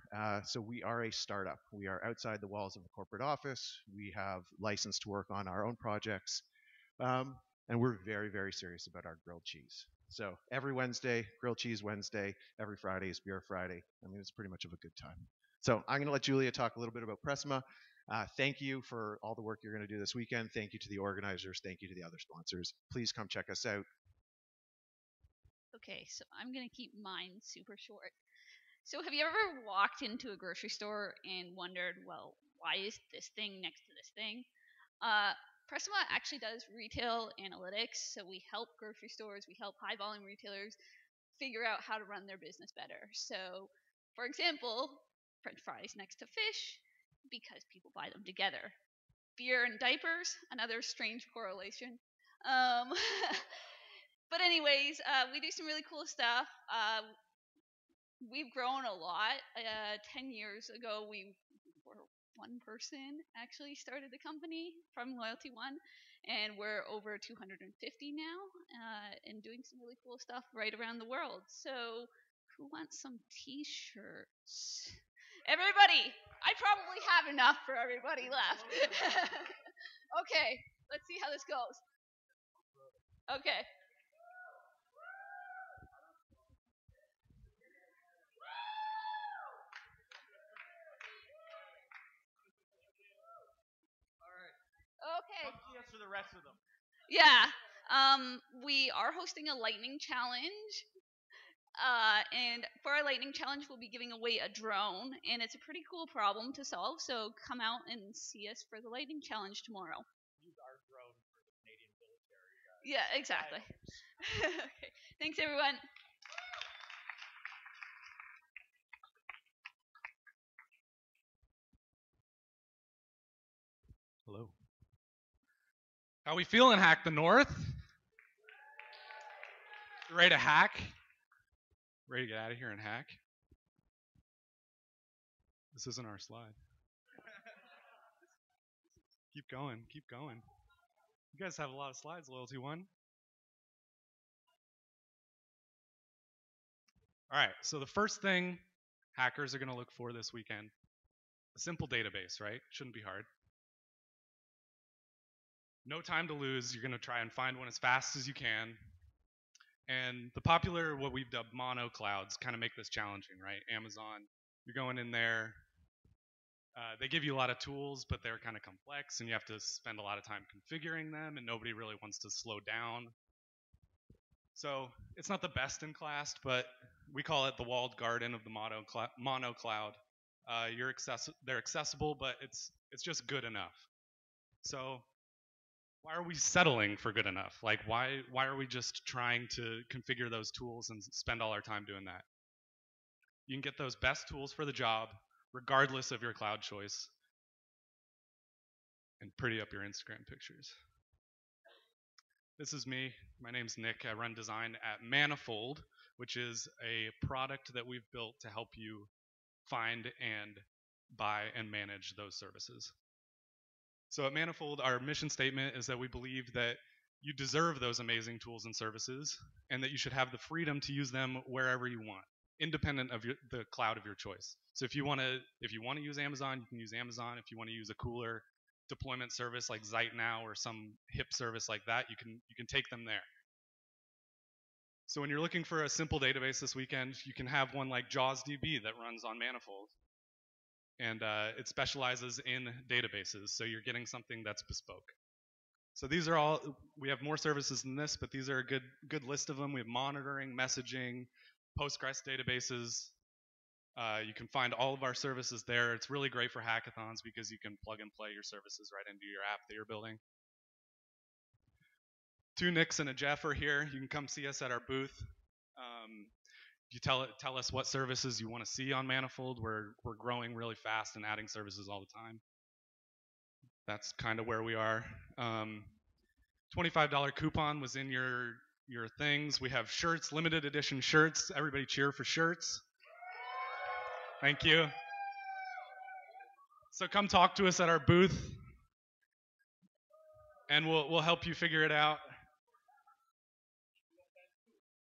so we are a startup. We are outside the walls of the corporate office. We have license to work on our own projects. And we're very, very serious about our grilled cheese. So every Wednesday, grilled cheese Wednesday. Every Friday is beer Friday. I mean, it's pretty much of a good time. So I'm going to let Julia talk a little bit about Pressima. Thank you for all the work you're going to do this weekend. Thank you to the organizers. Thank you to the other sponsors. Please come check us out.
Okay, so I'm going to keep mine super short. So have you ever walked into a grocery store and wondered, well, why is this thing next to this thing? Pressima actually does retail analytics, so we help grocery stores, we help high volume retailers figure out how to run their business better. So, for example, French fries next to fish, because people buy them together. Beer and diapers, another strange correlation. But anyways, we do some really cool stuff. We've grown a lot. 10 years ago, we were 1 person actually started the company from Loyalty One, and we're over 250 now, and doing some really cool stuff right around the world. So, who wants some t-shirts? Everybody! I probably have enough for everybody left. Okay, let's see how this goes. Okay. Okay.
Come see us for the rest of them.
Yeah. We are hosting a lightning challenge. And for our lightning challenge, we'll be giving away a drone, and it's a pretty cool problem to solve. So come out and see us for the lightning challenge tomorrow.
Use our drone for the Canadian military.
Yeah, exactly. Okay. Thanks, everyone.
Hello. How we feeling, Hack the North? Ready to hack? Ready to get out of here and hack? This isn't our slide. Keep going, keep going. You guys have a lot of slides, Loyalty One. All right, so the first thing hackers are going to look for this weekend, a simple database, right? Shouldn't be hard. No time to lose. You're going to try and find one as fast as you can. And the popular, what we've dubbed mono clouds, kind of make this challenging, right? Amazon, you're going in there. They give you a lot of tools, but they're kind of complex, and you have to spend a lot of time configuring them, and nobody really wants to slow down. So it's not the best in class, but we call it the walled garden of the mono cloud. They're accessible, but it's just good enough. So why are we settling for good enough? Like why are we just trying to configure those tools and spend all our time doing that? You can get those best tools for the job regardless of your cloud choice and pretty up your Instagram pictures. This is me. My name's Nick. I run design at Manifold, which is a product that we've built to help you find and buy and manage those services. So at Manifold, our mission statement is that we believe that you deserve those amazing tools and services and that you should have the freedom to use them wherever you want, independent of the cloud of your choice. So if you want to use Amazon, you can use Amazon. If you want to use a cooler deployment service like ZiteNow or some hip service like that, you can take them there. So when you're looking for a simple database this weekend, you can have one like JawsDB that runs on Manifold. And it specializes in databases, so you're getting something that's bespoke. So these are all, we have more services than this, but these are a good list of them. We have monitoring, messaging, Postgres databases. You can find all of our services there. It's really great for hackathons because you can plug and play your services right into your app that you're building. Two Nicks and a Jeff are here. You can come see us at our booth. You tell us what services you want to see on Manifold. We're growing really fast and adding services all the time. That's kind of where we are. $25 coupon was in your things. We have shirts, limited edition shirts. Everybody cheer for shirts. Thank you. So come talk to us at our booth, and we'll help you figure it out.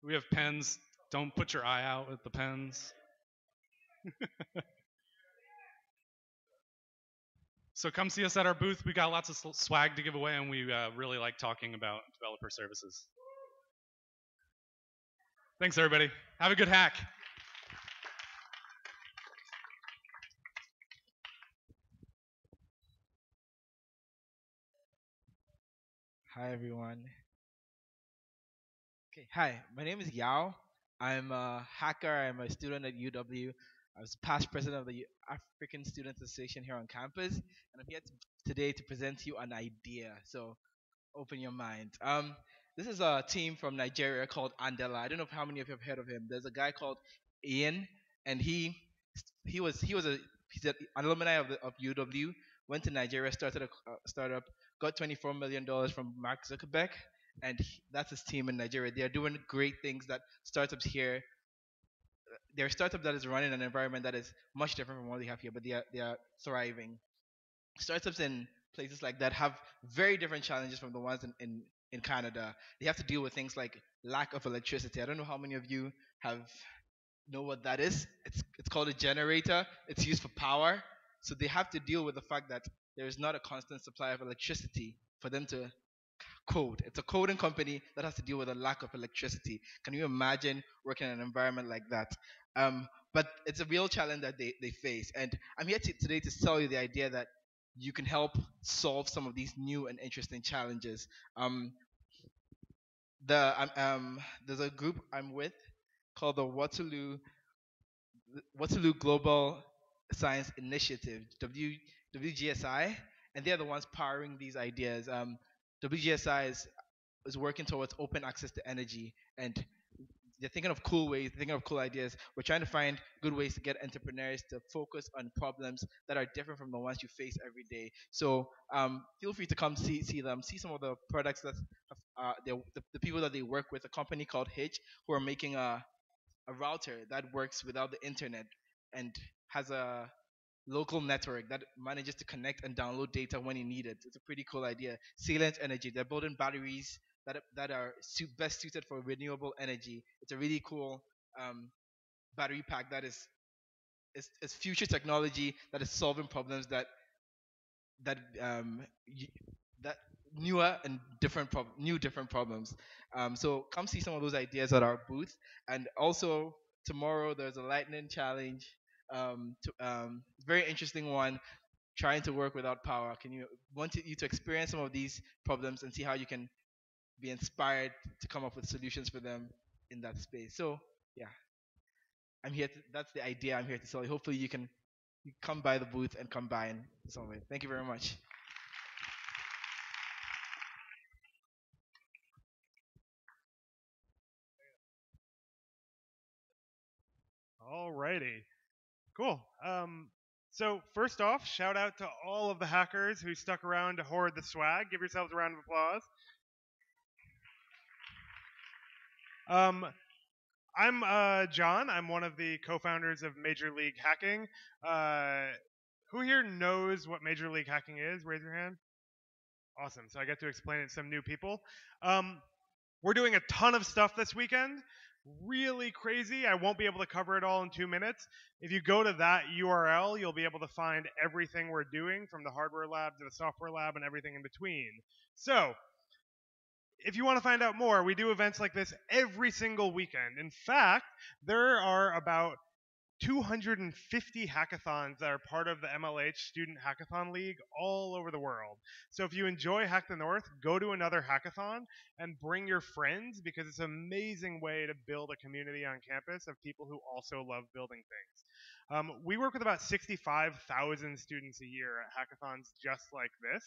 We have pens. Don't put your eye out with the pens. So come see us at our booth. We got lots of swag to give away, and we really like talking about developer services. Thanks, everybody. Have a good hack.
Hi, everyone. Okay, hi. My name is Yao. I'm a hacker. I'm a student at UW. I was past president of the African Students Association here on campus, and I'm here today to present to you an idea. So open your mind. This is a team from Nigeria called Andela. I don't know how many of you have heard of him. There's a guy called Ian, and he's an alumni of UW. Went to Nigeria, started a startup, got $24 million from Mark Zuckerberg, and that's his team in Nigeria. They are doing great things that startups here. They're a startup that is running an environment that is much different from what they have here, but they are thriving. Startups in places like that have very different challenges from the ones in Canada. They have to deal with things like lack of electricity. I don't know how many of you have know what that is. It's called a generator. It's used for power. So they have to deal with the fact that there is not a constant supply of electricity for them to code. It's a coding company that has to deal with a lack of electricity. Can you imagine working in an environment like that? But it's a real challenge that they face. And I'm here today to tell you the idea that you can help solve some of these new and interesting challenges. There's a group I'm with called the Waterloo Global Science Initiative, WGSI, and they're the ones powering these ideas. WGSI is working towards open access to energy, and they're thinking of cool ways, thinking of cool ideas. We're trying to find good ways to get entrepreneurs to focus on problems that are different from the ones you face every day. So feel free to come see them, see some of the products that the people that they work with. A company called Hitch, who are making a router that works without the internet and has a local network that manages to connect and download data when you need it. It's a pretty cool idea. Salient Energy, they're building batteries that are best suited for renewable energy. It's a really cool battery pack that is future technology that is solving problems that that newer and new different problems. So come see some of those ideas at our booth, and also tomorrow there's a lightning challenge. Very interesting one. Trying to work without power. Can you you to experience some of these problems and see how you can be inspired to come up with solutions for them in that space. So yeah, I'm here. That's the idea I'm here to sell you. Hopefully you come by the booth and come by and solve it. Thank you very much.
Alrighty. Cool. So first off, shout out to all of the hackers who stuck around to hoard the swag. Give yourselves a round of applause. Um, I'm John. I'm one of the co-founders of Major League Hacking. Who here knows what Major League Hacking is? Raise your hand. Awesome. So I get to explain it to some new people. We're doing a ton of stuff this weekend. Really crazy. I won't be able to cover it all in 2 minutes. If you go to that URL, you'll be able to find everything we're doing, from the hardware lab to the software lab and everything in between. So, if you want to find out more, we do events like this every single weekend. In fact, there are about 250 hackathons that are part of the MLH Student Hackathon League all over the world. So if you enjoy Hack the North, go to another hackathon and bring your friends, because it's an amazing way to build a community on campus of people who also love building things. We work with about 65,000 students a year at hackathons just like this.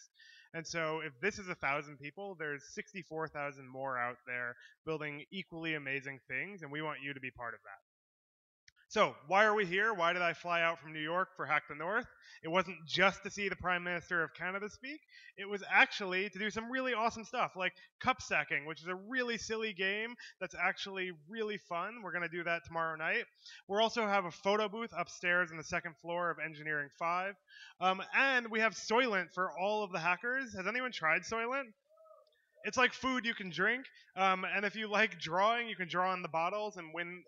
And so if this is 1,000 people, there's 64,000 more out there building equally amazing things, and we want you to be part of that. So, why are we here? Why did I fly out from New York for Hack the North? It wasn't just to see the Prime Minister of Canada speak. It was actually to do some really awesome stuff, like cup stacking, which is a really silly game that's actually really fun. We're going to do that tomorrow night. We'll also have a photo booth upstairs on the second floor of Engineering 5. And we have Soylent for all of the hackers. Has anyone tried Soylent? It's like food you can drink, and if you like drawing, you can draw on the bottles and win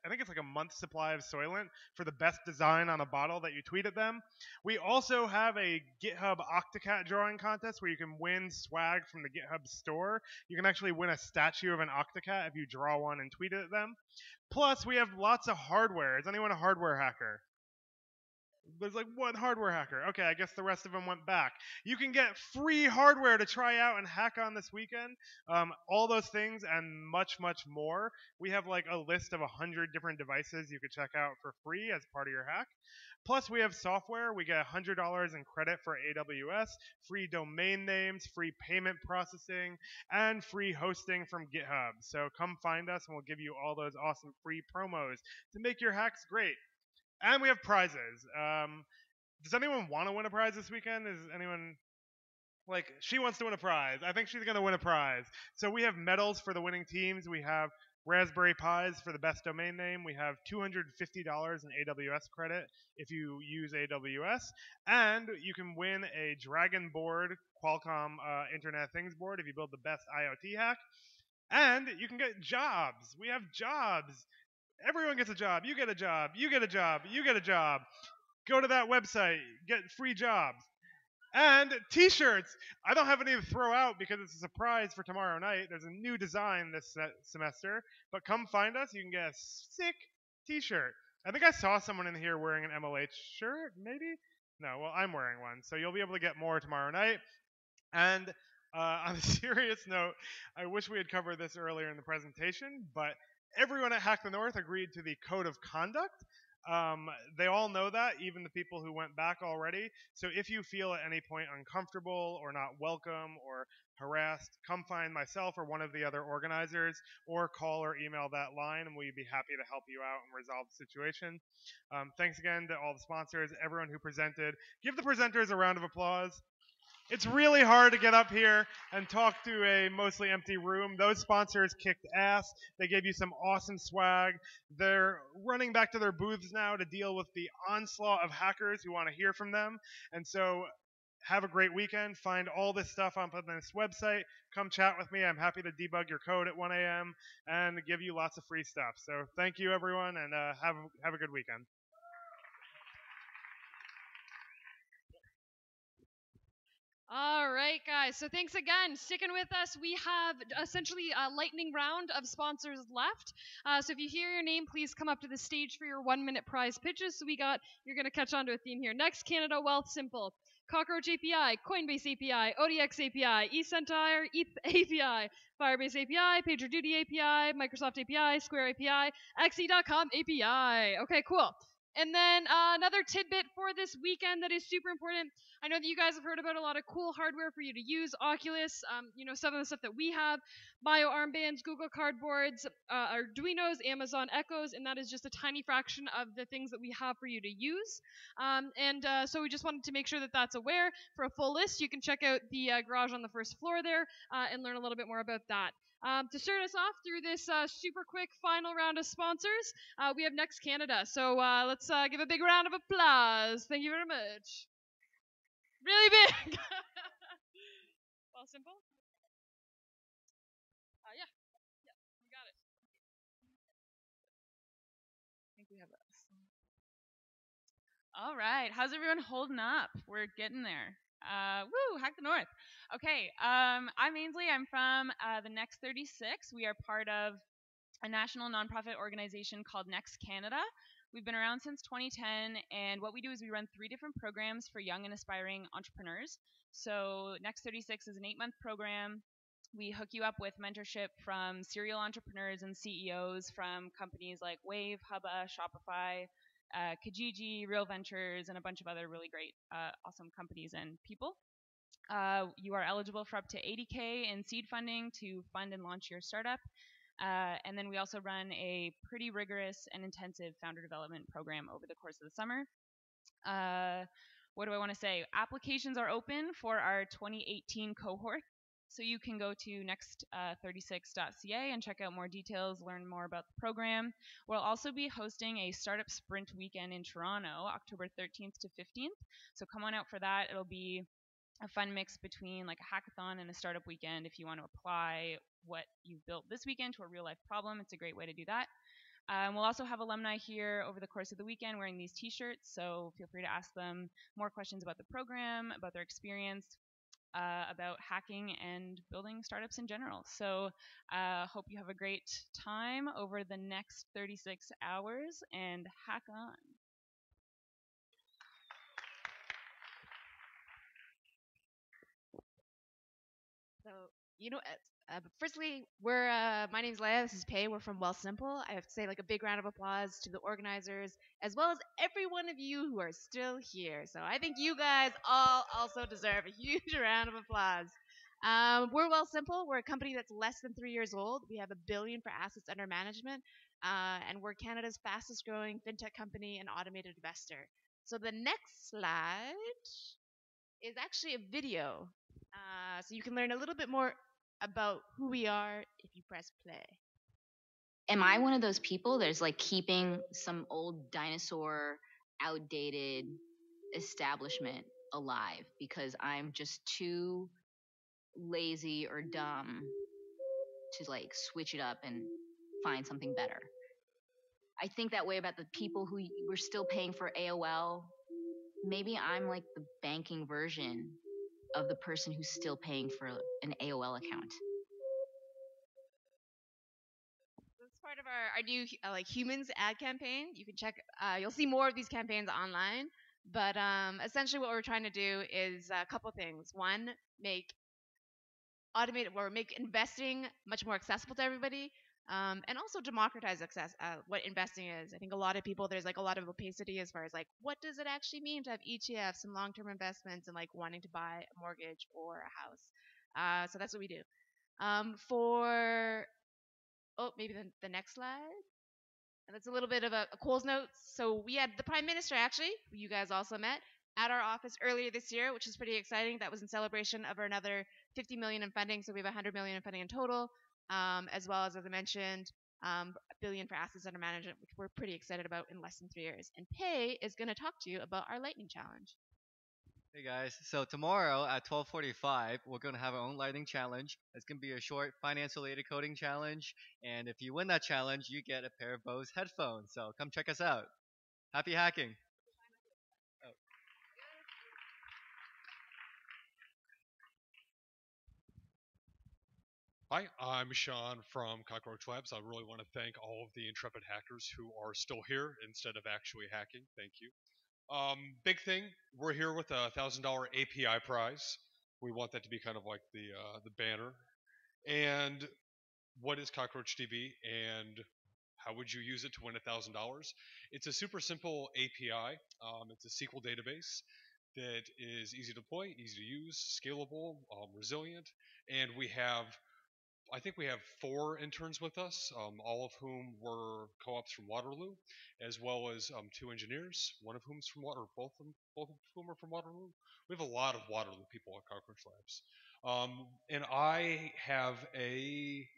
I think it's like a month's supply of Soylent for the best design on a bottle that you tweet at them. We also have a GitHub Octocat drawing contest where you can win swag from the GitHub store. You can actually win a statue of an Octocat if you draw one and tweet it at them. Plus, we have lots of hardware. Is anyone a hardware hacker? There's like one hardware hacker. Okay, I guess the rest of them went back. You can get free hardware to try out and hack on this weekend. All those things and much, much more. We have like a list of 100 different devices you could check out for free as part of your hack. Plus, we have software. We get $100 in credit for AWS, free domain names, free payment processing, and free hosting from GitHub. So come find us and we'll give you all those awesome free promos to make your hacks great. And we have prizes. Does anyone want to win a prize this weekend? Is anyone she wants to win a prize? I think she's going to win a prize. So we have medals for the winning teams. We have Raspberry Pis for the best domain name. We have $250 in AWS credit if you use AWS. And you can win a Dragon board, Qualcomm Internet of Things board, if you build the best IoT hack. And you can get jobs. We have jobs. Everyone gets a job. You get a job. You get a job. You get a job. Go to that website. Get free jobs. And t-shirts. I don't have any to throw out because it's a surprise for tomorrow night. There's a new design this semester. But come find us. You can get a sick t-shirt. I think I saw someone in here wearing an MLH shirt, maybe? No, well, I'm wearing one. So you'll be able to get more tomorrow night. And on a serious note, I wish we had covered this earlier in the presentation, but everyone at Hack the North agreed to the code of conduct. They all know that, even the people who went back already. So if you feel at any point uncomfortable or not welcome or harassed, come find myself or one of the other organizers, or call or email that line, and we'd be happy to help you out and resolve the situation. Thanks again to all the sponsors, everyone who presented. Give the presenters a round of applause. It's really hard to get up here and talk to a mostly empty room. Those sponsors kicked ass. They gave you some awesome swag. They're running back to their booths now to deal with the onslaught of hackers who want to hear from them. And so
have a great weekend. Find all this stuff up on this website. Come chat with me. I'm happy to debug your code at 1 a.m. and give you lots of free stuff. So thank you, everyone, and have a good weekend.
All right, guys. So thanks again. Sticking with us, we have essentially a lightning round of sponsors left. So if you hear your name, please come up to the stage for your 1-minute prize pitches. So you're going to catch on to a theme here. Next, Canada Wealth Simple. Cockroach API, Coinbase API, ODX API, eCentire ETH API, Firebase API, PagerDuty API, Microsoft API, Square API, XE.com API. Okay, cool. And then another tidbit for this weekend that is super important. I know that you guys have heard about a lot of cool hardware for you to use, Oculus, some of the stuff that we have, Bio armbands, Google Cardboards, Arduinos, Amazon Echoes, and that is just a tiny fraction of the things that we have for you to use. So we just wanted to make sure that that's aware. For a full list, you can check out the garage on the first floor there and learn a little bit more about that. To start us off through this super quick final round of sponsors, we have Next Canada. So let's give a big round of applause. Thank you very much. Really big. Well, simple. Yeah, we got it.
I think we have this. All right, how's everyone holding up? We're getting there. Woo, Hack the North. Okay, I'm Ainsley. I'm from the Next 36. We are part of a national nonprofit organization called Next Canada. We've been around since 2010, and what we do is we run 3 different programs for young and aspiring entrepreneurs. So Next 36 is an 8-month program. We hook you up with mentorship from serial entrepreneurs and CEOs from companies like Wave, Hubba, Shopify, Kijiji, Real Ventures, and a bunch of other really great, awesome companies and people. You are eligible for up to $80K in seed funding to fund and launch your startup. And then we also run a pretty rigorous and intensive founder development program over the course of the summer. What do I want to say? Applications are open for our 2018 cohort. So you can go to next36.ca and check out more details, learn more about the program. We'll also be hosting a startup sprint weekend in Toronto, October 13th to 15th. So come on out for that. It'll be a fun mix between like a hackathon and a startup weekend. If you want to apply what you've built this weekend to a real life problem, it's a great way to do that. We'll also have alumni here over the course of the weekend wearing these t-shirts, so feel free to ask them more questions about the program, about their experience, about hacking and building startups in general. So hope you have a great time over the next 36 hours and hack on.
So, firstly, my name's Leia. This is Pei. We're from Well Simple. I have to say, like, a big round of applause to the organizers, as well as every one of you who are still here. So I think you guys all also deserve a huge round of applause. We're Well Simple. We're a company that's less than 3 years old. We have $1 billion for assets under management, and we're Canada's fastest growing fintech company and automated investor. So the next slide is actually a video. So you can learn a little bit more about who we are if you press play.
Am I one of those people that's like keeping some old dinosaur, outdated establishment alive because I'm just too lazy or dumb to like switch it up and find something better? I think that way about the people who were still paying for AOL. Maybe I'm like the banking version of the person who's still paying for an AOL account.
That's part of our new like humans ad campaign. You can check. You'll see more of these campaigns online. But essentially, what we're trying to do is a couple things. One, make investing much more accessible to everybody. And also democratize access, what investing is. I think a lot of people, there's like a lot of opacity as far as like, what does it actually mean to have ETFs and long-term investments and like wanting to buy a mortgage or a house. So that's what we do. Maybe the next slide. And that's a little bit of a Coles Notes. So we had the Prime Minister, actually, who you guys also met, at our office earlier this year, which is pretty exciting. That was in celebration of another $50 million in funding. So we have $100 million in funding in total. As well as I mentioned, $1 billion for assets under management, which we're pretty excited about in less than 3 years. And Pei is going to talk to you about our lightning challenge.
Hey guys, so tomorrow at 12:45, we're going to have our own lightning challenge. It's going to be a short financial aid coding challenge, and if you win that challenge, you get a pair of Bose headphones. So come check us out. Happy hacking.
Hi, I'm Sean from Cockroach Labs. I really want to thank all of the intrepid hackers who are still here instead of actually hacking. Thank you. Big thing, we're here with a $1,000 API prize. We want that to be kind of like the banner. And what is Cockroach DB, and how would you use it to win $1,000? It's a super simple API. It's a SQL database that is easy to deploy, easy to use, scalable, resilient, and I think we have 4 interns with us, all of whom were co-ops from Waterloo, as well as 2 engineers, one of whom's from Waterloo, both of whom are from Waterloo. We have a lot of Waterloo people at Cockroach Labs. And I have a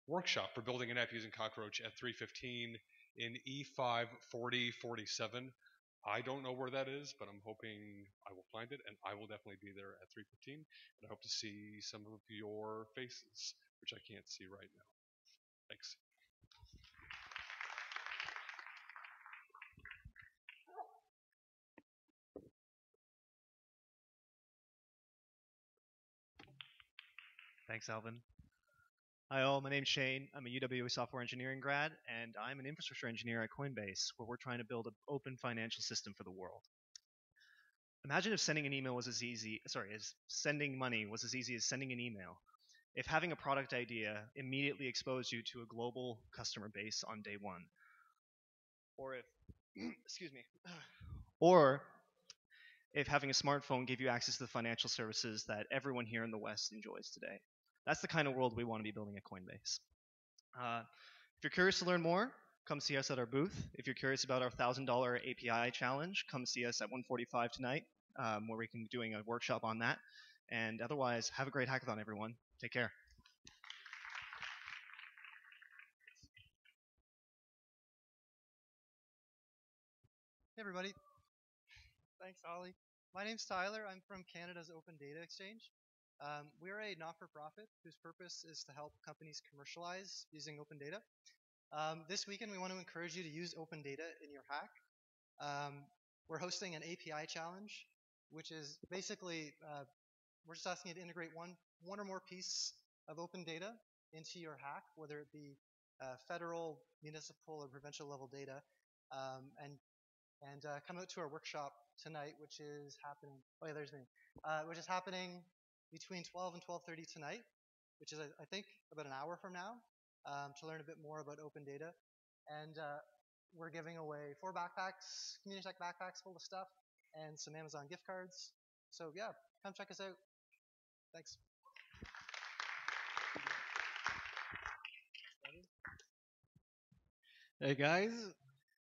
workshop for building an app using Cockroach at 3:15 in E54047. I don't know where that is, but I'm hoping I will find it, and I will definitely be there at 3:15. And I hope to see some of your faces, which I can't see right now. Thanks.
Thanks, Alvin. Hi all, my name's Shane. I'm a UWA software engineering grad, and I'm an infrastructure engineer at Coinbase, where we're trying to build an open financial system for the world. Imagine if sending money was as easy as sending an email. If having a product idea immediately exposed you to a global customer base on day one. Or if, excuse me, or if having a smartphone gave you access to the financial services that everyone here in the West enjoys today. That's the kind of world we want to be building at Coinbase. If you're curious to learn more, come see us at our booth. If you're curious about our $1,000 API challenge, come see us at 1:45 tonight, where we can be doing a workshop on that. And otherwise, have a great hackathon, everyone. Take care.
Hey everybody. Thanks, Ollie. My name's Tyler. I'm from Canada's Open Data Exchange. We're a not-for-profit whose purpose is to help companies commercialize using open data. This weekend, we want to encourage you to use open data in your hack. We're hosting an API challenge, which is basically we're just asking you to integrate one or more piece of open data into your hack, whether it be federal, municipal, or provincial level data, and come out to our workshop tonight, which is happening. Oh yeah, there's me. Which is happening between 12 and 12:30 tonight, which is I think about an hour from now, to learn a bit more about open data. And we're giving away 4 backpacks, Community Tech backpacks full of stuff, and some Amazon gift cards. So yeah, come check us out. Thanks.
Hey guys,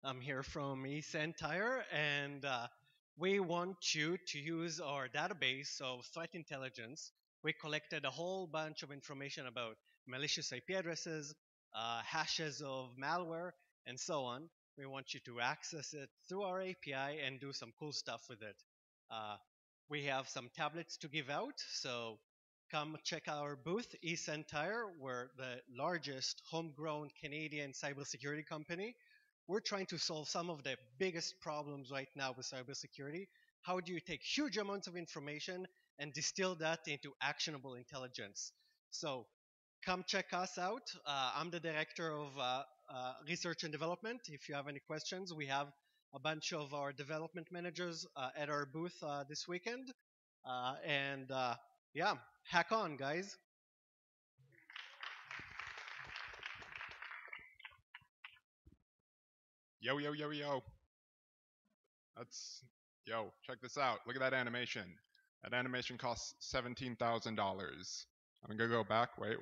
I'm here from eCentire, and we want you to use our database of threat intelligence. We collected a whole bunch of information about malicious IP addresses, hashes of malware, and so on. We want you to access it through our API and do some cool stuff with it. We have some tablets to give out, so come check our booth, eCentire. We're the largest homegrown Canadian cybersecurity company. We're trying to solve some of the biggest problems right now with cybersecurity. How do you take huge amounts of information and distill that into actionable intelligence? So come check us out. I'm the director of research and development. If you have any questions, we have a bunch of our development managers at our booth this weekend. Yeah, hack on, guys.
Yo, yo, yo, yo. Yo, check this out. Look at that animation. That animation costs $17,000. I'm gonna go back. Wait.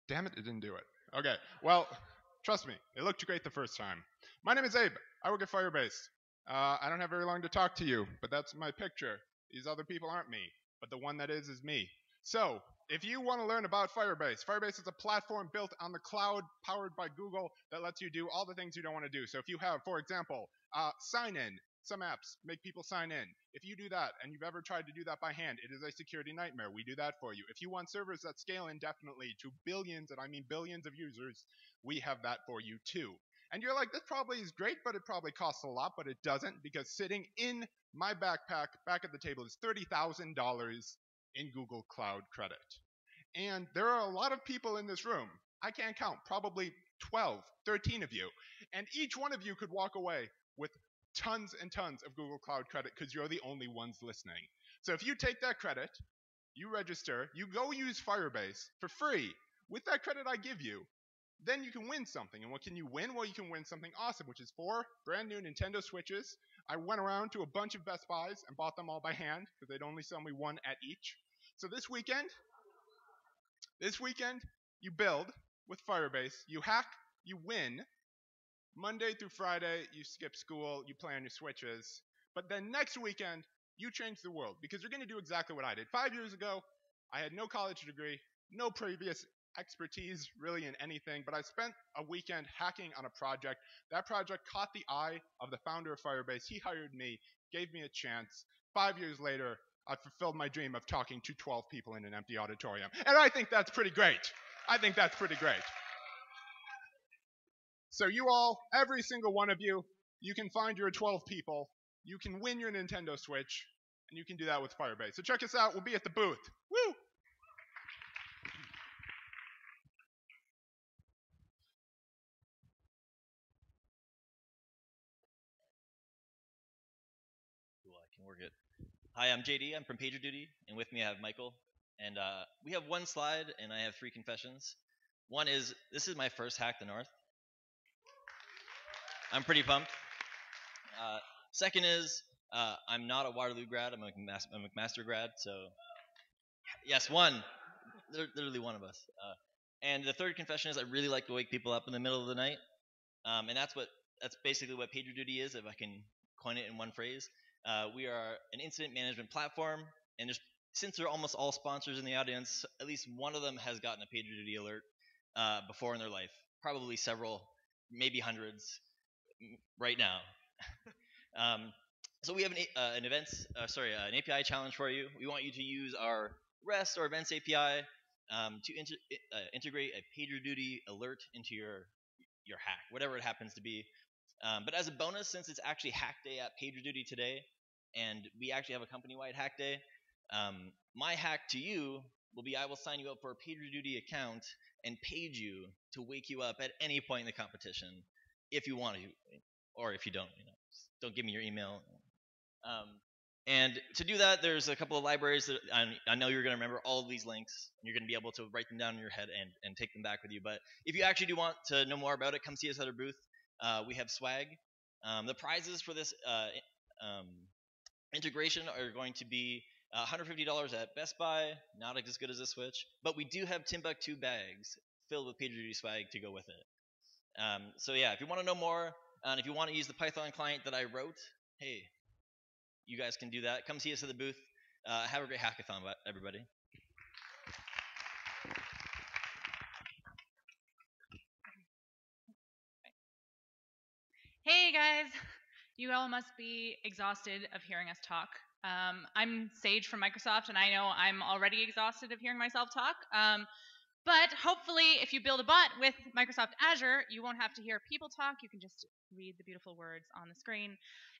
Damn it, it didn't do it. Okay, well, trust me, it looked great the first time. My name is Abe. I work at Firebase. I don't have very long to talk to you, but that's my picture. These other people aren't me, but the one that is me. So, if you want to learn about Firebase, Firebase is a platform built on the cloud powered by Google that lets you do all the things you don't want to do. So if you have, for example, sign in, some apps make people sign in. If you do that and you've ever tried to do that by hand, it is a security nightmare. We do that for you. If you want servers that scale indefinitely to billions, and I mean billions of users, we have that for you too. And you're like, this probably is great, but it probably costs a lot, but it doesn't, because sitting in my backpack back at the table is $30,000 in Google Cloud credit. And there are a lot of people in this room. I can't count, probably 12, 13 of you. And each one of you could walk away with tons and tons of Google Cloud credit because you're the only ones listening. So if you take that credit, you register, you go use Firebase for free with that credit I give you, then you can win something. And what can you win? Well, you can win something awesome, which is 4 brand new Nintendo Switches. I went around to a bunch of Best Buys and bought them all by hand because they'd only sell me one at each. So this weekend, you build with Firebase, you hack, you win. Monday through Friday, you skip school, you play on your Switches. But then next weekend, you change the world because you're going to do exactly what I did. 5 years ago, I had no college degree, no previous expertise really in anything, but I spent a weekend hacking on a project. That project caught the eye of the founder of Firebase. He hired me, gave me a chance. 5 years later, I fulfilled my dream of talking to 12 people in an empty auditorium. And I think that's pretty great. So you all, every single one of you, you can find your 12 people, you can win your Nintendo Switch, and you can do that with Firebase. So check us out. We'll be at the booth. Woo!
Cool, I can work it. Hi, I'm JD. I'm from PagerDuty, and with me I have Michael. And we have one slide, and I have 3 confessions. One is, this is my first hack the North. I'm pretty pumped. Second is, I'm not a Waterloo grad. I'm a McMaster grad. So, yes, one. Literally one of us. And the third confession is, I really like to wake people up in the middle of the night. And that's basically what PagerDuty is, if I can coin it in one phrase. We are an incident management platform, and since they're almost all sponsors in the audience, at least one of them has gotten a PagerDuty alert before in their life. Probably several, maybe hundreds right now. So we have an API challenge for you. We want you to use our REST or Events API to integrate a PagerDuty alert into your hack, whatever it happens to be. But as a bonus, since it's actually Hack Day at PagerDuty today, and we actually have a company-wide Hack Day, my hack to you will be, I will sign you up for a PagerDuty account and page you to wake you up at any point in the competition, if you want to, or if you don't. Just don't give me your email. And to do that, there's a couple of libraries that I know you're going to remember all of these links. And you're going to be able to write them down in your head and take them back with you. But if you actually do want to know more about it, come see us at our booth. We have swag. The prizes for this integration are going to be $150 at Best Buy, not as good as a Switch. But we do have Timbuktu bags filled with PagerDuty swag to go with it. So yeah, if you want to know more, and if you want to use the Python client that I wrote, hey, you guys can do that. Come see us at the booth. Have a great hackathon, everybody.
Hey guys, you all must be exhausted of hearing us talk. I'm Sage from Microsoft, and I know I'm already exhausted of hearing myself talk. But hopefully, if you build a bot with Microsoft Azure, you won't have to hear people talk. You can just read the beautiful words on the screen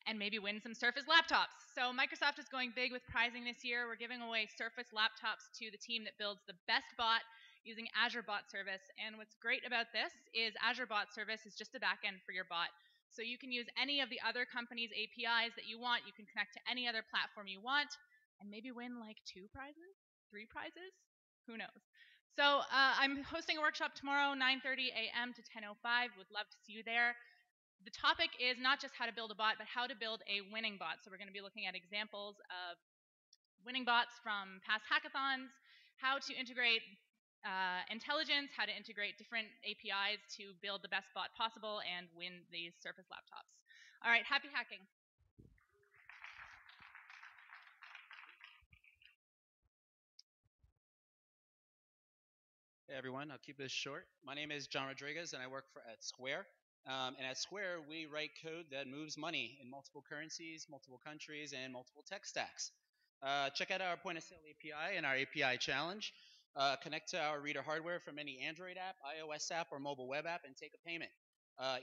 and maybe win some Surface laptops. So Microsoft is going big with prizing this year. We're giving away Surface laptops to the team that builds the best bot using Azure Bot Service. And what's great about this is Azure Bot Service is just a backend for your bot. So you can use any of the other companies' APIs that you want. You can connect to any other platform you want and maybe win like 2 prizes, 3 prizes, who knows. So I'm hosting a workshop tomorrow, 9:30 a.m. to 10:05. Would love to see you there. The topic is not just how to build a bot, but how to build a winning bot. So we're going to be looking at examples of winning bots from past hackathons, how to integrate intelligence, how to integrate different APIs to build the best bot possible and win these Surface laptops. All right, happy hacking.
Hey everyone, I'll keep this short. My name is John Rodriguez and I work at Square.
And at Square, we write code that moves money in multiple currencies, multiple countries, and multiple tech stacks. Check out our point of sale API and our API challenge. Connect to our reader hardware from any Android app, iOS app, or mobile web app and take a payment.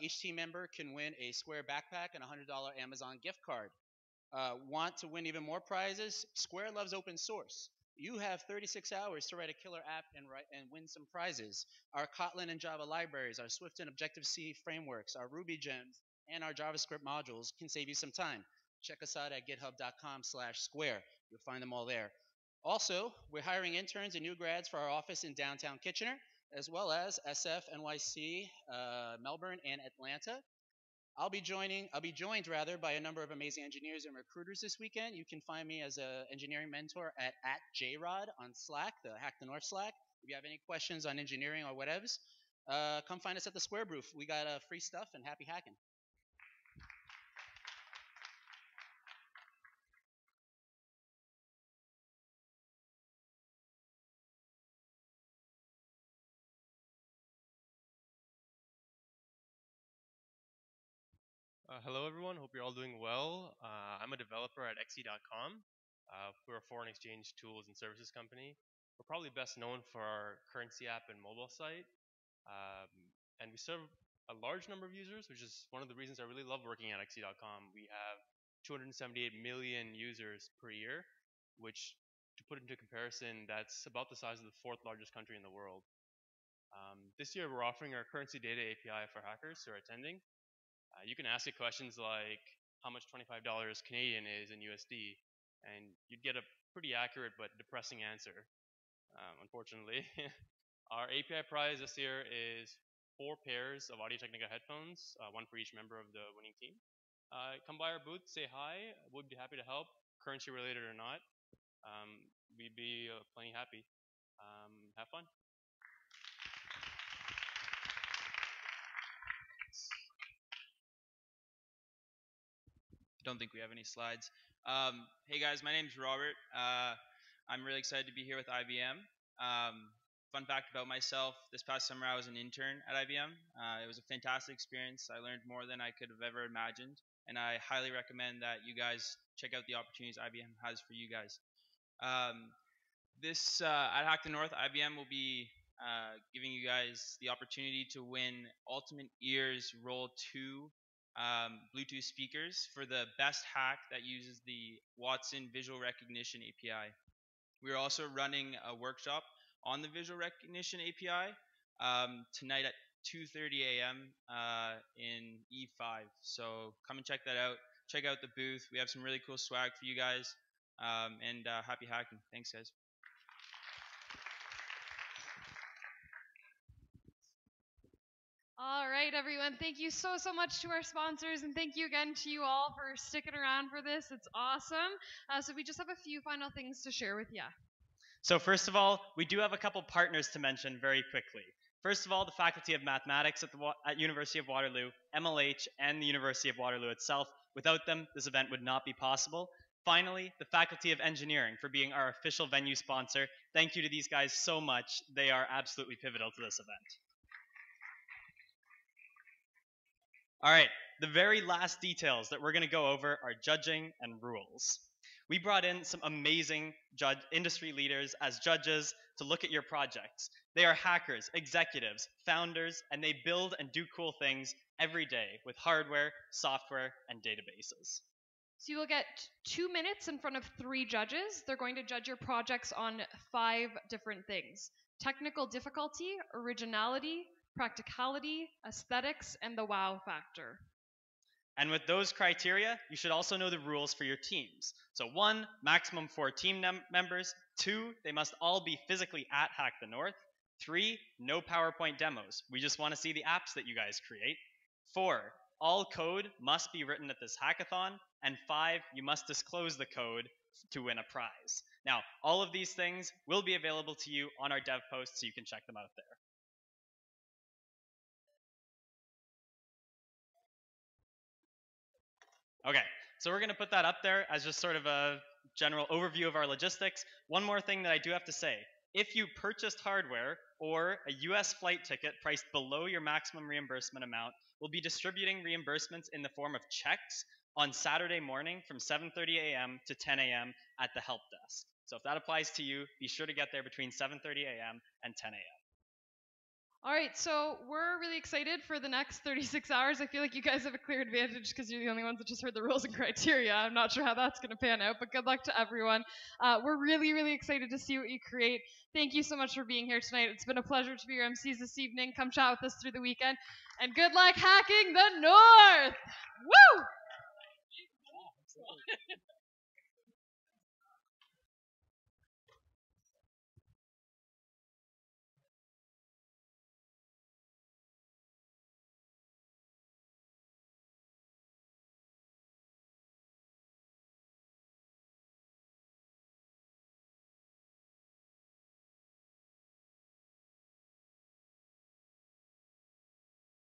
Each team member can win a Square backpack and a $100 Amazon gift card. Want to win even more prizes? Square loves open source. You have 36 hours to write a killer app and win some prizes. Our Kotlin and Java libraries, our Swift and Objective-C frameworks, our Ruby gems, and our JavaScript modules can save you some time. Check us out at github.com/square. You'll find them all there. Also, we're hiring interns and new grads for our office in downtown Kitchener, as well as SF, NYC, Melbourne, and Atlanta. I'll be joined by a number of amazing engineers and recruiters this weekend. You can find me as an engineering mentor at JRod on Slack, the Hack the North Slack. If you have any questions on engineering or whatevs, come find us at the Square booth. We got free stuff and happy hacking.
Hello, everyone. Hope you're all doing well. I'm a developer at xe.com. We're a foreign exchange tools and services company. We're probably best known for our currency app and mobile site. Um, and we serve a large number of users, which is one of the reasons I really love working at xe.com. We have 278 million users per year, which, to put into comparison, that's about the size of the fourth largest country in the world. This year, we're offering our currency data API for hackers who are attending. You can ask it questions like how much $25 Canadian is in USD, and you'd get a pretty accurate but depressing answer, unfortunately. Our API prize this year is 4 pairs of Audio-Technica headphones, one for each member of the winning team. Come by our booth, say hi. We'd be happy to help, currency related or not. We'd be plenty happy. Have fun.
Don't think we have any slides. Hey guys, my name's Robert. I'm really excited to be here with IBM. Fun fact about myself, this past summer I was an intern at IBM. It was a fantastic experience. I learned more than I could have ever imagined, and I highly recommend that you guys check out the opportunities IBM has for you guys. This at Hack the North, IBM will be giving you guys the opportunity to win Ultimate Ears Roll 2 Bluetooth speakers for the best hack that uses the Watson Visual Recognition API. We are also running a workshop on the Visual Recognition API tonight at 2:30 a.m. In E5. So come and check that out. Check out the booth. We have some really cool swag for you guys. And happy hacking. Thanks, guys.
All right, everyone. Thank you so much to our sponsors, and thank you again to you all for sticking around for this. It's awesome. So we just have a few final things to share with you.
So first of all, we do have a couple partners to mention very quickly. First of all, the Faculty of Mathematics at University of Waterloo, MLH, and the University of Waterloo itself. Without them, this event would not be possible. Finally, the Faculty of Engineering for being our official venue sponsor. Thank you to these guys so much. They are absolutely pivotal to this event. All right, the very last details that we're going to go over are judging and rules. We brought in some amazing industry leaders as judges to look at your projects. They are hackers, executives, founders, and they build and do cool things every day with hardware, software, and databases.
So you will get 2 minutes in front of 3 judges. They're going to judge your projects on 5 different things: technical difficulty, originality, practicality, aesthetics, and the wow factor.
And with those criteria, you should also know the rules for your teams. So 1, maximum 4 team members. 2, they must all be physically at Hack the North. 3, no PowerPoint demos. We just want to see the apps that you guys create. 4, all code must be written at this hackathon. And 5, you must disclose the code to win a prize. Now, all of these things will be available to you on our dev post, so you can check them out there. Okay, so we're going to put that up there as just sort of a general overview of our logistics. One more thing that I do have to say. If you purchased hardware or a US flight ticket priced below your maximum reimbursement amount, We'll be distributing reimbursements in the form of checks on Saturday morning from 7:30 a.m. to 10 a.m. at the help desk. So if that applies to you, be sure to get there between 7:30 a.m. and 10 a.m.
All right, so we're really excited for the next 36 hours. I feel like you guys have a clear advantage because you're the only ones that just heard the rules and criteria. I'm not sure how that's going to pan out, but good luck to everyone. We're really, really excited to see what you create. Thank you so much for being here tonight. It's been a pleasure to be your MCs this evening. Come chat with us through the weekend. And good luck hacking the North! Woo!